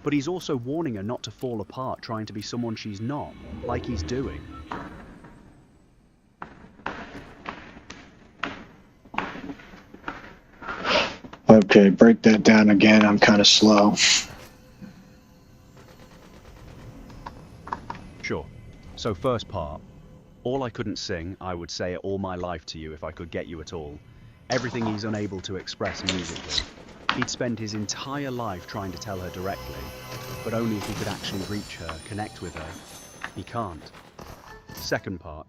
But he's also warning her not to fall apart trying to be someone she's not, like he's doing. Okay, break that down again. I'm kind of slow. Sure. So first part, all I couldn't sing, I would say it all my life to you if I could get you at all. Everything he's unable to express musically. He'd spend his entire life trying to tell her directly, but only if he could actually reach her, connect with her. He can't. Second part,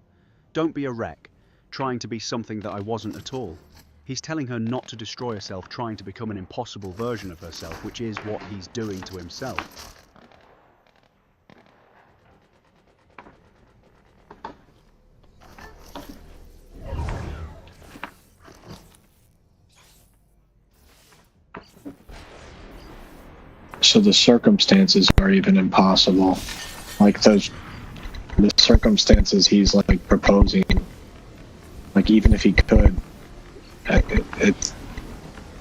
don't be a wreck, trying to be something that I wasn't at all. He's telling her not to destroy herself trying to become an impossible version of herself, which is what he's doing to himself. So the circumstances are even impossible. Like the circumstances he's like proposing, like even if he could,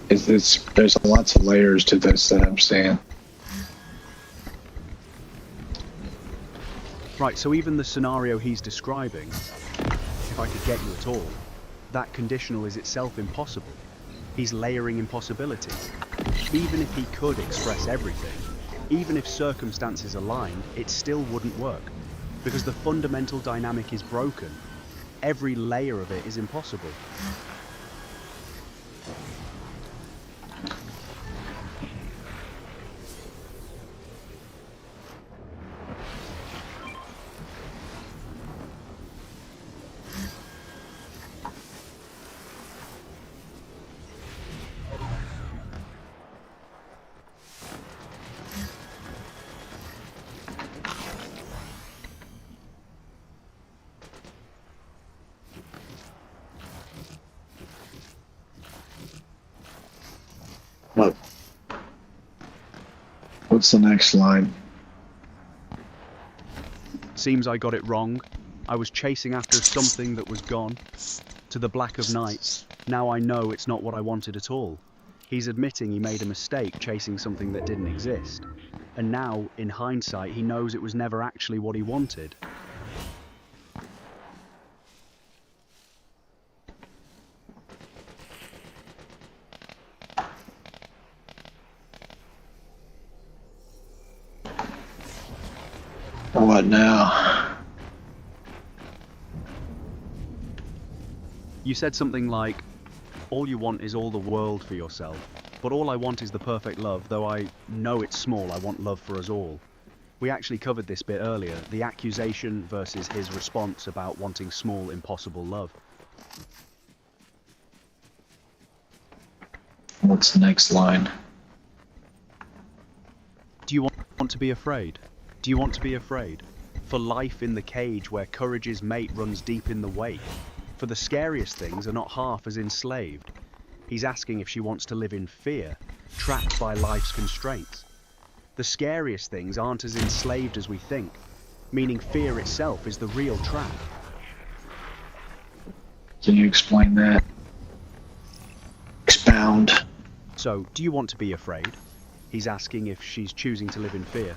there's lots of layers to this that I'm saying. Right, so even the scenario he's describing, if I could get you at all, that conditional is itself impossible. He's layering impossibility. Even if he could express everything, even if circumstances aligned, it still wouldn't work, because the fundamental dynamic is broken. Every layer of it is impossible. What's the next line? Seems I got it wrong. I was chasing after something that was gone. To the black of night. Now I know it's not what I wanted at all. He's admitting he made a mistake chasing something that didn't exist. And now, in hindsight, he knows it was never actually what he wanted. What now? You said something like, all you want is all the world for yourself, but all I want is the perfect love, though I know it's small, I want love for us all. We actually covered this bit earlier, the accusation versus his response about wanting small, impossible love. What's the next line? Do you want to be afraid? Do you want to be afraid? For life in the cage where courage's mate runs deep in the wake. For the scariest things are not half as enslaved. He's asking if she wants to live in fear, trapped by life's constraints. The scariest things aren't as enslaved as we think, meaning fear itself is the real trap. Can you explain that? Expound. So, do you want to be afraid? He's asking if she's choosing to live in fear.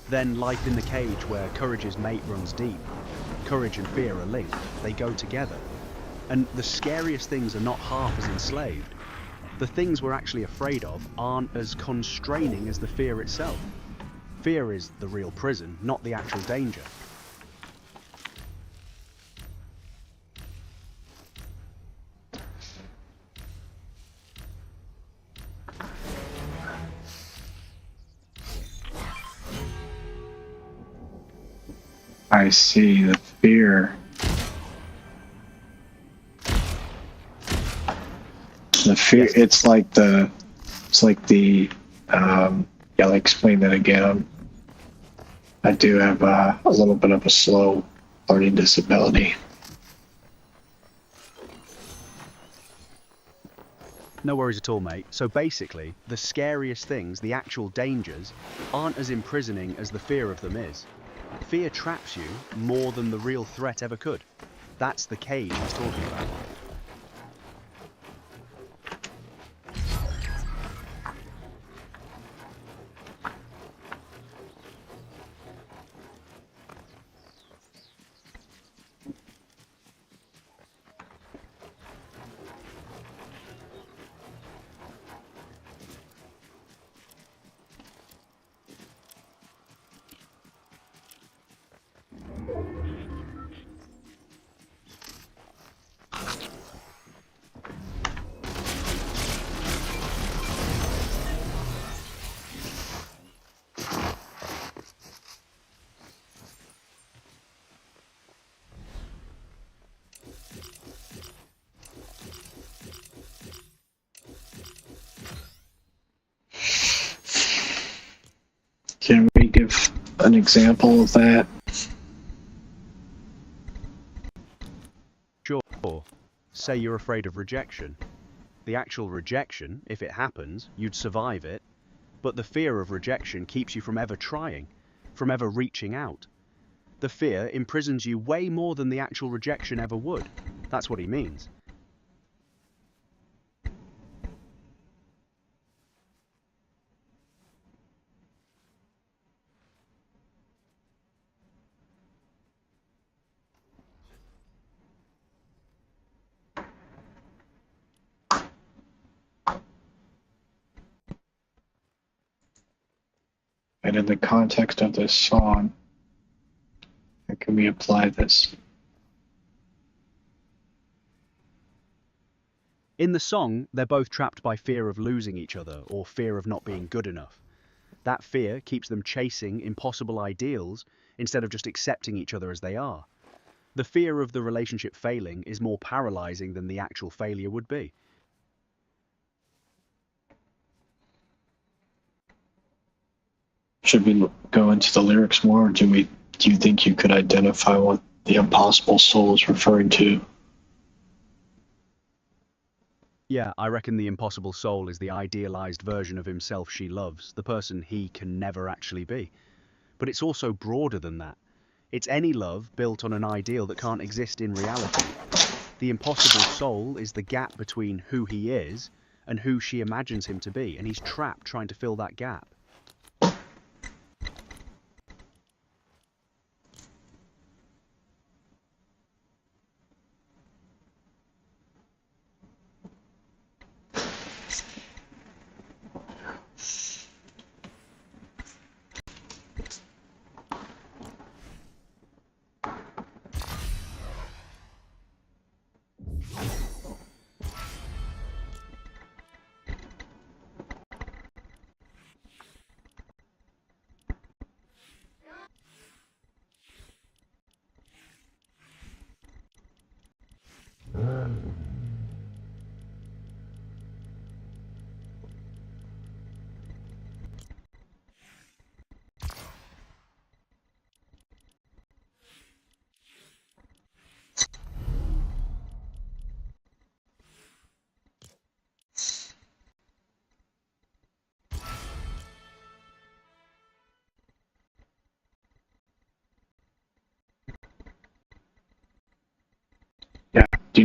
Then life in the cage where courage's mate runs deep. Courage and fear are linked, they go together. And the scariest things are not half as enslaved. The things we're actually afraid of aren't as constraining as the fear itself. Fear is the real prison, not the actual danger. I see the fear. The fear. Yes. It's like the. Yeah, like explain that again. I do have a little bit of a slow learning disability. No worries at all, mate. So basically, the scariest things, the actual dangers, aren't as imprisoning as the fear of them is. Fear traps you more than the real threat ever could. That's the cage he's talking about. Can we give an example of that? Sure. Say you're afraid of rejection. The actual rejection, if it happens, you'd survive it. But the fear of rejection keeps you from ever trying, from ever reaching out. The fear imprisons you way more than the actual rejection ever would. That's what he means. And in the context of this song, how can we apply this? In the song, they're both trapped by fear of losing each other or fear of not being good enough. That fear keeps them chasing impossible ideals instead of just accepting each other as they are. The fear of the relationship failing is more paralyzing than the actual failure would be. Should we go into the lyrics more, or do you think you could identify what the impossible soul is referring to? Yeah, I reckon the impossible soul is the idealized version of himself she loves, the person he can never actually be. But it's also broader than that. It's any love built on an ideal that can't exist in reality. The impossible soul is the gap between who he is and who she imagines him to be, and he's trapped trying to fill that gap.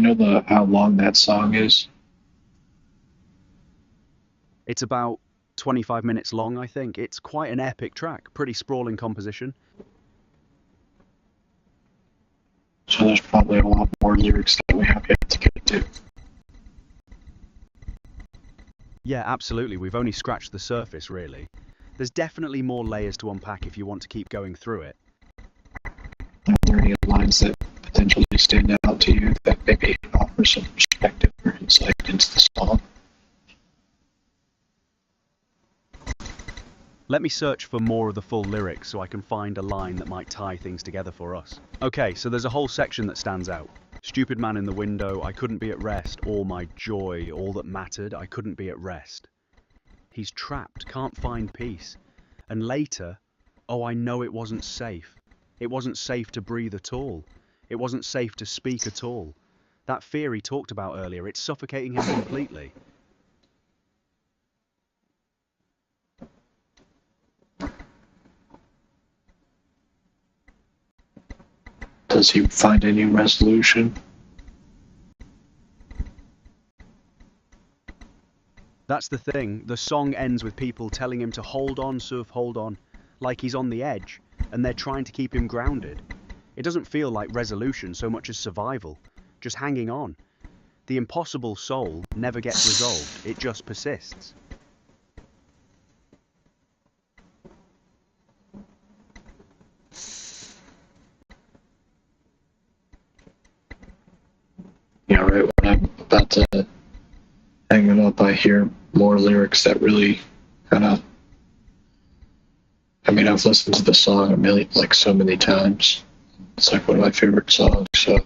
you know how long that song is? It's about 25 minutes long, I think. It's quite an epic track, pretty sprawling composition. So there's probably a lot more lyrics that we have yet to get to. Yeah, absolutely. We've only scratched the surface, really. There's definitely more layers to unpack if you want to keep going through it. Are there any lines that potentially stand out to you that maybe offer some perspective or insight into the song? Let me search for more of the full lyrics so I can find a line that might tie things together for us. Okay, so there's a whole section that stands out. Stupid man in the window, I couldn't be at rest. All my joy, all that mattered, I couldn't be at rest. He's trapped, can't find peace. And later, oh, I know it wasn't safe. It wasn't safe to breathe at all. It wasn't safe to speak at all. That fear he talked about earlier, it's suffocating him completely. Does he find any resolution? That's the thing. The song ends with people telling him to hold on, Suf, hold on, like he's on the edge, and they're trying to keep him grounded. It doesn't feel like resolution so much as survival, just hanging on. The impossible soul never gets resolved, it just persists. Yeah, right when I'm about to hang it up, I hear more lyrics that really kind of. I mean, I've listened to the song like so many times. It's like one of my favorite songs, so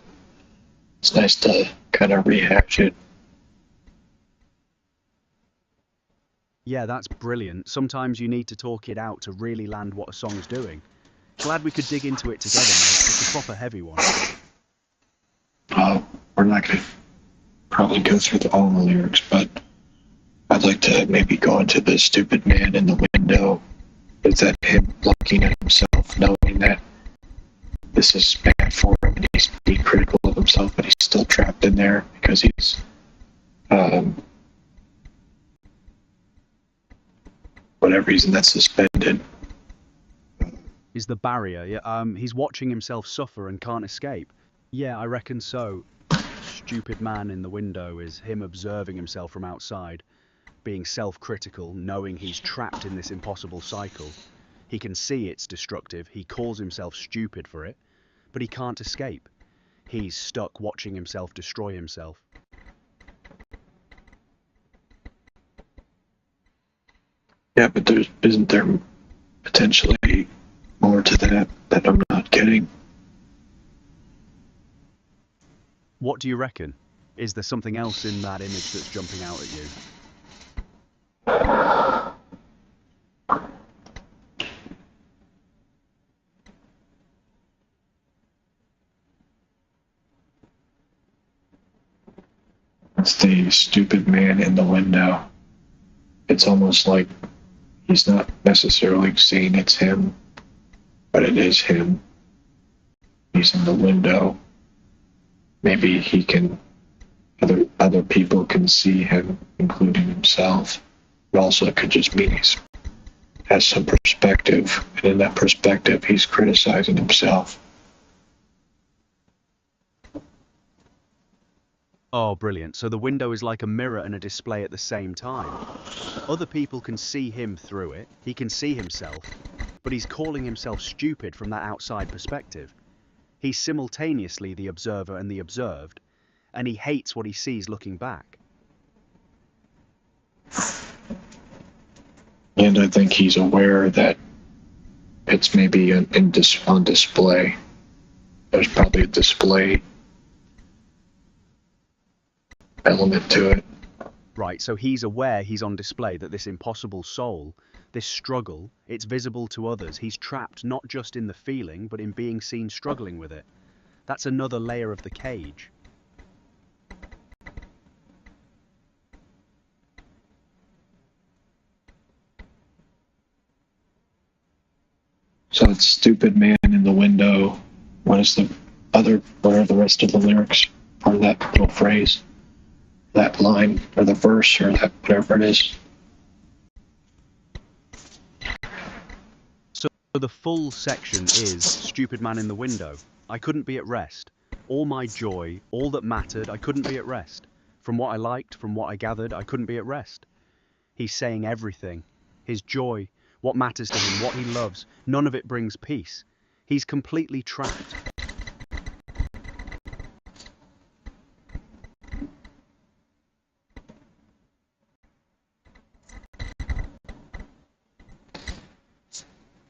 it's nice to kind of rehash it. Yeah, that's brilliant. Sometimes you need to talk it out to really land what a song's doing. Glad we could dig into it together, mate. It's a proper heavy one. We're not going to probably go through all the lyrics, but I'd like to maybe go into the stupid man in the window. Is that him looking at himself, knowing that this is bad for him, and he's being critical of himself, but he's still trapped in there because he's, whatever reason that's suspended. Is the barrier, yeah, he's watching himself suffer and can't escape. Yeah, I reckon so. Stupid man in the window is him observing himself from outside, being self-critical, knowing he's trapped in this impossible cycle. He can see it's destructive, he calls himself stupid for it, but he can't escape. He's stuck watching himself destroy himself. Yeah, but isn't there potentially more to that I'm not getting? What do you reckon? Is there something else in that image that's jumping out at you? It's the stupid man in the window. It's almost like he's not necessarily saying it's him, but it is him. He's in the window. Maybe he can, other people can see him, including himself. But also it could just mean he's has some perspective, and in that perspective he's criticizing himself. Oh, brilliant. So the window is like a mirror and a display at the same time. Other people can see him through it, he can see himself, but he's calling himself stupid from that outside perspective. He's simultaneously the observer and the observed, and he hates what he sees looking back. And I think he's aware that it's maybe on display. There's probably a display element to it. Right, so he's aware he's on display, that this impossible soul, this struggle, it's visible to others. He's trapped not just in the feeling, but in being seen struggling with it. That's another layer of the cage. So it's stupid man in the window. What are the rest of the lyrics? part of that little phrase, that line, or the verse, or that whatever it is. So the full section is stupid man in the window. I couldn't be at rest. All my joy, all that mattered, I couldn't be at rest. From what I liked, from what I gathered, I couldn't be at rest. He's saying everything. His joy, what matters to him, what he loves, none of it brings peace. He's completely trapped.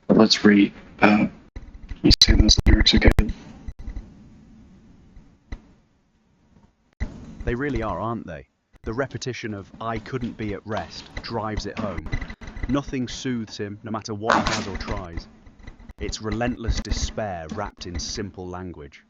Let's read. You say those lyrics again. They really are, aren't they? The repetition of I couldn't be at rest drives it home. Nothing soothes him, no matter what he does or tries. It's relentless despair wrapped in simple language.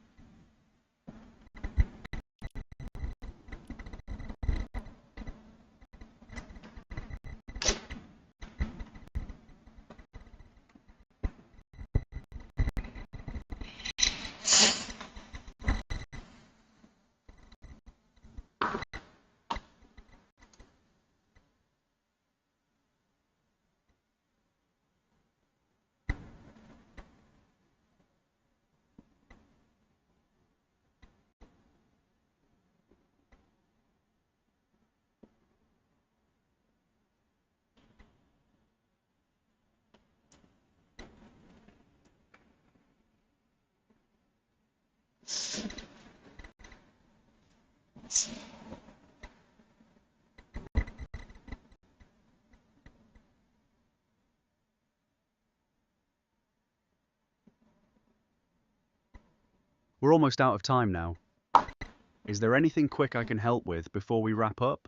We're almost out of time now. Is there anything quick I can help with before we wrap up?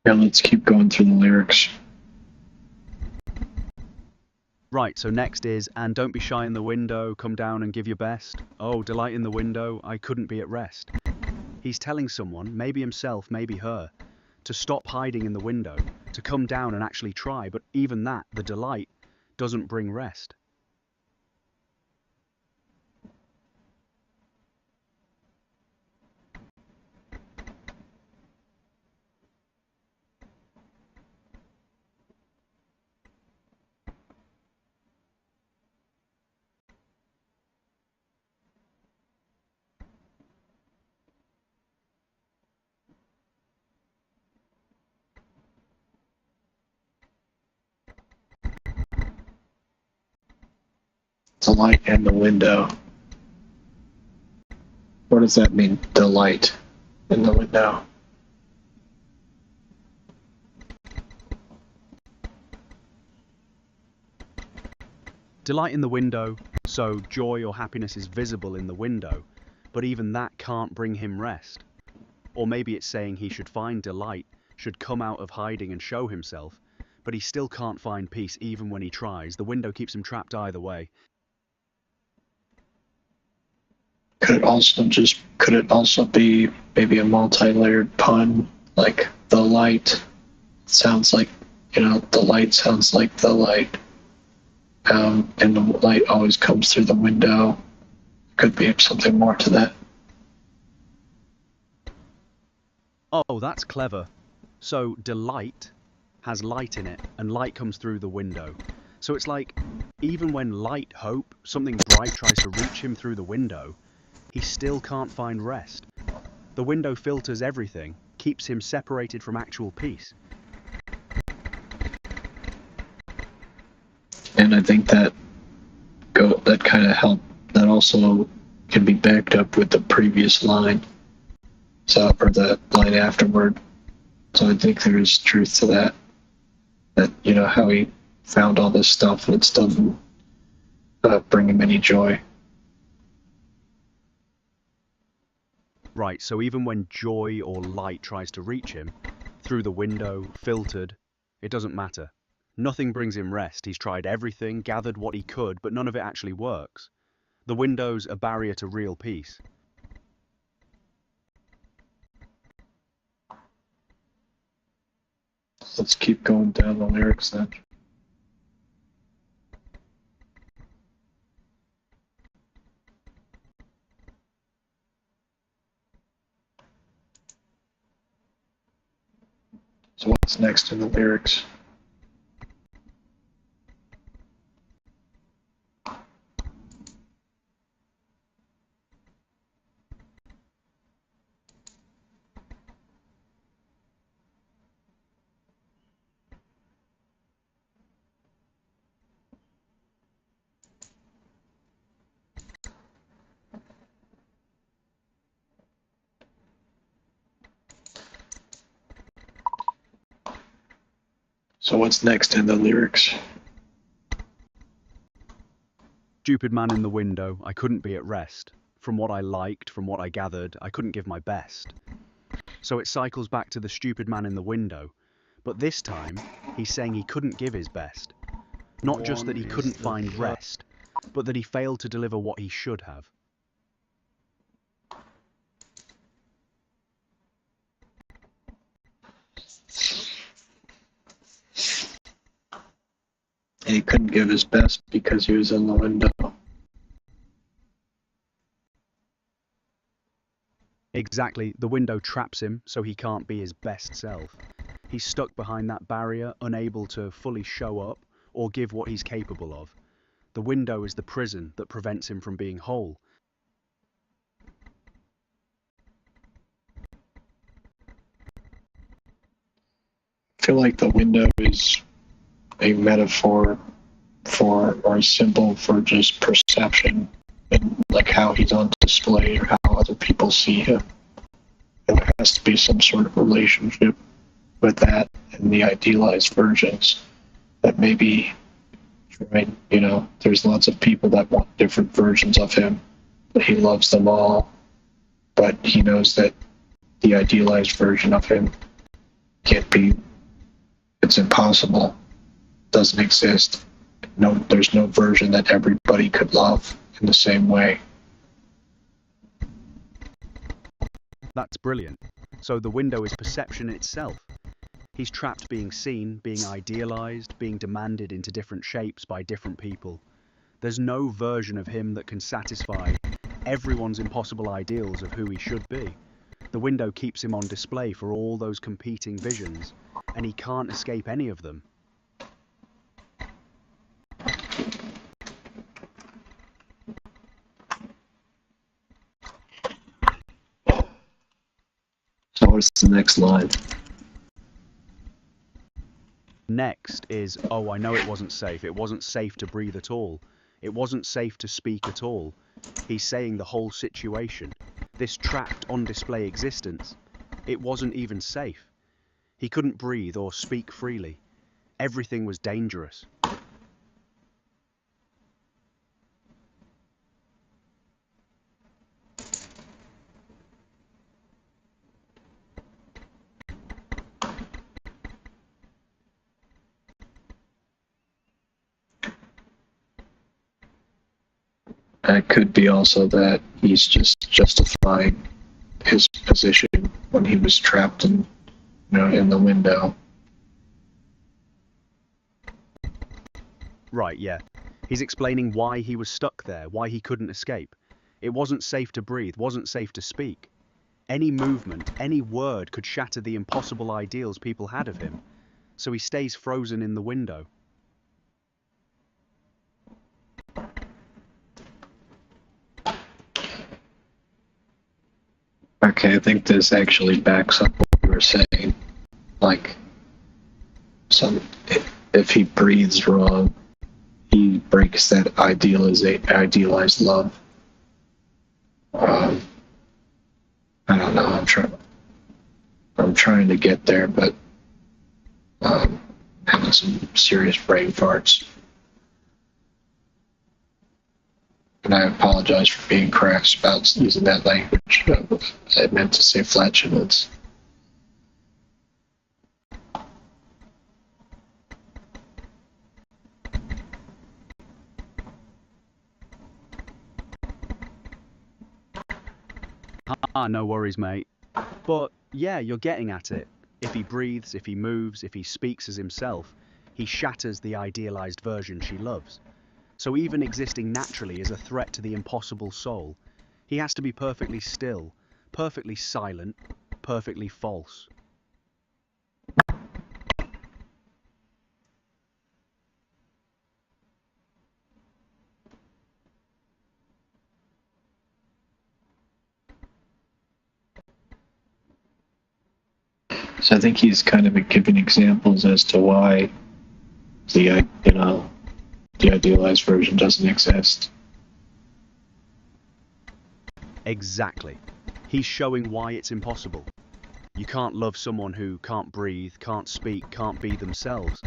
Yeah, let's keep going through the lyrics. Right, so next is, and don't be shy in the window, come down and give your best. Oh, delight in the window, I couldn't be at rest. He's telling someone, maybe himself, maybe her, to stop hiding in the window, to come down and actually try, but even that, the delight, doesn't bring rest. Delight in the window. What does that mean? Delight in the window. Delight in the window, so joy or happiness is visible in the window, but even that can't bring him rest. Or maybe it's saying he should find delight, should come out of hiding and show himself, but he still can't find peace even when he tries. The window keeps him trapped either way. Could it also be maybe a multi-layered pun, like the light sounds like, the light sounds like the light, and the light always comes through the window. Could be something more to that. Oh, that's clever. So delight has light in it, and light comes through the window. So it's like, even when light, hope, something bright tries to reach him through the window, he still can't find rest. The window filters everything, keeps him separated from actual peace. And I think that kind of help. That also can be backed up with the previous line, or the line afterward. So I think there is truth to that. That how he found all this stuff and it still didn't bring him any joy. Right, so even when joy or light tries to reach him, through the window, filtered, it doesn't matter. Nothing brings him rest. He's tried everything, gathered what he could, but none of it actually works. The window's a barrier to real peace. Let's keep going down the lyrics then. next in the lyrics? So what's next in the lyrics? Stupid man in the window, I couldn't be at rest. From what I liked, from what I gathered, I couldn't give my best. So it cycles back to the stupid man in the window, but this time, he's saying he couldn't give his best. Not just that he couldn't find rest, but that he failed to deliver what he should have. He couldn't give his best because he was in the window. Exactly, the window traps him, so he can't be his best self. He's stuck behind that barrier, unable to fully show up or give what he's capable of. The window is the prison that prevents him from being whole. I feel like the window is a metaphor for, or a symbol for, just perception and like how he's on display or how other people see him. And there has to be some sort of relationship with that and the idealized versions that maybe, right, you know, there's lots of people that want different versions of him, but he loves them all. But he knows that the idealized version of him can't be, it's impossible, doesn't exist. No, there's no version that everybody could love in the same way. That's brilliant. So the window is perception itself. He's trapped being seen, being idealized, being demanded into different shapes by different people. There's no version of him that can satisfy everyone's impossible ideals of who he should be. The window keeps him on display for all those competing visions, and he can't escape any of them. So what's the next line? Next is, oh, I know it wasn't safe. It wasn't safe to breathe at all. It wasn't safe to speak at all. He's saying the whole situation, this trapped on display existence, it wasn't even safe. He couldn't breathe or speak freely. Everything was dangerous. It could be also that he's just justifying his position when he was trapped in, you know, in the window. Right, yeah. He's explaining why he was stuck there, why he couldn't escape. It wasn't safe to breathe, wasn't safe to speak. Any movement, any word could shatter the impossible ideals people had of him. So he stays frozen in the window. Okay, I think this actually backs up what you were saying. Like, if he breathes wrong, he breaks that idealized love. I don't know. I'm trying to get there, but having some serious brain farts. And I apologize for being crass about using that language. I meant to say flatulence. No worries, mate. But yeah, you're getting at it. If he breathes, if he moves, if he speaks as himself, he shatters the idealized version she loves. So even existing naturally is a threat to the impossible soul. He has to be perfectly still, perfectly silent, perfectly false. So I think he's kind of giving examples as to why the the idealized version doesn't exist. Exactly. He's showing why it's impossible. You can't love someone who can't breathe, can't speak, can't be themselves.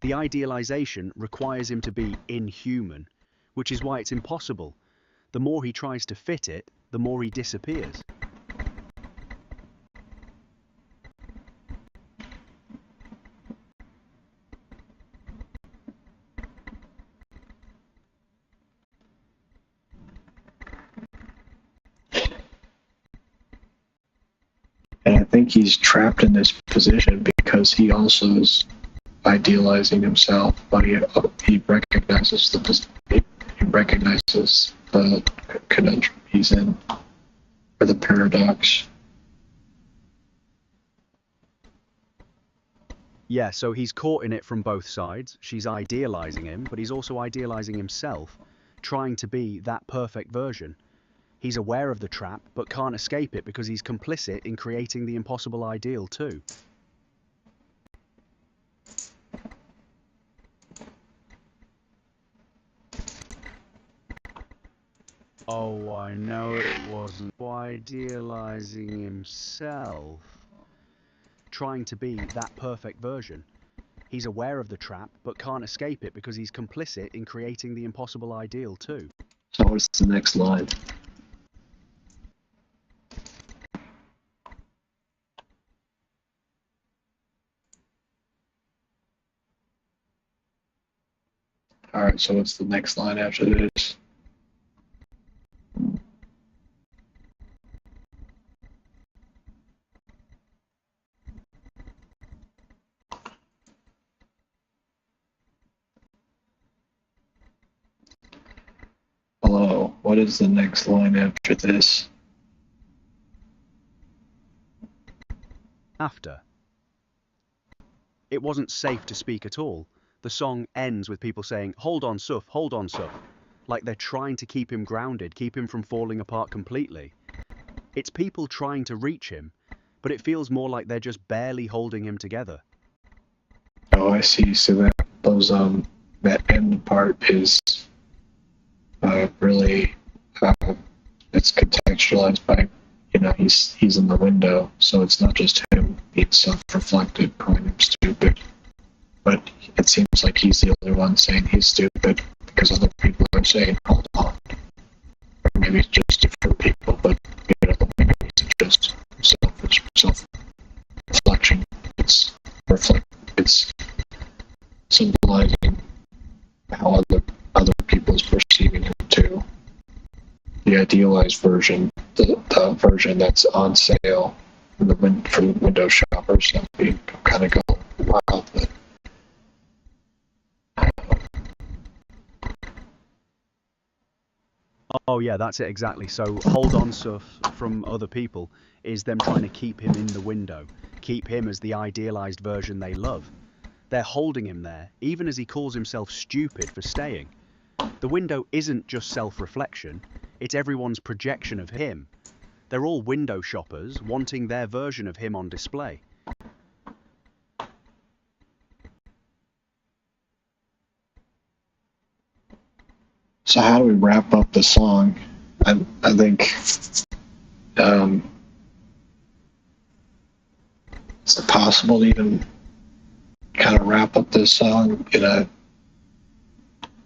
The idealization requires him to be inhuman, which is why it's impossible. The more he tries to fit it, the more he disappears. And I think he's trapped in this position because he also is idealizing himself, but he recognizes the conundrum he's in, or the paradox. Yeah, so he's caught in it from both sides. She's idealizing him, but he's also idealizing himself, trying to be that perfect version. He's aware of the trap, but can't escape it because he's complicit in creating the impossible ideal too. Oh, I know it wasn't idealizing himself, trying to be that perfect version. He's aware of the trap, but can't escape it because he's complicit in creating the impossible ideal too. So what's the next line? Alright, so what's the next line after this? Hello, what is the next line after this? After. It wasn't safe to speak at all. The song ends with people saying, hold on, Suf, like they're trying to keep him grounded, keep him from falling apart completely. It's people trying to reach him, but it feels more like they're just barely holding him together. Oh, I see. So that end part is really it's contextualized by he's in the window, so it's not just him being self-reflected, calling him stupid, but it seems like he's the only one saying he's stupid because other people are saying hold on, or maybe it's just different people, but the window isn't just self-reflection. It's symbolizing how other people is perceiving him too. The idealized version, the version that's on sale from window shoppers, that we kind of go wild. But Oh yeah, that's it exactly. So hold on stuff from other people is them trying to keep him in the window, keep him as the idealized version they love. They're holding him there, even as he calls himself stupid for staying. The window isn't just self-reflection, it's everyone's projection of him. They're all window shoppers, wanting their version of him on display. so how do we wrap up the song? I think is it possible to even kind of wrap up this song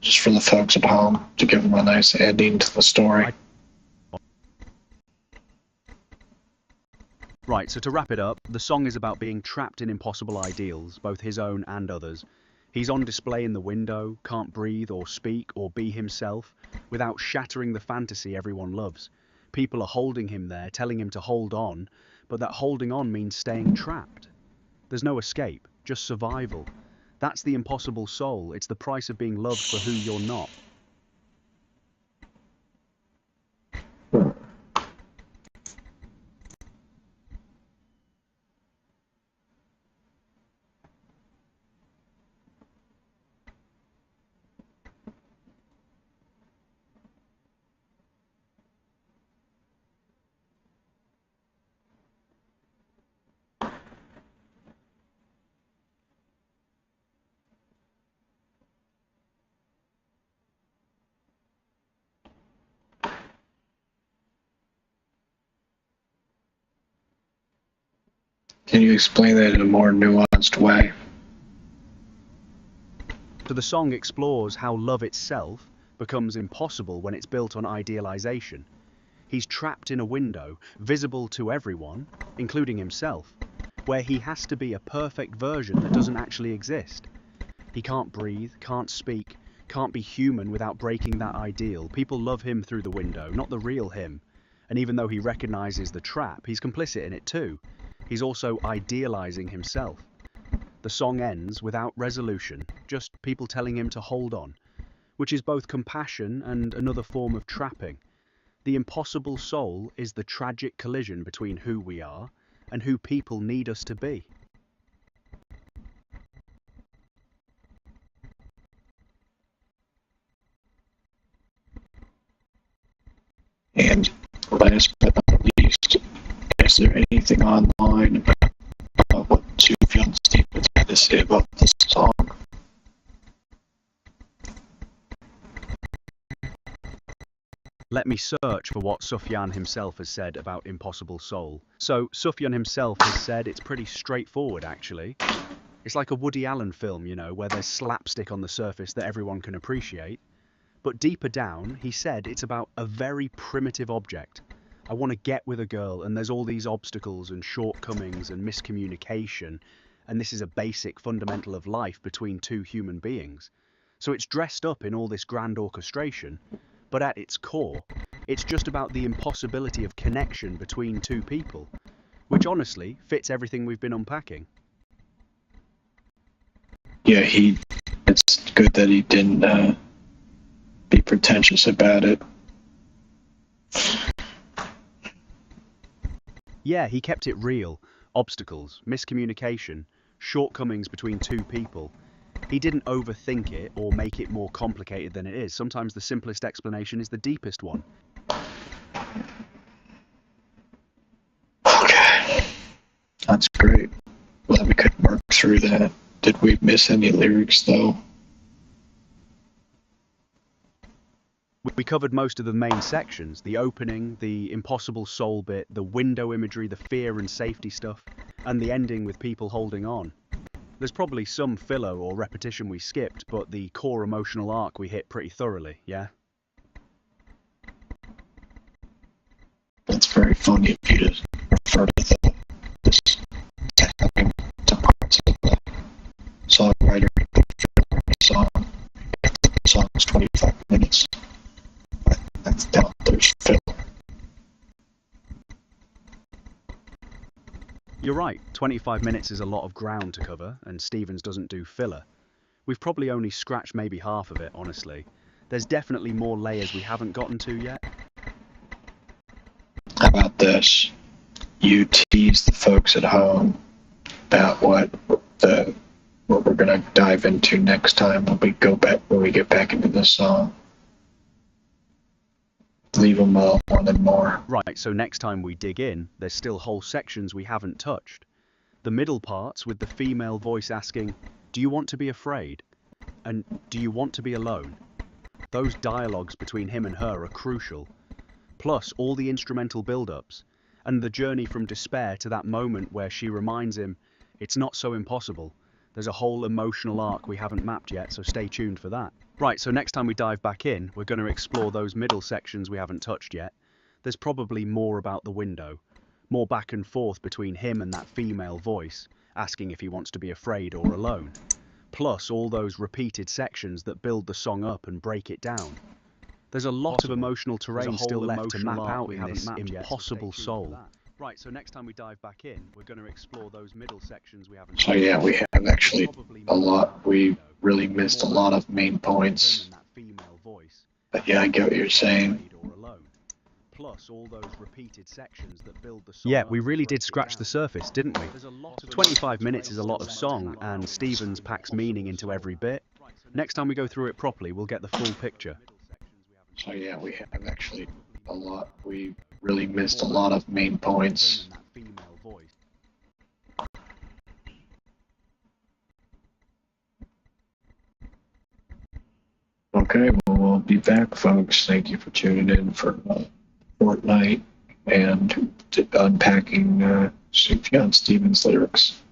just for the folks at home to give them a nice ending to the story? Right, so to wrap it up, the song is about being trapped in impossible ideals, both his own and others. He's on display in the window, can't breathe or speak or be himself, without shattering the fantasy everyone loves. People are holding him there, telling him to hold on, but that holding on means staying trapped. There's no escape, just survival. That's the impossible soul, it's the price of being loved for who you're not. Can you explain that in a more nuanced way? So the song explores how love itself becomes impossible when it's built on idealization. He's trapped in a window, visible to everyone, including himself, where he has to be a perfect version that doesn't actually exist. He can't breathe, can't speak, can't be human without breaking that ideal. People love him through the window, not the real him. And even though he recognizes the trap, he's complicit in it too. He's also idealizing himself. The song ends without resolution, just people telling him to hold on, which is both compassion and another form of trapping. The impossible soul is the tragic collision between who we are and who people need us to be. And last but not least, is there anything online about what Sufjan Stevens had to say about this song? Let me search for what Sufjan himself has said about Impossible Soul. So Sufjan himself has said it's pretty straightforward actually. It's like a Woody Allen film, you know, where there's slapstick on the surface that everyone can appreciate. But deeper down, he said it's about a very primitive object. I want to get with a girl and there's all these obstacles and shortcomings and miscommunication, and this is a basic fundamental of life between two human beings. So it's dressed up in all this grand orchestration, but at its core, it's just about the impossibility of connection between two people, which honestly fits everything we've been unpacking. Yeah, it's good that he didn't be pretentious about it. Yeah, he kept it real. Obstacles, miscommunication, shortcomings between two people. He didn't overthink it or make it more complicated than it is. Sometimes the simplest explanation is the deepest one. Okay, that's great. Glad we could work through that. Did we miss any lyrics though? We covered most of the main sections, the opening, the impossible soul bit, the window imagery, the fear and safety stuff, and the ending with people holding on. There's probably some filler or repetition we skipped, but the core emotional arc we hit pretty thoroughly, yeah? It's very funny of you to refer to this happening to parts of the songwriter song. The song's 25 minutes. That's down there's filler. You're right, 25 minutes is a lot of ground to cover, and Stevens doesn't do filler. We've probably only scratched maybe half of it, honestly. There's definitely more layers we haven't gotten to yet. How about this? You tease the folks at home about what we're gonna dive into next time when we get back into this song. Leave them wanting more. Right, so next time we dig in, there's still whole sections we haven't touched. The middle parts with the female voice asking, "Do you want to be afraid?" and "Do you want to be alone?" Those dialogues between him and her are crucial. Plus all the instrumental build-ups, and the journey from despair to that moment where she reminds him, it's not so impossible. There's a whole emotional arc we haven't mapped yet, so stay tuned for that. Right, so next time we dive back in, we're going to explore those middle sections we haven't touched yet. There's probably more about the window, more back and forth between him and that female voice, asking if he wants to be afraid or alone. Plus all those repeated sections that build the song up and break it down. There's a lot of emotional terrain still left to map out in this impossible soul. Right, so next time we dive back in, we're going to explore those middle sections we haven't. So yeah, we have actually a lot. We really missed a lot of main points. But yeah, I get what you're saying. Plus all those repeated sections that build the song. Yeah, we really did scratch the surface, didn't we? 25 minutes is a lot of song, and Stevens packs meaning into every bit. Next time we go through it properly, we'll get the full picture. So yeah, we have actually a lot. We really missed a lot of main points. Okay, well, we'll be back, folks. Thank you for tuning in for Fortnite and unpacking Sufjan Stevens lyrics.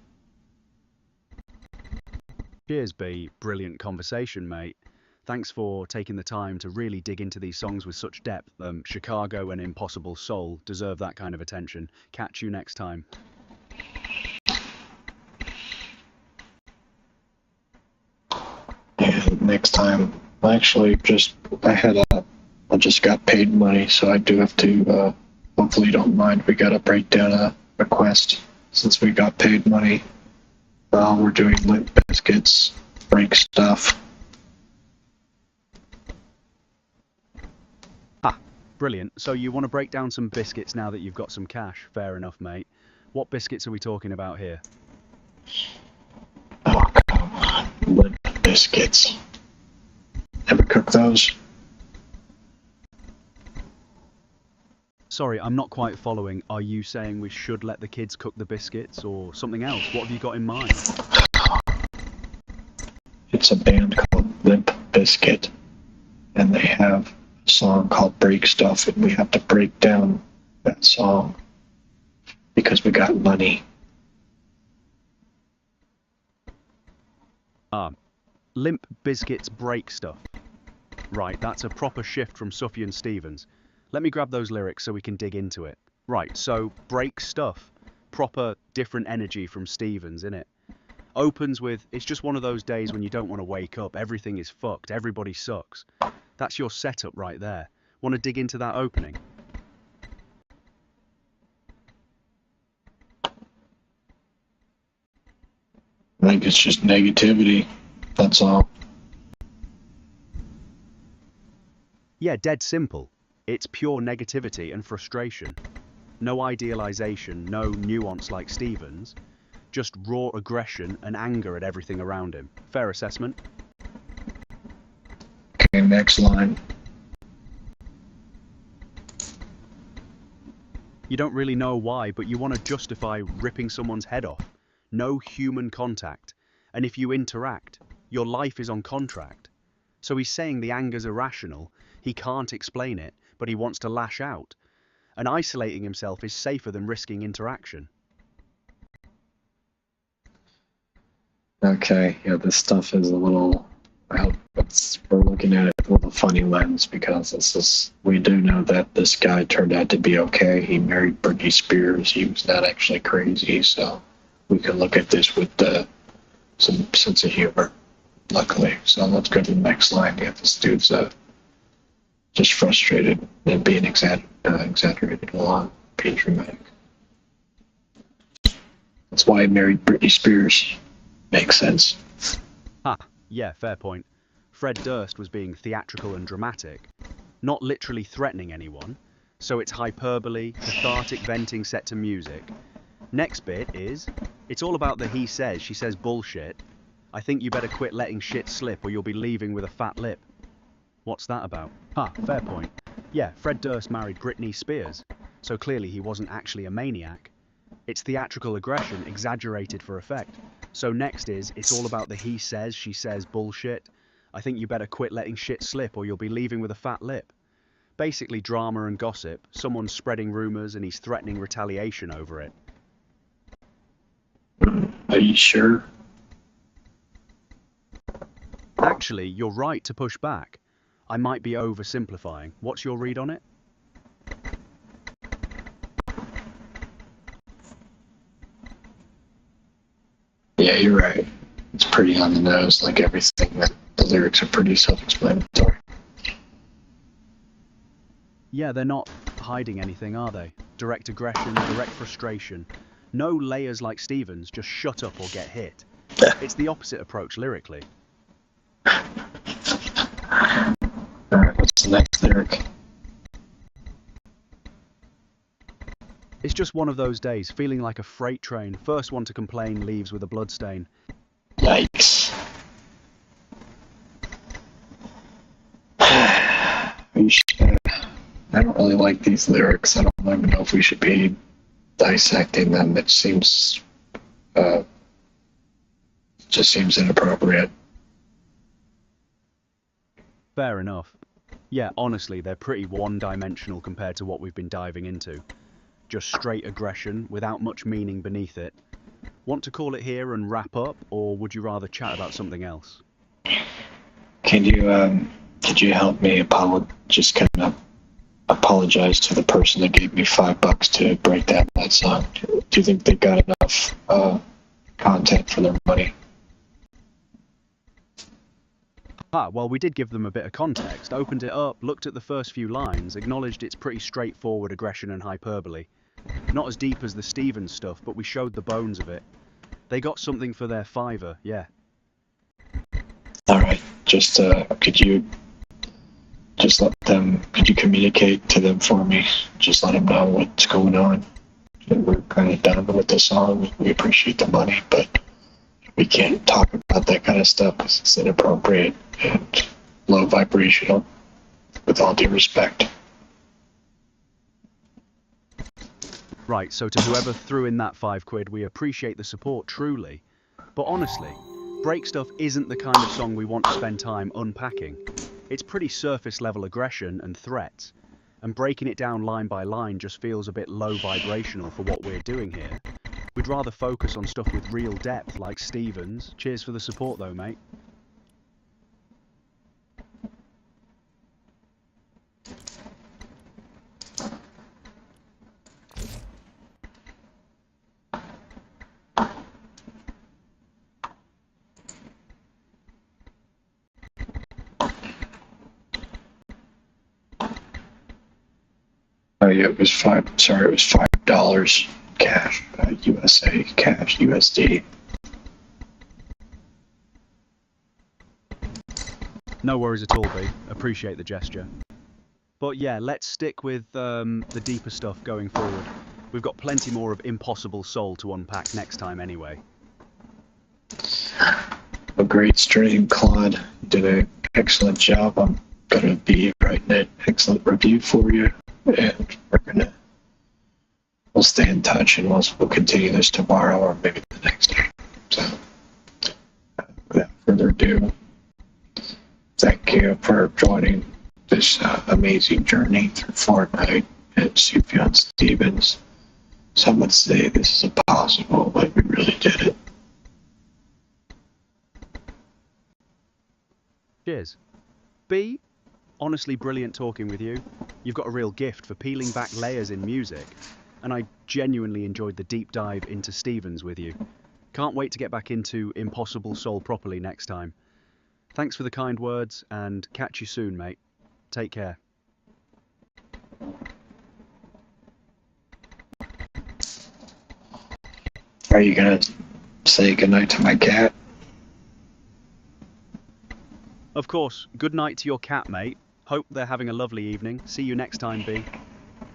Cheers, B. Brilliant conversation, mate. Thanks for taking the time to really dig into these songs with such depth. Chicago and Impossible Soul deserve that kind of attention. Catch you next time. And next time, I just got paid money, so I do have to, hopefully you don't mind, we gotta break down a quest. Since we got paid money, we're doing Limp Biscuits, break stuff. Ah, brilliant. So you want to break down some biscuits now that you've got some cash? Fair enough, mate. What biscuits are we talking about here? Oh, come on. Limp Biscuits. Ever cook those? Sorry, I'm not quite following. Are you saying we should let the kids cook the biscuits or something else? What have you got in mind? It's a band called Limp Bizkit, and they have a song called Break Stuff, and we have to break down that song because we got money. Limp Bizkit's break stuff. Right, that's a proper shift from Sufjan Stevens. Let me grab those lyrics so we can dig into it. Right, so break stuff. Proper different energy from Stevens, innit? Opens with, it's just one of those days when you don't want to wake up, everything is fucked, everybody sucks. That's your setup right there. Want to dig into that opening? I think it's just negativity, that's all. Yeah, dead simple. It's pure negativity and frustration. No idealization, no nuance like Stevens. Just raw aggression and anger at everything around him. Fair assessment? Okay, next line. You don't really know why, but you want to justify ripping someone's head off. No human contact. And if you interact, your life is on contract. So he's saying the anger's irrational, he can't explain it, but he wants to lash out. And isolating himself is safer than risking interaction. Okay, yeah, this stuff is a little, we're looking at it with a funny lens because we do know that this guy turned out to be okay. He married Britney Spears. He was not actually crazy, so we can look at this with some sense of humor, luckily. So let's go to the next line. Yeah, this dude's just frustrated and being exaggerated a lot, being dramatic. That's why he married Britney Spears. Makes sense. Yeah, fair point. Fred Durst was being theatrical and dramatic, not literally threatening anyone, so it's hyperbole, cathartic venting set to music. Next bit is, it's all about the he says, she says bullshit. I think you better quit letting shit slip or you'll be leaving with a fat lip. What's that about? Fair point. Yeah, Fred Durst married Britney Spears, so clearly he wasn't actually a maniac. It's theatrical aggression exaggerated for effect. So next is, it's all about the he says, she says bullshit. I think you better quit letting shit slip or you'll be leaving with a fat lip. Basically drama and gossip, someone's spreading rumours and he's threatening retaliation over it. Are you sure? Actually, you're right to push back. I might be oversimplifying. What's your read on it? Yeah, you're right. It's pretty on the nose, like everything. That the lyrics are pretty self-explanatory. Yeah, they're not hiding anything, are they? Direct aggression, direct frustration. No layers like Stevens, just shut up or get hit. It's the opposite approach lyrically. Alright, what's the next lyric? It's just one of those days, feeling like a freight train. First one to complain leaves with a bloodstain. Yikes. I don't really like these lyrics. I don't even know if we should be dissecting them. It seems just seems inappropriate. Fair enough. Yeah, honestly, they're pretty one-dimensional compared to what we've been diving into. just straight aggression without much meaning beneath it. Want to call it here and wrap up, or would you rather chat about something else? Could you help me just kind of apologize to the person that gave me $5 to break down that song? Do you think they got enough content for their money? Well, we did give them a bit of context, opened it up, looked at the first few lines, acknowledged it's pretty straightforward aggression and hyperbole. Not as deep as the Stevens stuff, but we showed the bones of it. They got something for their $5, yeah. Alright, could you communicate to them for me? Just let them know what's going on. We're kind of done with the song. We appreciate the money, but we can't talk about that kind of stuff because it's inappropriate and low vibrational, with all due respect. Right, so to whoever threw in that £5, we appreciate the support, truly. But honestly, Break Stuff isn't the kind of song we want to spend time unpacking. It's pretty surface level aggression and threats, and breaking it down line by line just feels a bit low vibrational for what we're doing here. We'd rather focus on stuff with real depth like Stevens. Cheers for the support though, mate. Oh yeah, it was $5 cash, USA cash, USD. No worries at all, B. Appreciate the gesture. But yeah, let's stick with the deeper stuff going forward. We've got plenty more of Impossible Soul to unpack next time anyway. A great stream, Claude. You did an excellent job. I'm gonna be writing an excellent review for you, and we'll stay in touch, and we'll continue this tomorrow or maybe the next day. So, without further ado, thank you for joining this amazing journey through Fortnite and Sufjan Stevens. Some would say this is impossible, but we really did it. Cheers. B, honestly brilliant talking with you. You've got a real gift for peeling back layers in music, and I genuinely enjoyed the deep dive into Stevens with you. Can't wait to get back into Impossible Soul properly next time. Thanks for the kind words, and catch you soon, mate. Take care. Are you gonna say goodnight to my cat? Of course, good night to your cat, mate. Hope they're having a lovely evening. See you next time, B.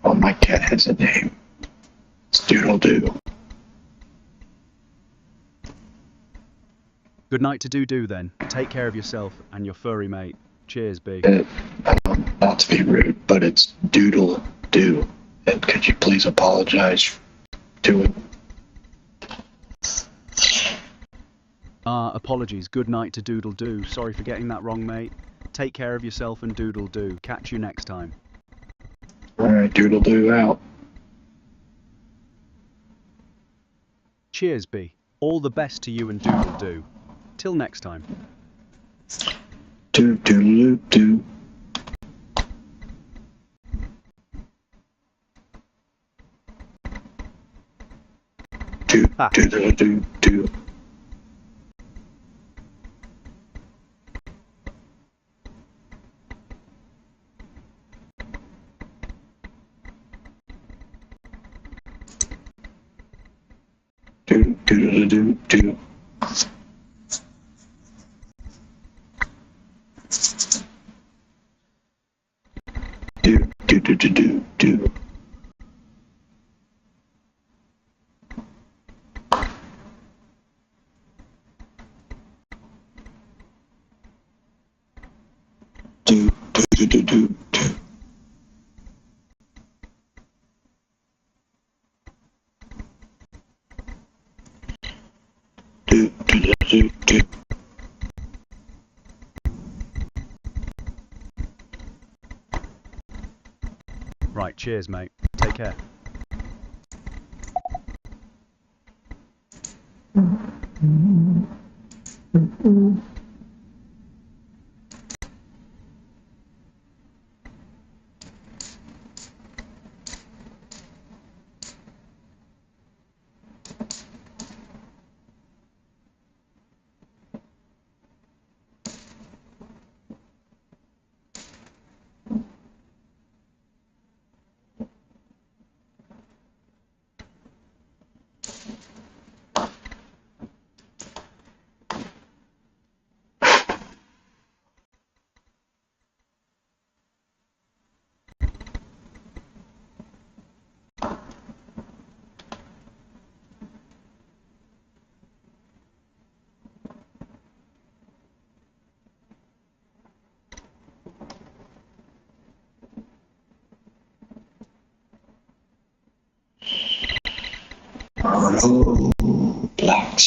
Well, my cat has a name. It's Doodle Doo. Good night to Doo then. Take care of yourself and your furry mate. Cheers, B. Not to be rude, but it's Doodle Doo. And could you please apologize to him? Apologies. Good night to Doodle Doo. Sorry for getting that wrong, mate. Take care of yourself and Doodle Doo. Catch you next time. Alright, Doodle Doo out. Cheers, B. All the best to you and Doodle Doo. Till next time. Doodle Doo. Doodle Doo Doo. Do. Do. Do. Right, cheers, mate. Take care. Roblox.